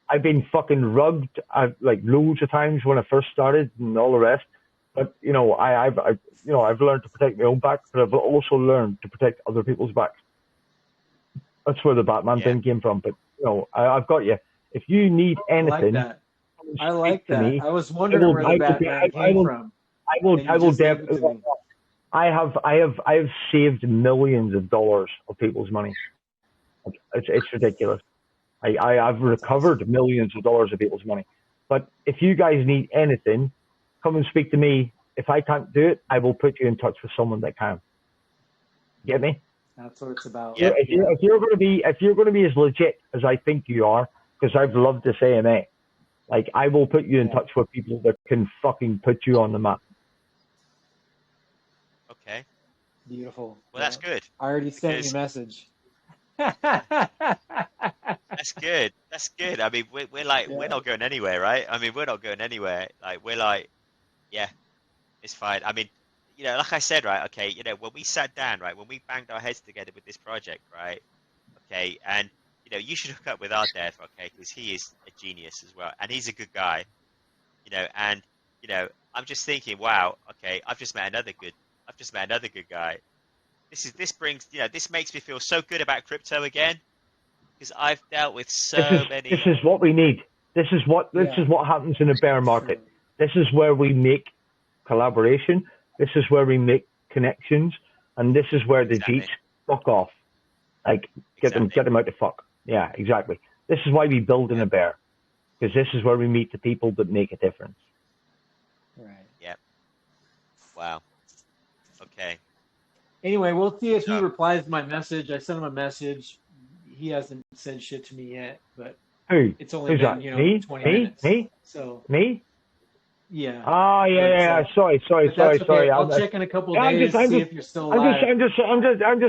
I've been fucking rugged like loads of times when I first started and all the rest. But I've learned to protect my own back, but I've also learned to protect other people's backs. That's where the Batman thing came from. But I've got you. If you need anything, I like that. Me, I was wondering where the Batman came from. I will definitely. I have saved millions of dollars of people's money. It's ridiculous. I've recovered millions of dollars of people's money. But if you guys need anything, come and speak to me. If I can't do it, I will put you in touch with someone that can. Get me? That's what it's about. Yeah. If you're going to be as legit as I think you are, because I've loved this AMA, like I will put you in touch with people that can fucking put you on the map. Okay. Beautiful. Well, that's good. I already sent you a message. That's good. That's good. I mean, we're not going anywhere, right? I mean, we're not going anywhere. Like, we're like, yeah, it's fine. I mean, like I said, right? Okay, when we sat down, right, when we banged our heads together with this project, right? Okay, and you should hook up with our dev, okay, because he is a genius as well, and he's a good guy, and I'm just thinking, wow, okay, I've just met another good guy. This makes me feel so good about crypto again, because I've dealt with many. This is what we need. This is what happens in a bear market. This is where we make collaboration. This is where we make connections, and this is where the Jeets fuck off. Like get them out the fuck. Yeah, exactly. This is why we build in a bear, because this is where we meet the people that make a difference. Right. Yep. Wow. Okay. Anyway, we'll see if he replies to my message. I sent him a message. He hasn't said shit to me yet, but it's only been 20 minutes. Me? So me? Yeah. Oh yeah. Sorry. I'll check in a couple of days to see if you're still alive. I'm just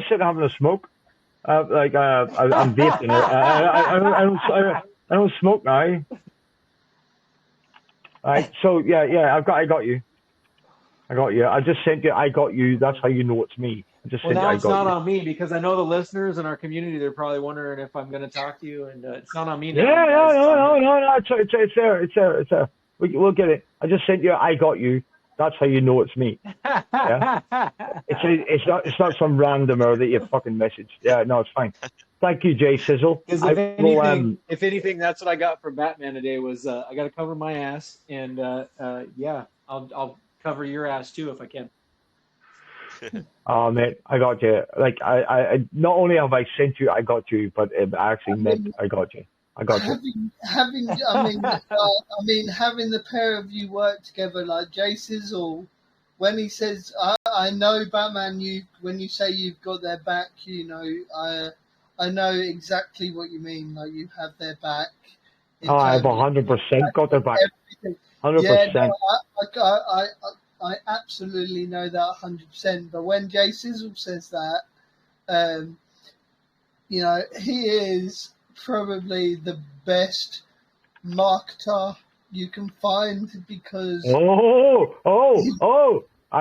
sitting having a smoke. I'm vaping. I don't smoke now. All right. So yeah. I got you. I just sent you. I got you. That's how you know it's me. I just sent you. It's not on me, because I know the listeners in our community. They're probably wondering if I'm going to talk to you, and it's not on me now. No. It's there. We'll get it. I just sent you. I got you. That's how you know it's me. Yeah. It's not some randomer that you fucking messaged. Yeah. No, it's fine. Thank you, Jay Sizzle. Because if anything, that's what I got from Batman today. Was I got to cover my ass, and I'll cover your ass too if I can. Oh mate, I got you. Like I not only have I sent you, I got you, but it actually meant I got you. Having the pair of you work together, like Jay Sizzle, when he says, "I know Batman," when you say you've got their back, I know exactly what you mean. Like you have their back. I've 100% got their back. 100%. Yeah, no, I absolutely know that 100%. But when Jay Sizzle says that, you know, he is probably the best marketer you can find because I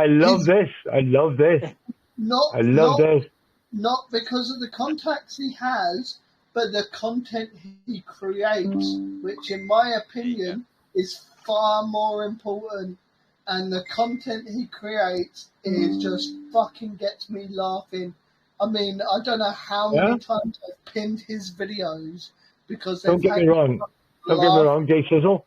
love this. I love this. Not because of the contacts he has, but the content he creates, which in my opinion is far more important. And the content he creates is just fucking gets me laughing. I mean, I don't know how many times I've pinned his videos because don't get me wrong, Jay Sizzle.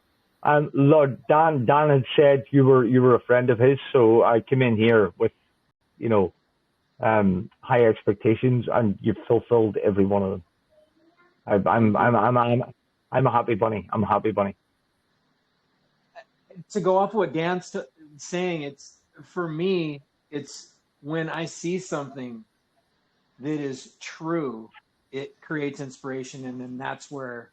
Lord Dan had said you were a friend of his, so I came in here with, you know, high expectations, and you've fulfilled every one of them. I'm a happy bunny. I'm a happy bunny. To go off what Dan's saying, it's for me. It's when I see something that is true, it creates inspiration, and then that's where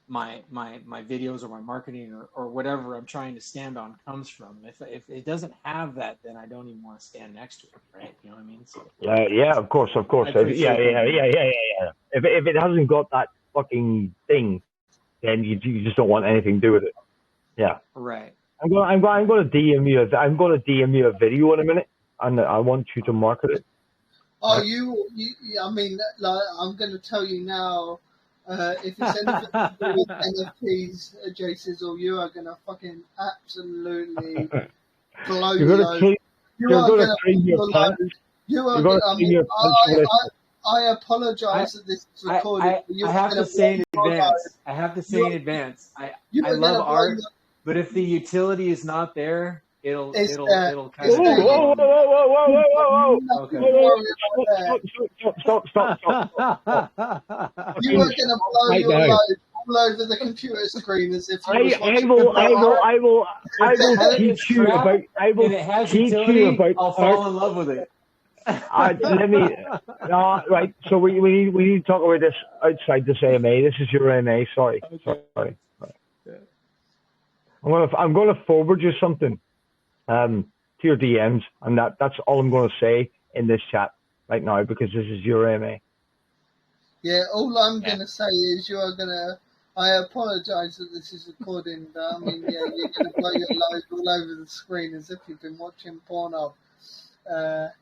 my videos or my marketing or whatever I'm trying to stand on comes from. If it doesn't have that, then I don't even want to stand next to it, right? You know what I mean? So yeah, of course. Yeah. If it hasn't got that fucking thing, then you just don't want anything to do with it. Yeah. Right. I'm going to DM you a video in a minute, and I want you to market it. Oh, you I mean, like, I'm going to tell you now, if it's anything to do with NFTs, Jay Sizzle, you are going to fucking absolutely blow me over. You are going to clean your pants. I apologize that this is recorded. I have to say in advance. I love art, but if the utility is not there, it'll kind of. Whoa! Okay. Stop! You are going to blow your load all over the computer screen as if you I will teach you about. I will teach you about. I'll fall in love with it. Right. So we need to talk about this outside this AMA. This is your AMA. Sorry. I'm gonna forward you something, to your DMs, and that's all I'm gonna say in this chat right now because this is your AMA. Yeah. All I'm gonna say is you are gonna. I apologise that this is recording, but I mean, yeah, you're gonna blow your load all over the screen as if you've been watching porno. I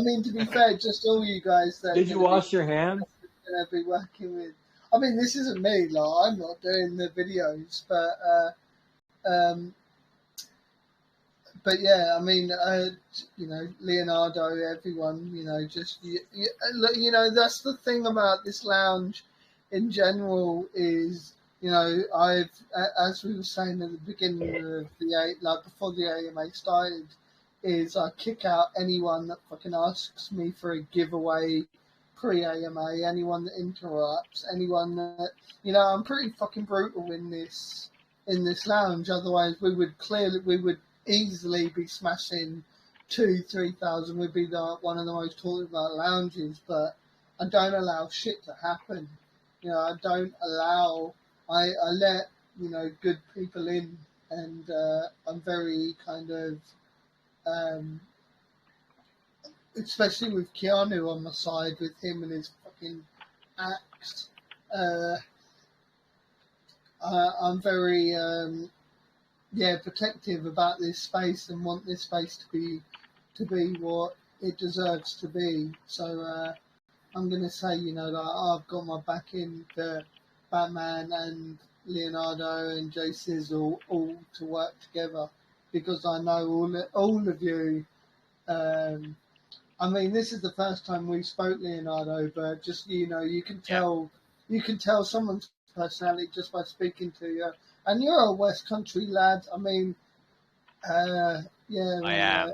mean, to be fair, just all you guys that did you wash your hands? Gonna be working with. I mean, this isn't me, like, I'm not doing the videos, but yeah, I mean, you know, Leonardo, everyone, you know, just you know, that's the thing about this lounge in general is, you know, as we were saying at the beginning of before the AMA started, is I kick out anyone that fucking asks me for a giveaway pre-AMA, anyone that interrupts, anyone that, you know, I'm pretty fucking brutal in this lounge. Otherwise, we would easily be smashing 2,000-3,000. We'd be one of the most talked about lounges, but I don't allow shit to happen. You know, I let, you know, good people in, and I'm very kind of, especially with Keanu on my side, with him and his fucking axe. I'm very, protective about this space and want this space to be what it deserves to be. So I'm going to say, you know, that I've got my back in for Batman and Leonardo and Jay Sizzle all to work together, because I know all of you. I mean, this is the first time we spoke, Leonardo, but just, you know, you can tell someone's personality just by speaking to you. And you're a West Country lad. I mean, I am.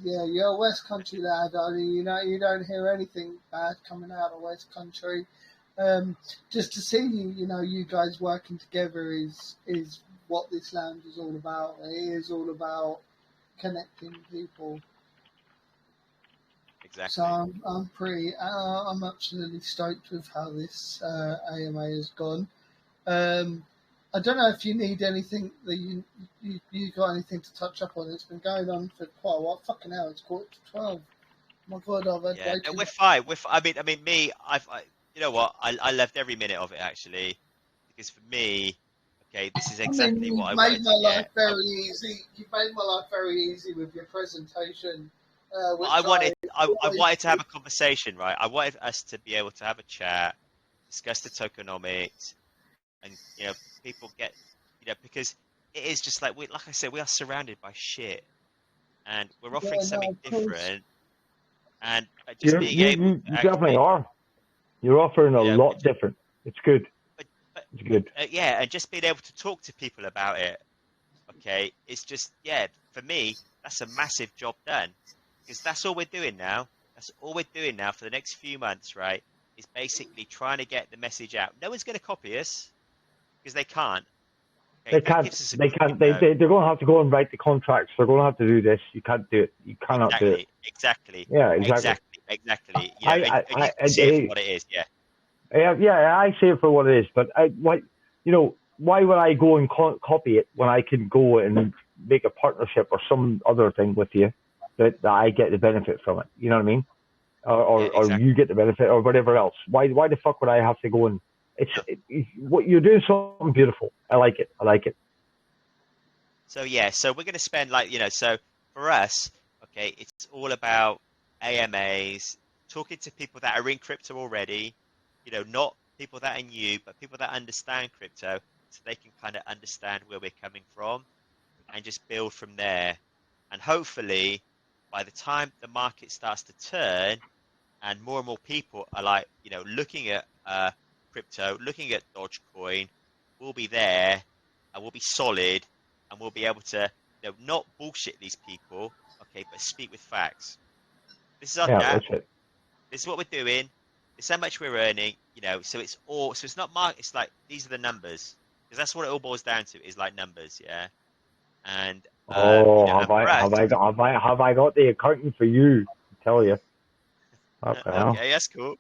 You're a West Country lad. I mean, you know, you don't hear anything bad coming out of West Country. Just to see you know, you guys working together is what this lounge is all about. It is all about connecting people. Exactly. So I'm absolutely stoked with how this AMA has gone. I don't know if you need anything that you got anything to touch up on. It's been going on for quite a while. Fucking hell, it's 11:45. My God, I've had way No, too we're fine. I mean, me. You know what? I loved every minute of it actually, because for me, okay, this is exactly you've what I made wanted my to life get. very easy. You've made my life very easy with your presentation, Well, which I I always wanted to have a conversation, right? I wanted us to be able to have a chat, discuss the tokenomics, and people get, because it is just like like I said, we are surrounded by shit, and we're offering yeah, no, something of course. different, and just being able to You definitely actually, are. You're offering a you know, lot different. It's good. but, but, It's good. yeah, and just being able to talk to people about it, okay, it's just, for me, that's a massive job done, because that's all we're doing now. That's all we're doing now for the next few months, right? Is basically trying to get the message out. No one's going to copy us because they can't. Okay, They that can't. gives us a They good can't. window. They're going to have to go and write the contracts. They're going to have to do this. You can't do it. You cannot do it. Exactly. Yeah, exactly. And you can see it for what it is. Yeah. I say it for what it is. But why would I go and copy it when I can go and make a partnership or some other thing with you that I get the benefit from it? You know what I mean? Or you get the benefit or whatever else. Why the fuck would I have to go and what you're doing something beautiful. I like it. So we're going to spend so for us, okay, it's all about AMAs, talking to people that are in crypto already, not people that are new, but people that understand crypto, so they can kind of understand where we're coming from and just build from there. And hopefully, by the time the market starts to turn and more people are looking at crypto, looking at Dogecoin, we'll be there and we'll be solid and we'll be able to not bullshit these people, okay, but speak with facts. This is our Dapp. That's it. This is what we're doing. This is how much we're earning. So it's not market. It's like these are the numbers, because that's what it all boils down to, is like numbers, yeah. And have and for us, I got the accounting for you? I tell you. okay, that's cool.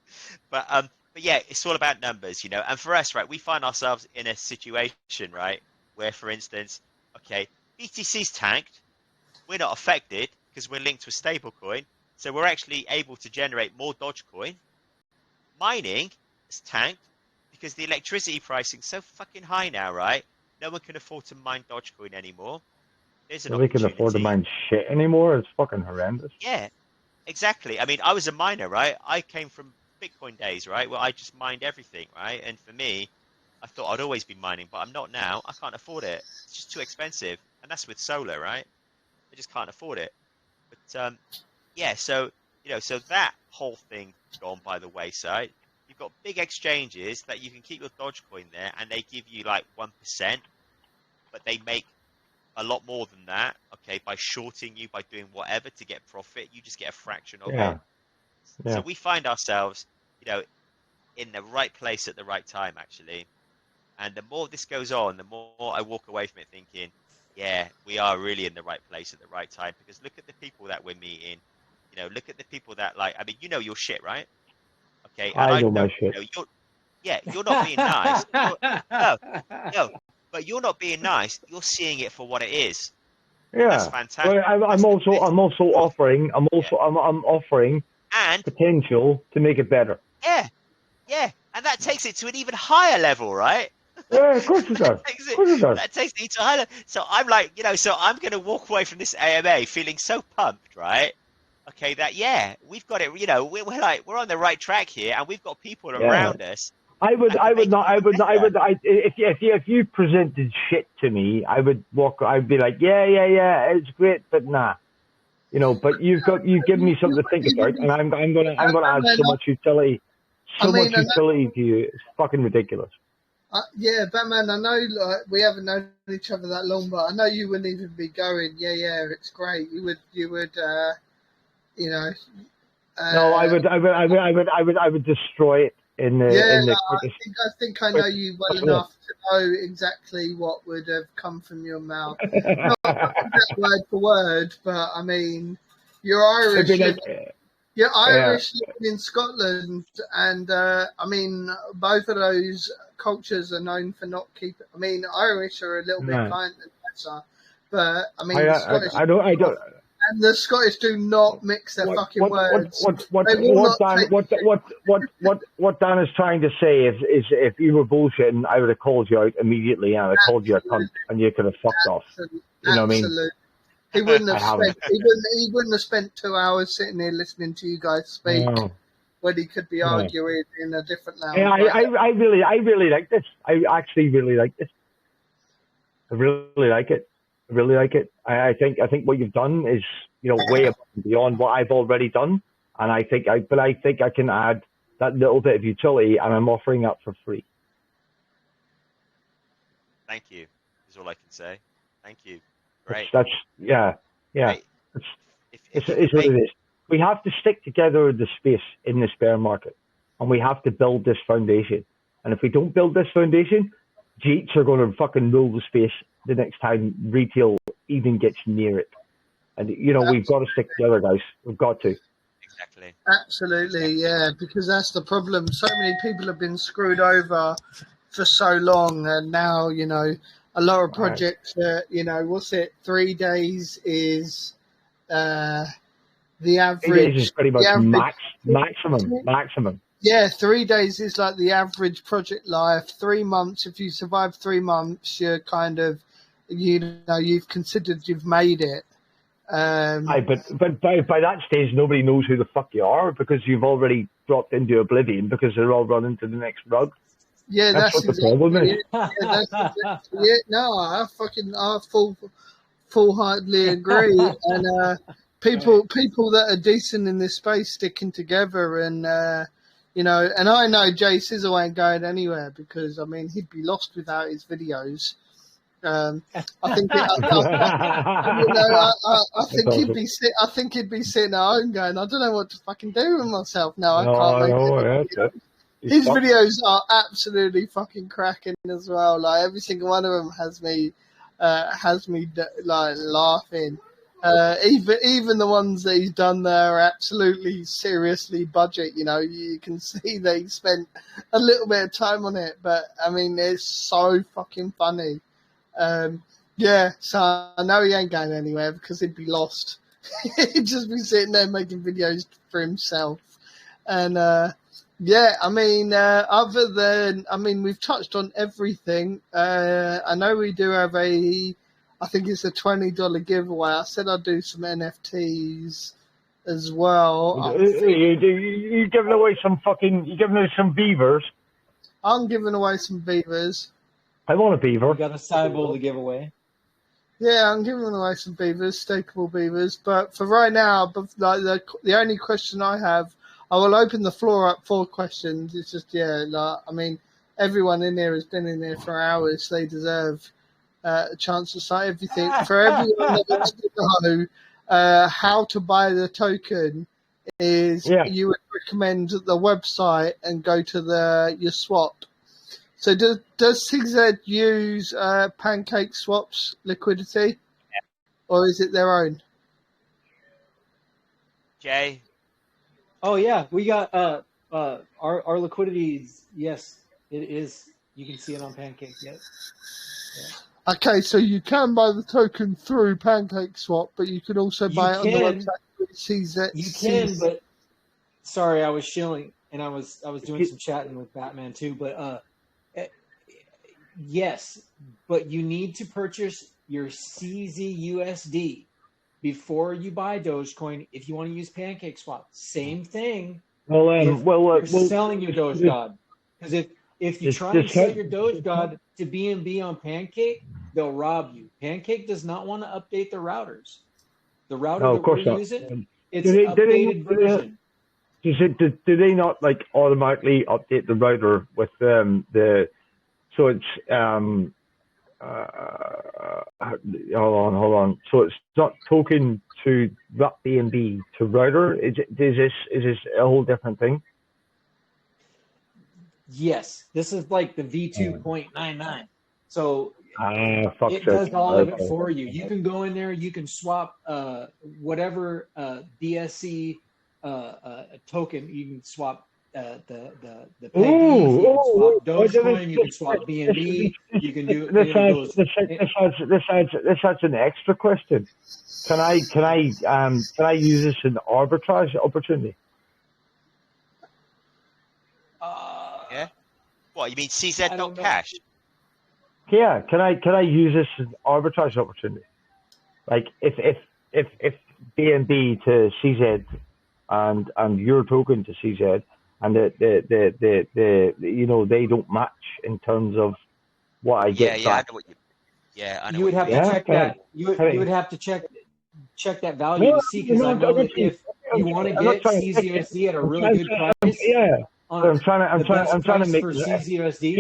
But yeah, it's all about numbers, And for us, right, we find ourselves in a situation, right, where, for instance, okay, BTC's tanked. We're not affected because we're linked to a stablecoin, so we're actually able to generate more Dogecoin. Mining is tanked because the electricity pricing's so fucking high now, right? No one can afford to mine Dogecoin anymore. There's an Nobody can afford to opportunity. mine shit anymore. It's fucking horrendous. Yeah, exactly. I mean, I was a miner, right? I came from Bitcoin days, right? Where I just mined everything, right? And for me, I thought I'd always be mining, but I'm not now. I can't afford it. It's just too expensive. And that's with solar, right? I just can't afford it. But yeah, so so that whole thing gone by the wayside. You've got big exchanges that you can keep your Dogecoin there, and they give you like 1%, but they make a lot more than that. Okay, by shorting you, by doing whatever to get profit, you just get a fraction of it. So we find ourselves, in the right place at the right time, actually. And the more this goes on, the more I walk away from it thinking, yeah, we are really in the right place at the right time. Because look at the people that we're meeting. Look at the people that your shit, right? Okay, and I I know my know, shit. you're not being nice. No, but you're not being nice. You're seeing it for what it is. And that's Yeah. fantastic. Well, I'm also offering. I'm offering and potential to make it better. yeah, and that takes it to an even higher level, right? Yeah, of course it does. That takes it to a higher level. So I'm like, so I'm going to walk away from this AMA feeling so pumped, right? Okay, that we've got it. We're on the right track here, and we've got people around us. If you presented shit to me, I'd be like, yeah, it's great, but nah. But you've given me something to think about, and I'm gonna add so much utility to you. It's fucking ridiculous. Yeah, Batman, I know we haven't known each other that long, but I know you wouldn't even be going, yeah, it's great. You would no, I would destroy it in the quickest. I think I know you well enough to know exactly what would have come from your mouth. Not word for word, but I mean, you're Irish. Yeah, Irish living in Scotland, and I mean, both of those cultures are known for not keeping. I mean, Irish are a little bit kinder than better, but I mean, the Scottish. I don't. And the Scottish do not mix their fucking words. What Dan is trying to say is if you were bullshitting, I would have called you out immediately and I called you a cunt and you could have fucked off. You know what I mean? He wouldn't have spent. He wouldn't have spent 2 hours sitting here listening to you guys speak when he could be arguing in a different language. Yeah, I really like this. I actually really like this. I really like it. I really like it. I think what you've done is, way above and beyond what I've already done. And I think I can add that little bit of utility, and I'm offering that for free. Thank you. Is all I can say. Thank you. Great. Yeah. Great. It's what it is. We have to stick together in the space in this bear market, and we have to build this foundation. And if we don't build this foundation, Jeets are going to fucking rule the space the next time retail even gets near it. And, we've got to stick together, guys. We've got to. Exactly. Absolutely, yeah, because that's the problem. So many people have been screwed over for so long, and now, a lot of projects, what's it, 3 days is the average. 3 days is pretty much maximum. Yeah, 3 days is like the average project life. 3 months, if you survive 3 months, you're kind of, you've considered you've made it. But by that stage, nobody knows who the fuck you are because you've already dropped into oblivion because they're all running to the next rug. Yeah, that's what the problem is. Yeah, that's exactly it. No, I full-heartedly agree. And people that are decent in this space sticking together, and and I know Jay Sizzle ain't going anywhere because he'd be lost without his videos. I think he'd be sitting at home going, I don't know what to fucking do with myself now. I can't make it. His videos are absolutely fucking cracking as well. Like every single one of them has me like laughing. Even the ones that he's done there are absolutely seriously budget. You can see that he spent a little bit of time on it, but it's so fucking funny. So I know he ain't going anywhere because he'd be lost. He'd just be sitting there making videos for himself. And other than, we've touched on everything. I know we do have I think it's a $20 giveaway. I said I'd do some NFTs as well. You're giving away some beavers. I'm giving away some beavers. I want a beaver. We got a cyborg to give away. Yeah, I'm giving away some beavers, stakeable beavers. But for right now, the only question I have, I will open the floor up for questions. It's just, everyone in there has been in there for hours. They deserve a chance to say everything. For everyone that wants to know how to buy the token, you would recommend the website and go to your swap. So does CZ use Pancake Swap's liquidity, or is it their own? Jay? Oh yeah, we got our liquidities. Yes, it is. You can see it on Pancake. Yes. Yeah. Okay, so you can buy the token through Pancake Swap, but you can also buy it on the website through CZ. You can, but sorry, I was chilling and I was doing some chatting with Batman too, but. Yes, but you need to purchase your CZUSD before you buy Dogecoin if you want to use PancakeSwap. Same thing. They're selling you DogeGod. Because if you try and sell your DogeGod to BNB on Pancake, they'll rob you. Pancake does not want to update the routers. The router that we're using, it's an updated version. Do they not automatically update the router with the? So it's hold on. So it's not token to that BNB to router. Is this a whole different thing? Yes, this is like the V2.99. So it does all of it for you. You can go in there. You can swap whatever BSC token. You can swap the PEGs. You can swap Dogecoin. You can swap BNB. You can do those. This adds an extra question. Can I use this in arbitrage opportunity? Yeah. What you mean, CZ.cash? Yeah. Can I use this as arbitrage opportunity? Like if BNB to CZ and your token to CZ, and the you know, they don't match in terms of what I get back. I know what you. Yeah, I know. You would have to check that. You would have to check that value to see, because I know that if you want to get CZUSD at a really good price, I'm trying to make for CZUSD.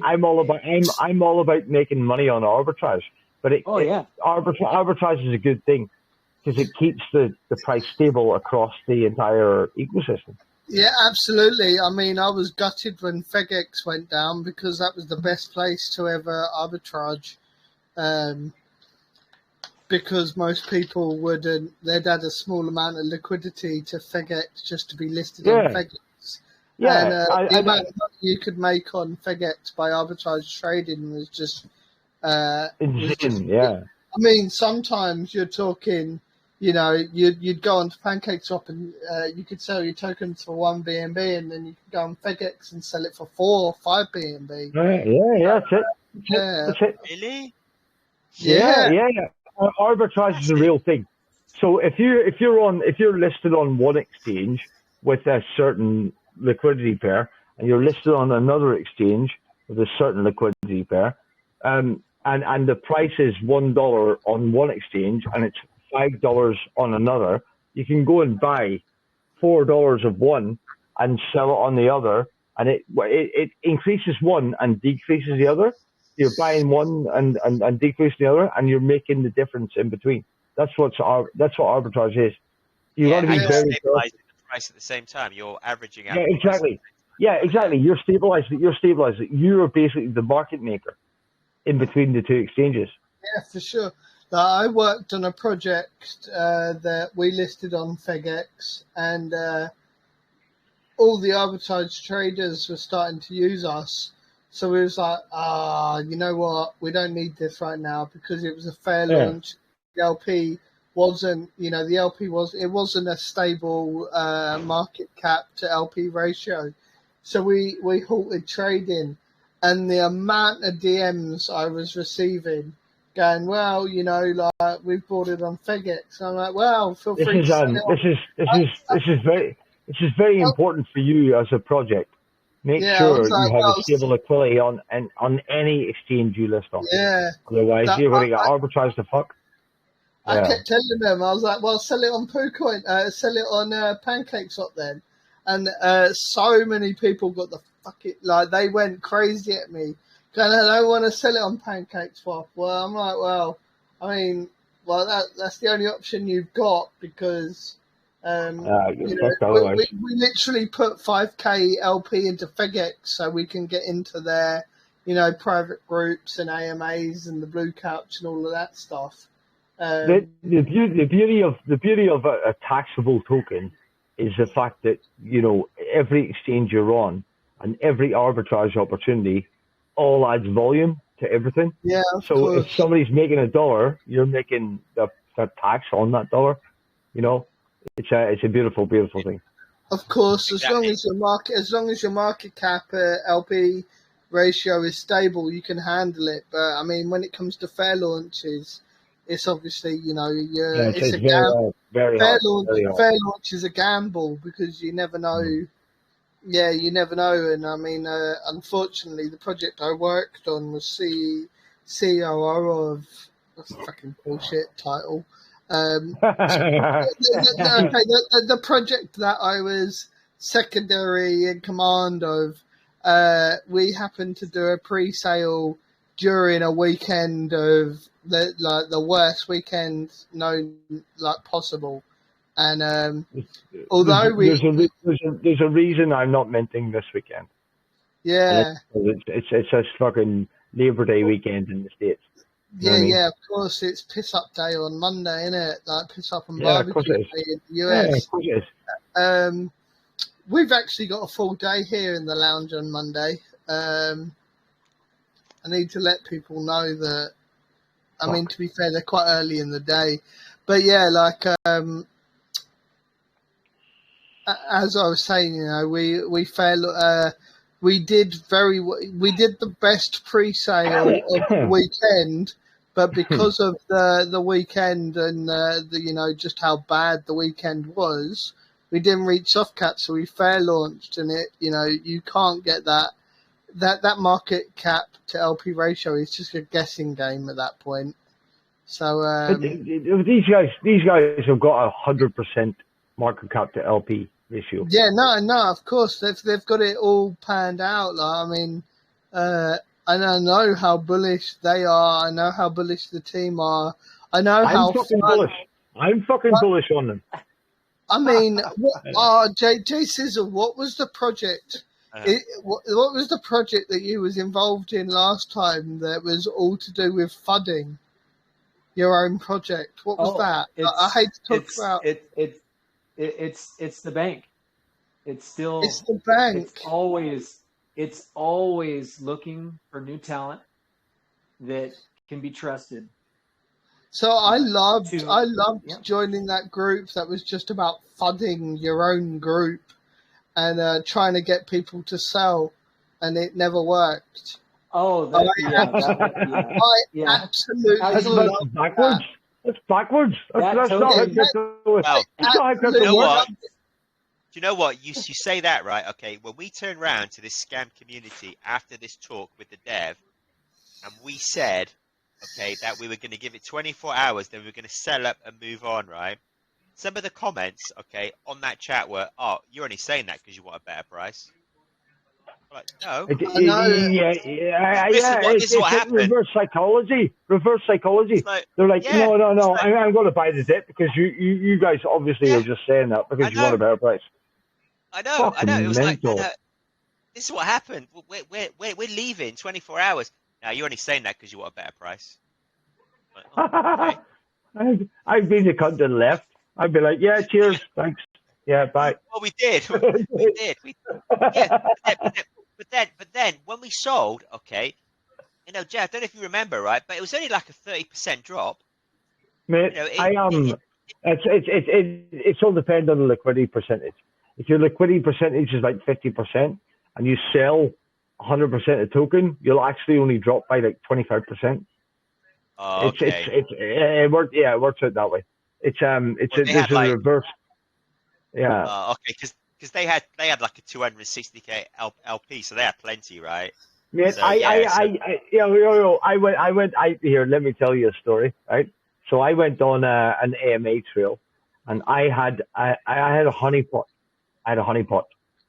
I'm all about making money on arbitrage, but arbitrage is a good thing because it keeps the price stable across the entire ecosystem. Yeah, absolutely. I mean, I was gutted when FegX went down because that was the best place to ever arbitrage. Because most people they'd add a small amount of liquidity to FegX just to be listed on FegX. Yeah, and the amount of money you could make on FegX by arbitrage trading was just insane. I mean, sometimes you're talking, you know, you'd go onto PancakeSwap and you could sell your tokens for 1 BNB, and then you could go on FegX and sell it for 4 or 5 BNB. That's it. That's it. Really? Yeah. Arbitrage is a real thing. So if you're listed on one exchange with a certain liquidity pair, and you're listed on another exchange with a certain liquidity pair, and the price is $1 on one exchange and it's $5 on another, you can go and buy $4 of one and sell it on the other, and it increases one and decreases the other. You're buying one and decreasing the other, and you're making the difference in between. That's what arbitrage is. You got to be very stabilizing the price at the same time. You're averaging out. Yeah, exactly. You're stabilizing it. You are basically the market maker in between the two exchanges. Yeah, for sure. I worked on a project that we listed on FegX, and all the arbitrage traders were starting to use us. So we was like, you know what? We don't need this right now because it was a fair launch. The LP wasn't, it wasn't a stable market cap to LP ratio. So we halted trading, and the amount of DMs I was receiving going, well, like we've bought it on FegX. I'm like, well, feel free to sell it. This is very important for you as a project. Make sure you have a stable liquidity on any exchange you list on. Yeah. Otherwise, you're going to get arbitraged the fuck. I kept telling them, I was like, well, sell it on PooCoin, sell it on PancakeSwap then. And so many people got they went crazy at me. Going, I don't want to sell it on PancakeSwap. Well, I'm like, that's the only option you've got because... we literally put 5k LP into FegX so we can get into their, private groups and AMAs and the Blue Couch and all of that stuff. The beauty of a taxable token is the fact that every exchange you're on and every arbitrage opportunity all adds volume to everything. Yeah. So if somebody's making $1, you're making the tax on that dollar. It's a beautiful, beautiful thing. Of course, as long as your market cap LP ratio is stable, you can handle it. But I mean, when it comes to fair launches, it's obviously it's a gamble. Fair launch is a gamble because you never know. Yeah, you never know. And I mean, unfortunately, the project I worked on was COO of that's a fucking bullshit title. The project that I was secondary in command of, we happened to do a pre-sale during a weekend of the worst weekend known possible, and although there's a reason I'm not minting this weekend. Yeah, it's a fucking Labor Day weekend in the States. You know what I mean? Yeah, of course. It's piss up day on Monday, isn't it? Like piss up and Yeah, of course barbecue it is. day in the Yeah, US. of course it is. We've actually got a full day here in the lounge on Monday. I need to let people know that. I mean, to be fair, they're quite early in the day, but yeah, like as I was saying, you know, we did the best pre-sale of the weekend, but because of the weekend and the you know just how bad the weekend was, we didn't reach soft cap, so we fair launched, and it you know you can't get that market cap to LP ratio is just a guessing game at that point. So these guys have got 100% market cap to LP ratio. yeah, no, of course they've got it all panned out. Like, I mean, and I know how bullish they are. I know how bullish the team are. I know how fucking bullish. I'm fucking bullish on them. I mean, Jay Sizzle, what was the project? What was the project that you was involved in last time that was all to do with fudding your own project? What was that? I hate to talk about. It's the bank. It's still. It's the bank. It's always looking for new talent that can be trusted. So I loved joining that group that was just about fudding your own group and trying to get people to sell, and it never worked. Oh, absolutely That's backwards. That's backwards. That's not how crypto works. Do you know what? You say that, right? Okay, when we turned around to this scam community after this talk with the dev, and we said, okay, that we were going to give it 24 hours, then we were going to sell up and move on, right? Some of the comments, okay, on that chat were, "Oh, you're only saying that because you want a better price." I'm like, no. This is what happened. Reverse psychology. Like, they're like, no. I'm going to buy the dip because you guys obviously are just saying that because you want a better price. I know. It was mental. Like, this is what happened. We're leaving 24 hours. Now you're only saying that because you want a better price. Like, oh, okay. I've been the cunt to the left. I'd be like, yeah, cheers, thanks, yeah, bye. Well, we did. But then when we sold, okay, you know, Jay, I don't know if you remember, right, but it was only like a 30% drop. Mate, you know, it's all depends on the liquidity percentage. If your liquidity percentage is like 50% and you sell 100% of token, you'll actually only drop by like 25%. Oh, okay. It works out that way. It's a reverse. Yeah. Okay, because they had like a 260k LP, so they had plenty, right? Yeah, so, I went here. Let me tell you a story, right? So I went on an AMA trail, and I had a honeypot.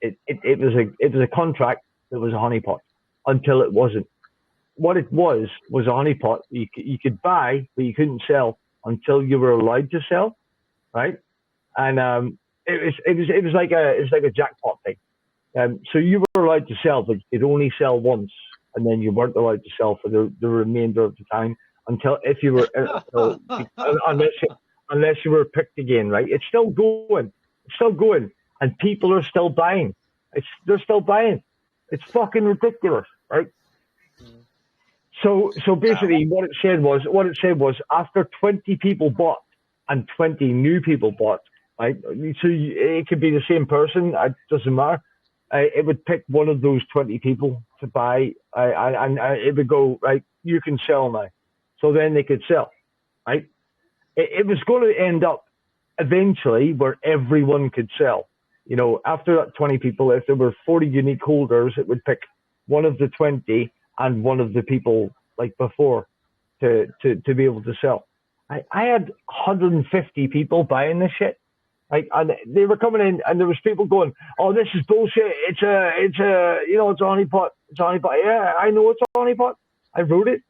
It was a contract that was a honeypot until it wasn't. What it was a honeypot. You could buy, but you couldn't sell until you were allowed to sell, right? And it was like a jackpot thing. So you were allowed to sell, but you could only sell once, and then you weren't allowed to sell for the remainder of the time until if you were unless you were picked again, right? It's still going, and people are still buying. They're still buying. It's fucking ridiculous, right? So basically, what it said was after 20 people bought and 20 new people bought, right? So it could be the same person. It doesn't matter. It would pick one of those 20 people to buy, and it would go, right, you can sell now. So then they could sell, right? It was going to end up eventually where everyone could sell. You know, after that 20 people, if there were 40 unique holders, it would pick one of the 20 and one of the people like before to be able to sell. I had 150 people buying this shit. Like, and they were coming in, and there was people going, "Oh, this is bullshit. It's a it's a honeypot. It's a honeypot. Yeah, I know it's a honeypot. I wrote it.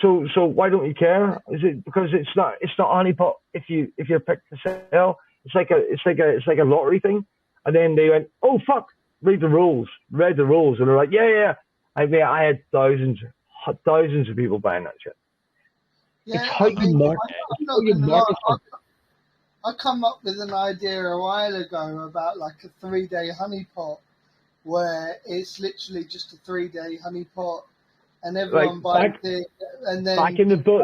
So why don't you care? Is it because it's not a honeypot if you're picked to sell? It's like a lottery thing." And then they went, "Oh fuck, read the rules," and they're like, "Yeah." I mean, I had thousands of people buying that shit. Yeah, It's how you market. I'm not gonna lie. I come up with an idea a while ago about like a 3-day honeypot, where it's literally just a 3-day honeypot, and everyone buys it. And then back in the bull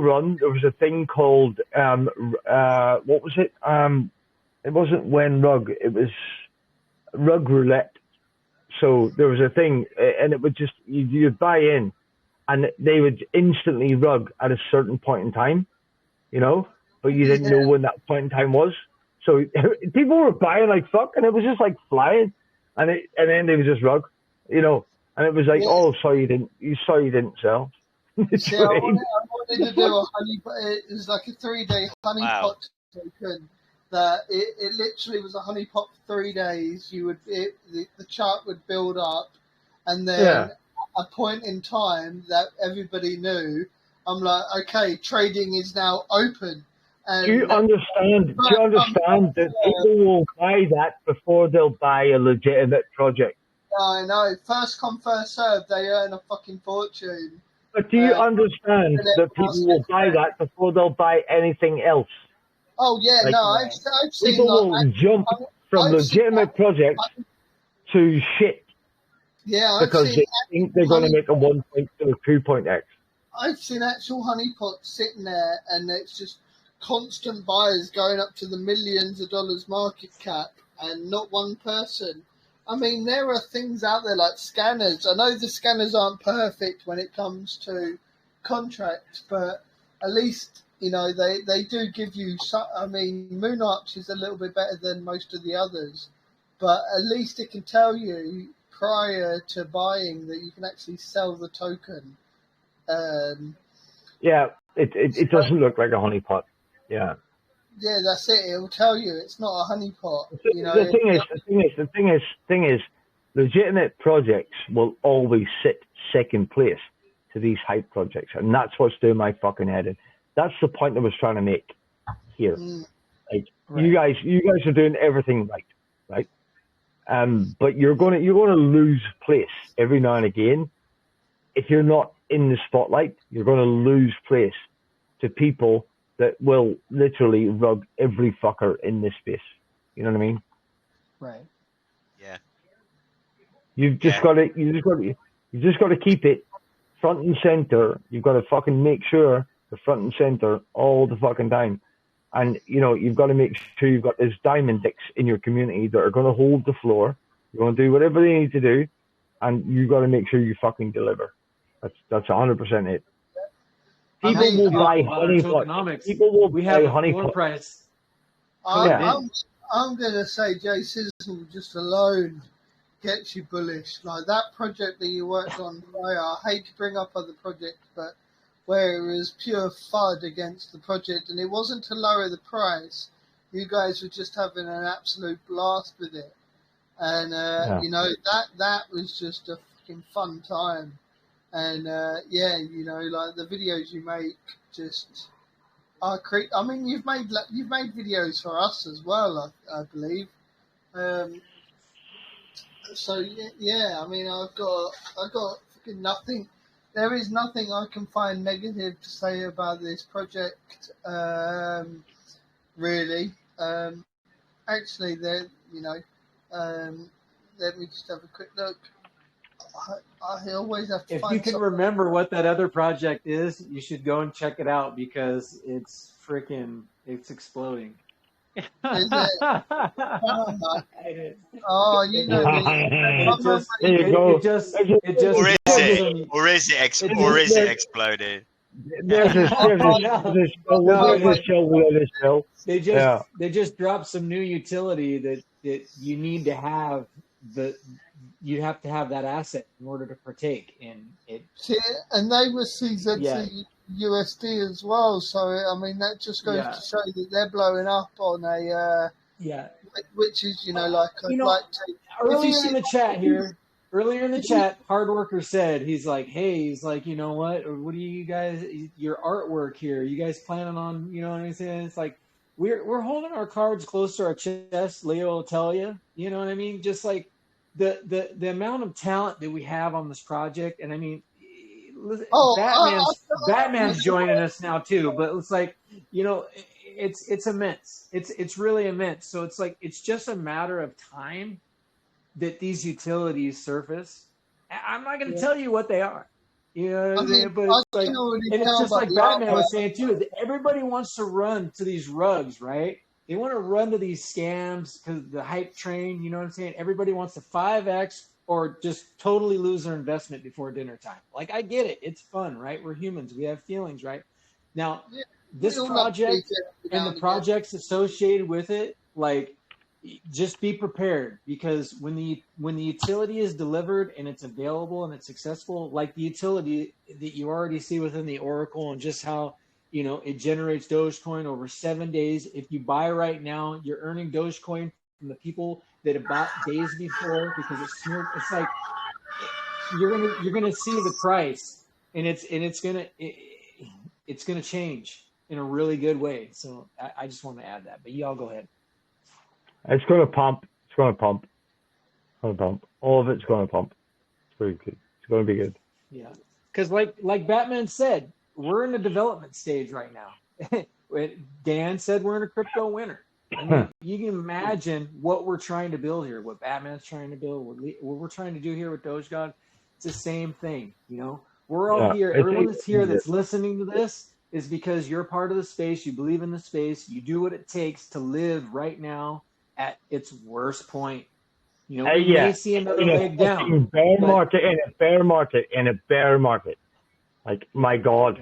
run, there was a thing called what was it? It wasn't When Rug. It was Rug Roulette. So there was a thing, and it would just you'd buy in, and they would instantly rug at a certain point in time, you know, but you didn't know when that point in time was. So people were buying like fuck, and it was just like flying, and then they would just rug, you know, and it was like, oh, sorry you didn't sell. See, I wanted to do a honeypot. It was like a 3-day honeypot token. That it literally was a honeypot for 3 days. The chart would build up, and then a point in time that everybody knew, I'm like, okay, trading is now open. And do you understand that people will buy that before they'll buy a legitimate project? I know. First come, first served. They earn a fucking fortune. But do you understand that people will buy that before they'll buy anything else? Oh yeah, like, no, I've seen people will jump from legitimate projects to shit. Yeah, because they think they're going to make a 1.2 or 2.x. I've seen actual honeypots sitting there, and it's just constant buyers going up to the millions of dollars market cap, and not one person. I mean, there are things out there like scanners. I know the scanners aren't perfect when it comes to contracts, but at least, you know, they do give you, I mean, Moon Arch is a little bit better than most of the others, but at least it can tell you prior to buying that you can actually sell the token. Yeah, it doesn't look like a honeypot. Yeah. Yeah, that's it. It'll tell you it's not a honeypot. You know, the thing is, legitimate projects will always sit second place to these hype projects, and that's what's doing my fucking head in. That's the point I was trying to make here. Like you guys are doing everything right? But you're gonna lose place every now and again. If you're not in the spotlight, you're gonna lose place to people that will literally rug every fucker in this space. You know what I mean? Right. Yeah. You've just got to keep it front and center. You've got to fucking make sure the front and center all the fucking time. And, you know, you've got to make sure you've got these diamond dicks in your community that are going to hold the floor. You're going to do whatever they need to do, and you've got to make sure you fucking deliver. That's 100% it. People will buy honeypot. People will buy honeypot. Price. I'm going to say Jay Sizzle just alone gets you bullish. Like that project that you worked on, I hate to bring up other projects, but where it was pure FUD against the project, and it wasn't to lower the price. You guys were just having an absolute blast with it. And, you know, that was just a fucking fun time. And, you know, like the videos you make just are I mean, you've made videos for us as well, I believe. So, yeah, I mean, I've got fucking nothing. There is nothing I can find negative to say about this project, really. Actually, you know, let me just have a quick look. I always have to if find you can remember what that other project is, you should go and check it out because it's exploding. Is it? Oh, you know me. Or is it exploding? They just dropped some new utility that you need to have you have to have that asset in order to partake in it. See, and they were CZUSD as well, so I mean that just goes to show that they're blowing up on a which is, you know, like earlier in the chat, Hard Worker said he's like, you know what do you guys, your artwork here, you guys planning on, you know what I'm saying? It's like we're holding our cards close to our chest. Leo will tell you, you know what I mean? Just like the amount of talent that we have on this project, and I mean, Oh, Batman's joining us now too, but it's like, it's immense. It's really immense. So it's like, it's just a matter of time that these utilities surface. I'm not going to tell you what they are, but it's like, and it's just like Batman was saying too, that everybody wants to run to these rugs, right? They want to run to these scams because the hype train, you know what I'm saying? Everybody wants to 5X or just totally lose their investment before dinner time. Like, I get it. It's fun, right? We're humans. We have feelings, right? Now, this project and the projects associated with it, like, just be prepared, because when the utility is delivered and it's available and it's successful, like the utility that you already see within the Oracle, and just how it generates Dogecoin over 7 days. If you buy right now, you're earning Dogecoin from the people that have bought days before, because it's like you're gonna see the price, and it's gonna change in a really good way. So I just want to add that, but y'all go ahead. It's going to pump. It's going to pump. It's going to pump. All of it's going to pump. It's very good. It's going to be good. Yeah, because like Batman said, we're in the development stage right now. Dan said we're in a crypto winter. I mean, you can imagine what we're trying to build here, what Batman's trying to build, what we're trying to do here with DogeGod. It's the same thing, We're all here. Everyone that's here that's listening to this is because you're part of the space. You believe in the space. You do what it takes to live right now at its worst point. We may see another leg down. In a bear market. Like, my God.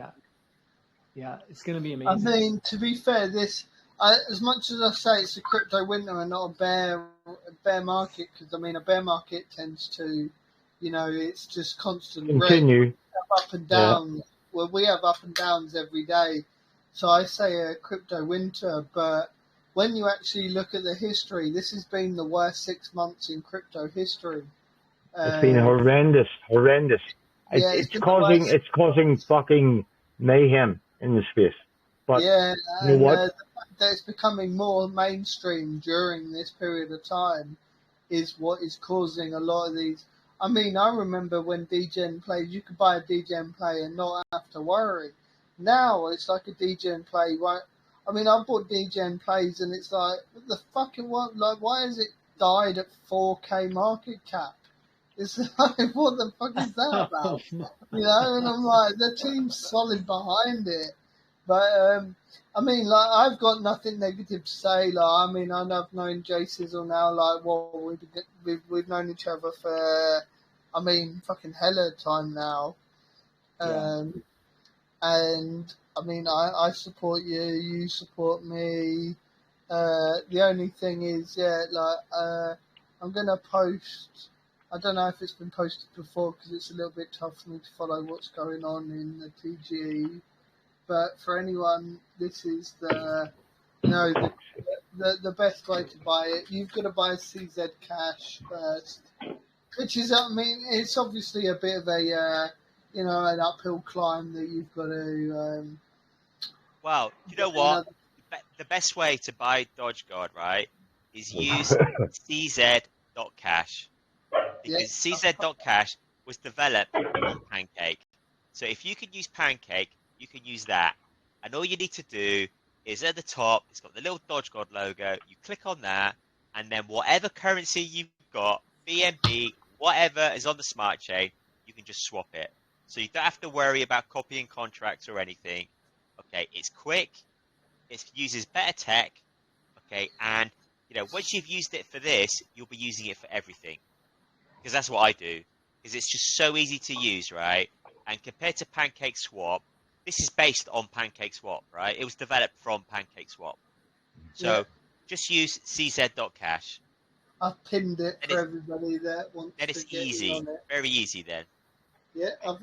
Yeah, it's going to be amazing. I mean, to be fair, as much as I say it's a crypto winter and not a bear market, because I mean, a bear market tends to, it's just constant continue up and down. Yeah. Well, we have up and downs every day, so I say a crypto winter. But when you actually look at the history, this has been the worst 6 months in crypto history. It's been horrendous. Yeah, it's causing fucking mayhem in the space. But yeah, you know what? The fact that it's becoming more mainstream during this period of time is what is causing a lot of these. I mean, I remember when DGen plays, you could buy a DGen play and not have to worry. Now it's like a DGen play. Right? I mean, I bought DGen plays and it's like, what the fucking what? Like, why has it died at 4K market cap? It's like, what the fuck is that about? And I'm like, the team's solid behind it. But, I mean, like, I've got nothing negative to say. Like, I mean, I've known Jay Sizzle now, like, well, we've known each other for, I mean, fucking hella time now. And, I mean, I support you, you support me. The only thing is, I'm going to post, I don't know if it's been posted before because it's a little bit tough for me to follow what's going on in the TGE. But for anyone, this is the best way to buy it. You've got to buy CZ Cash first, which is, I mean, it's obviously a bit of a, an uphill climb that you've got to. Well, you know what? The best way to buy DogeGod, right, is use CZ.cash. Because CZ.cash was developed on Pancake. So if you can use Pancake, you can use that. And all you need to do is at the top, it's got the little DogeGod logo. You click on that, and then whatever currency you've got, BNB, whatever is on the smart chain, you can just swap it. So you don't have to worry about copying contracts or anything. Okay, it's quick. It uses better tech. Okay, and once you've used it for this, you'll be using it for everything. Because that's what I do. Because it's just so easy to use, right? And compared to Pancake Swap, this is based on Pancake Swap, right? It was developed from Pancake Swap. So just use CZ.cash. I've pinned it for everybody that wants to get it's easy. in on it. Very easy then. Yeah, I've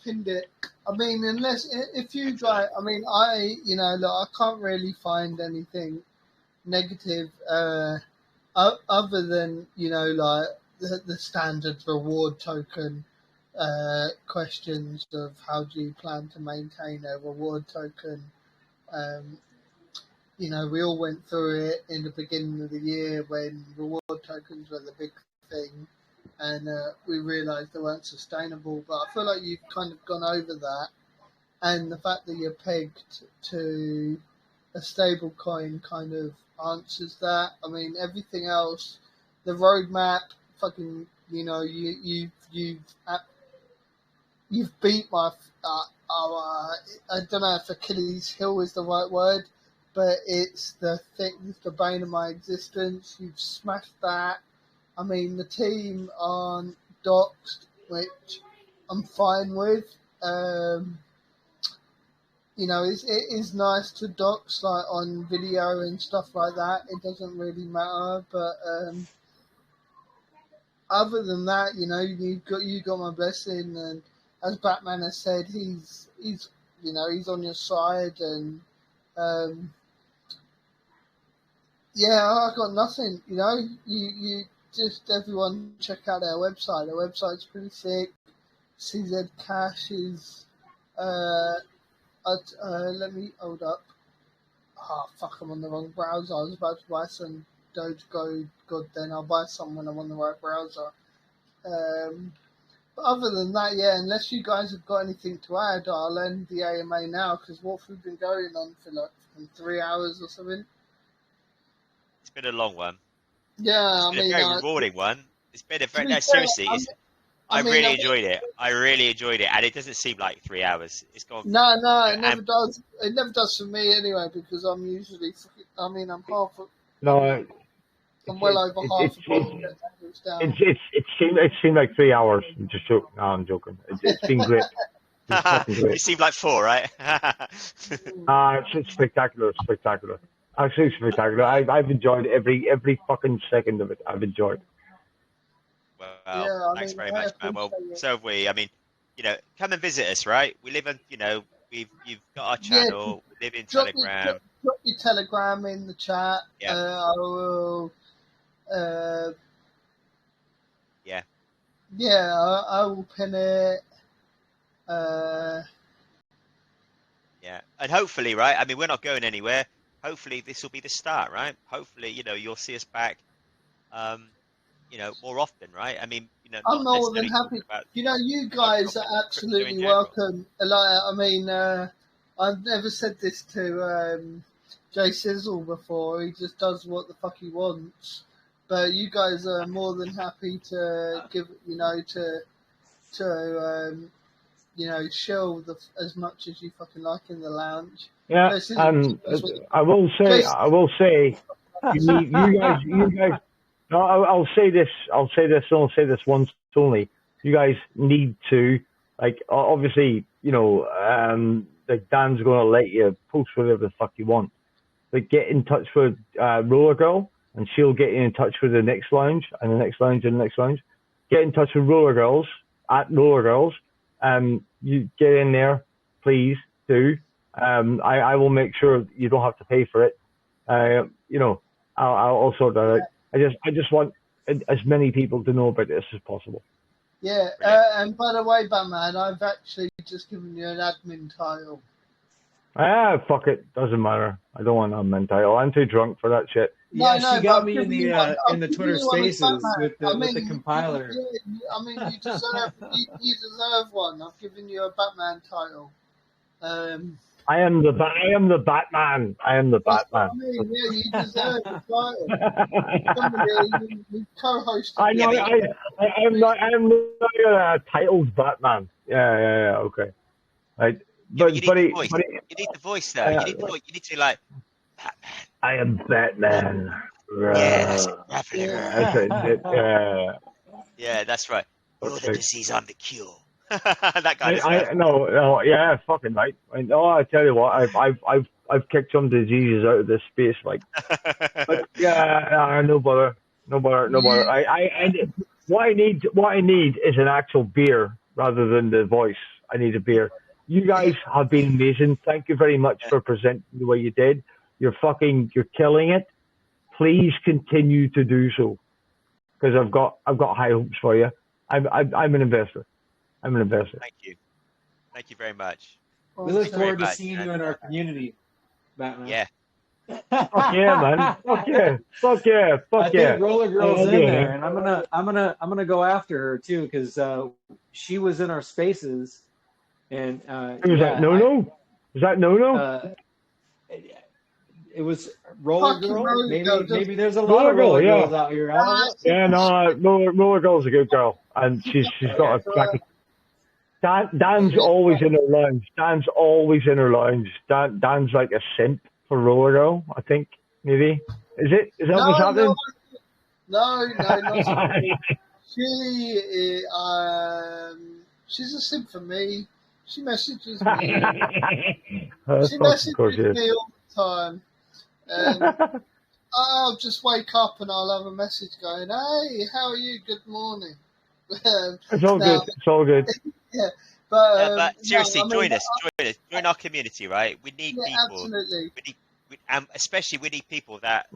pinned it. I mean, if you try, I mean, I can't really find anything negative other than, like the standard reward token questions of how do you plan to maintain a reward token. We all went through it in the beginning of the year when reward tokens were the big thing, and we realised they weren't sustainable. But I feel like you've kind of gone over that, and the fact that you're pegged to a stable coin kind of answers that. I mean, everything else, the roadmap, fucking, you know, you've beat my I don't know if Achilles heel is the right word, but it's the bane of my existence. You've smashed that. I mean, the team on Doxed, which I'm fine with. You know, it is nice to dox like on video and stuff like that. It doesn't really matter, but other than that, you know, you got my blessing, and as Batman has said, he's you know, he's on your side, and yeah, I got nothing. You know, you just everyone check out their website. Their website's pretty sick. CZ Cash is let me hold up. Oh fuck, I'm on the wrong browser. I was about to buy some DogeGod. Then I'll buy some when I'm on the right browser. But other than that, yeah, unless you guys have got anything to add, I'll end the AMA now, because what we've been going on for like 3 hours or something. It's been a long one. Yeah, It's been a very rewarding one. It's been a very, no, seriously, I really enjoyed it. I really enjoyed it, and it doesn't seem like 3 hours. It's gone. No, it never does. It never does for me anyway, because I'm usually, I'm half. No, I'm well over half. It seemed like 3 hours. I'm just joking. No, I'm joking. It's been great. It's fucking great. It seemed like 4, right? It's spectacular. Absolutely spectacular. I've enjoyed every fucking second of it. I've enjoyed. Well, yeah, thanks very much, man. Well, so have we. I mean, you know, come and visit us, right? We live in, you know, you've got our channel. We live in Telegram. Drop your Telegram in the chat. Yeah. I will. Yeah. Yeah, I will pin it. Yeah, and hopefully, right? I mean, we're not going anywhere. Hopefully, this will be the start, right? Hopefully, you know, you'll see us back. You know, more often, right? I mean, you know, I'm more than happy. You know, you guys are absolutely welcome. Like, I mean, I've never said this to Jay Sizzle before. He just does what the fuck he wants. But you guys are more than happy to give, you know, you know, show as much as you fucking like in the lounge. Yeah, I will say, you guys. No, I'll say this once only. You guys need to, like, obviously, you know, like Dan's going to let you post whatever the fuck you want, but get in touch with Roller Girl, and she'll get you in touch with the next lounge, and the next lounge, and the next lounge. Get in touch with Roller Girls at Roller Girls. You get in there, please do. I will make sure you don't have to pay for it. You know, I'll sort that out. I just want as many people to know about this as possible. Yeah, and by the way, Batman, I've actually just given you an admin title. Fuck it, doesn't matter. I don't want an admin title. I'm too drunk for that shit. Yeah, she got me in the Twitter Spaces with the compiler. I mean, you deserve one. I've given you a Batman title. I am the Batman. I am the Batman. I mean, yeah, you deserve the title. Somebody, you co-host. I know. I'm not a titled Batman. Yeah. Okay. Right. But you need the voice though. You need the voice. You need to like. Batman. I am Batman. Yes. Yeah, that's right. You're the disease, I'm the cure. That kind of stuff. No, yeah, fucking right. No, I tell you what, I've kicked some diseases out of this space, like. But yeah, no bother. What I need is an actual beer rather than the voice. I need a beer. You guys have been amazing. Thank you very much for presenting the way you did. You're killing it. Please continue to do so, because I've got high hopes for you. I'm an investor. Thank you very much. We look forward to seeing you in our community, Batman. Yeah, Fuck yeah, man. Fuck yeah. Fuck yeah. I Fuck yeah. think Roller Girl's I'll in do it, there, man. and I'm gonna go after her too because she was in our spaces, and Who was that? No. Was that no? uh, it was Roller Fucking Girl. Roller Girl. Maybe there's a lot Roller of Girl, Roller yeah. Girls out here. I don't know. Yeah, no, Roller Girl's a good girl, and she's got a cracky. Dan's always in her lounge. Dan's always in her lounge. Dan's like a simp for Roller Girl, I think. Maybe is it? Is that what's happening? No, not at all. She's a simp for me. She messages me. She messages me all the time. I'll just wake up and I'll have a message going, "Hey, how are you? Good morning." It's all good. It's all good. Yeah, but seriously, no, I mean, join our community, right? We need people. Absolutely. Especially we need people that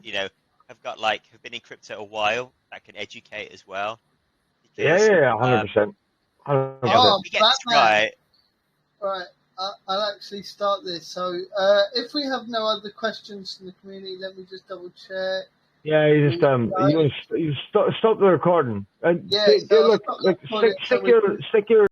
have been in crypto a while that can educate as well. Because, Yeah, 100%. we get this right. Right, I'll actually start this. So, if we have no other questions from the community, let me just double check. Yeah, you just you stop the recording. Yeah, look, stick your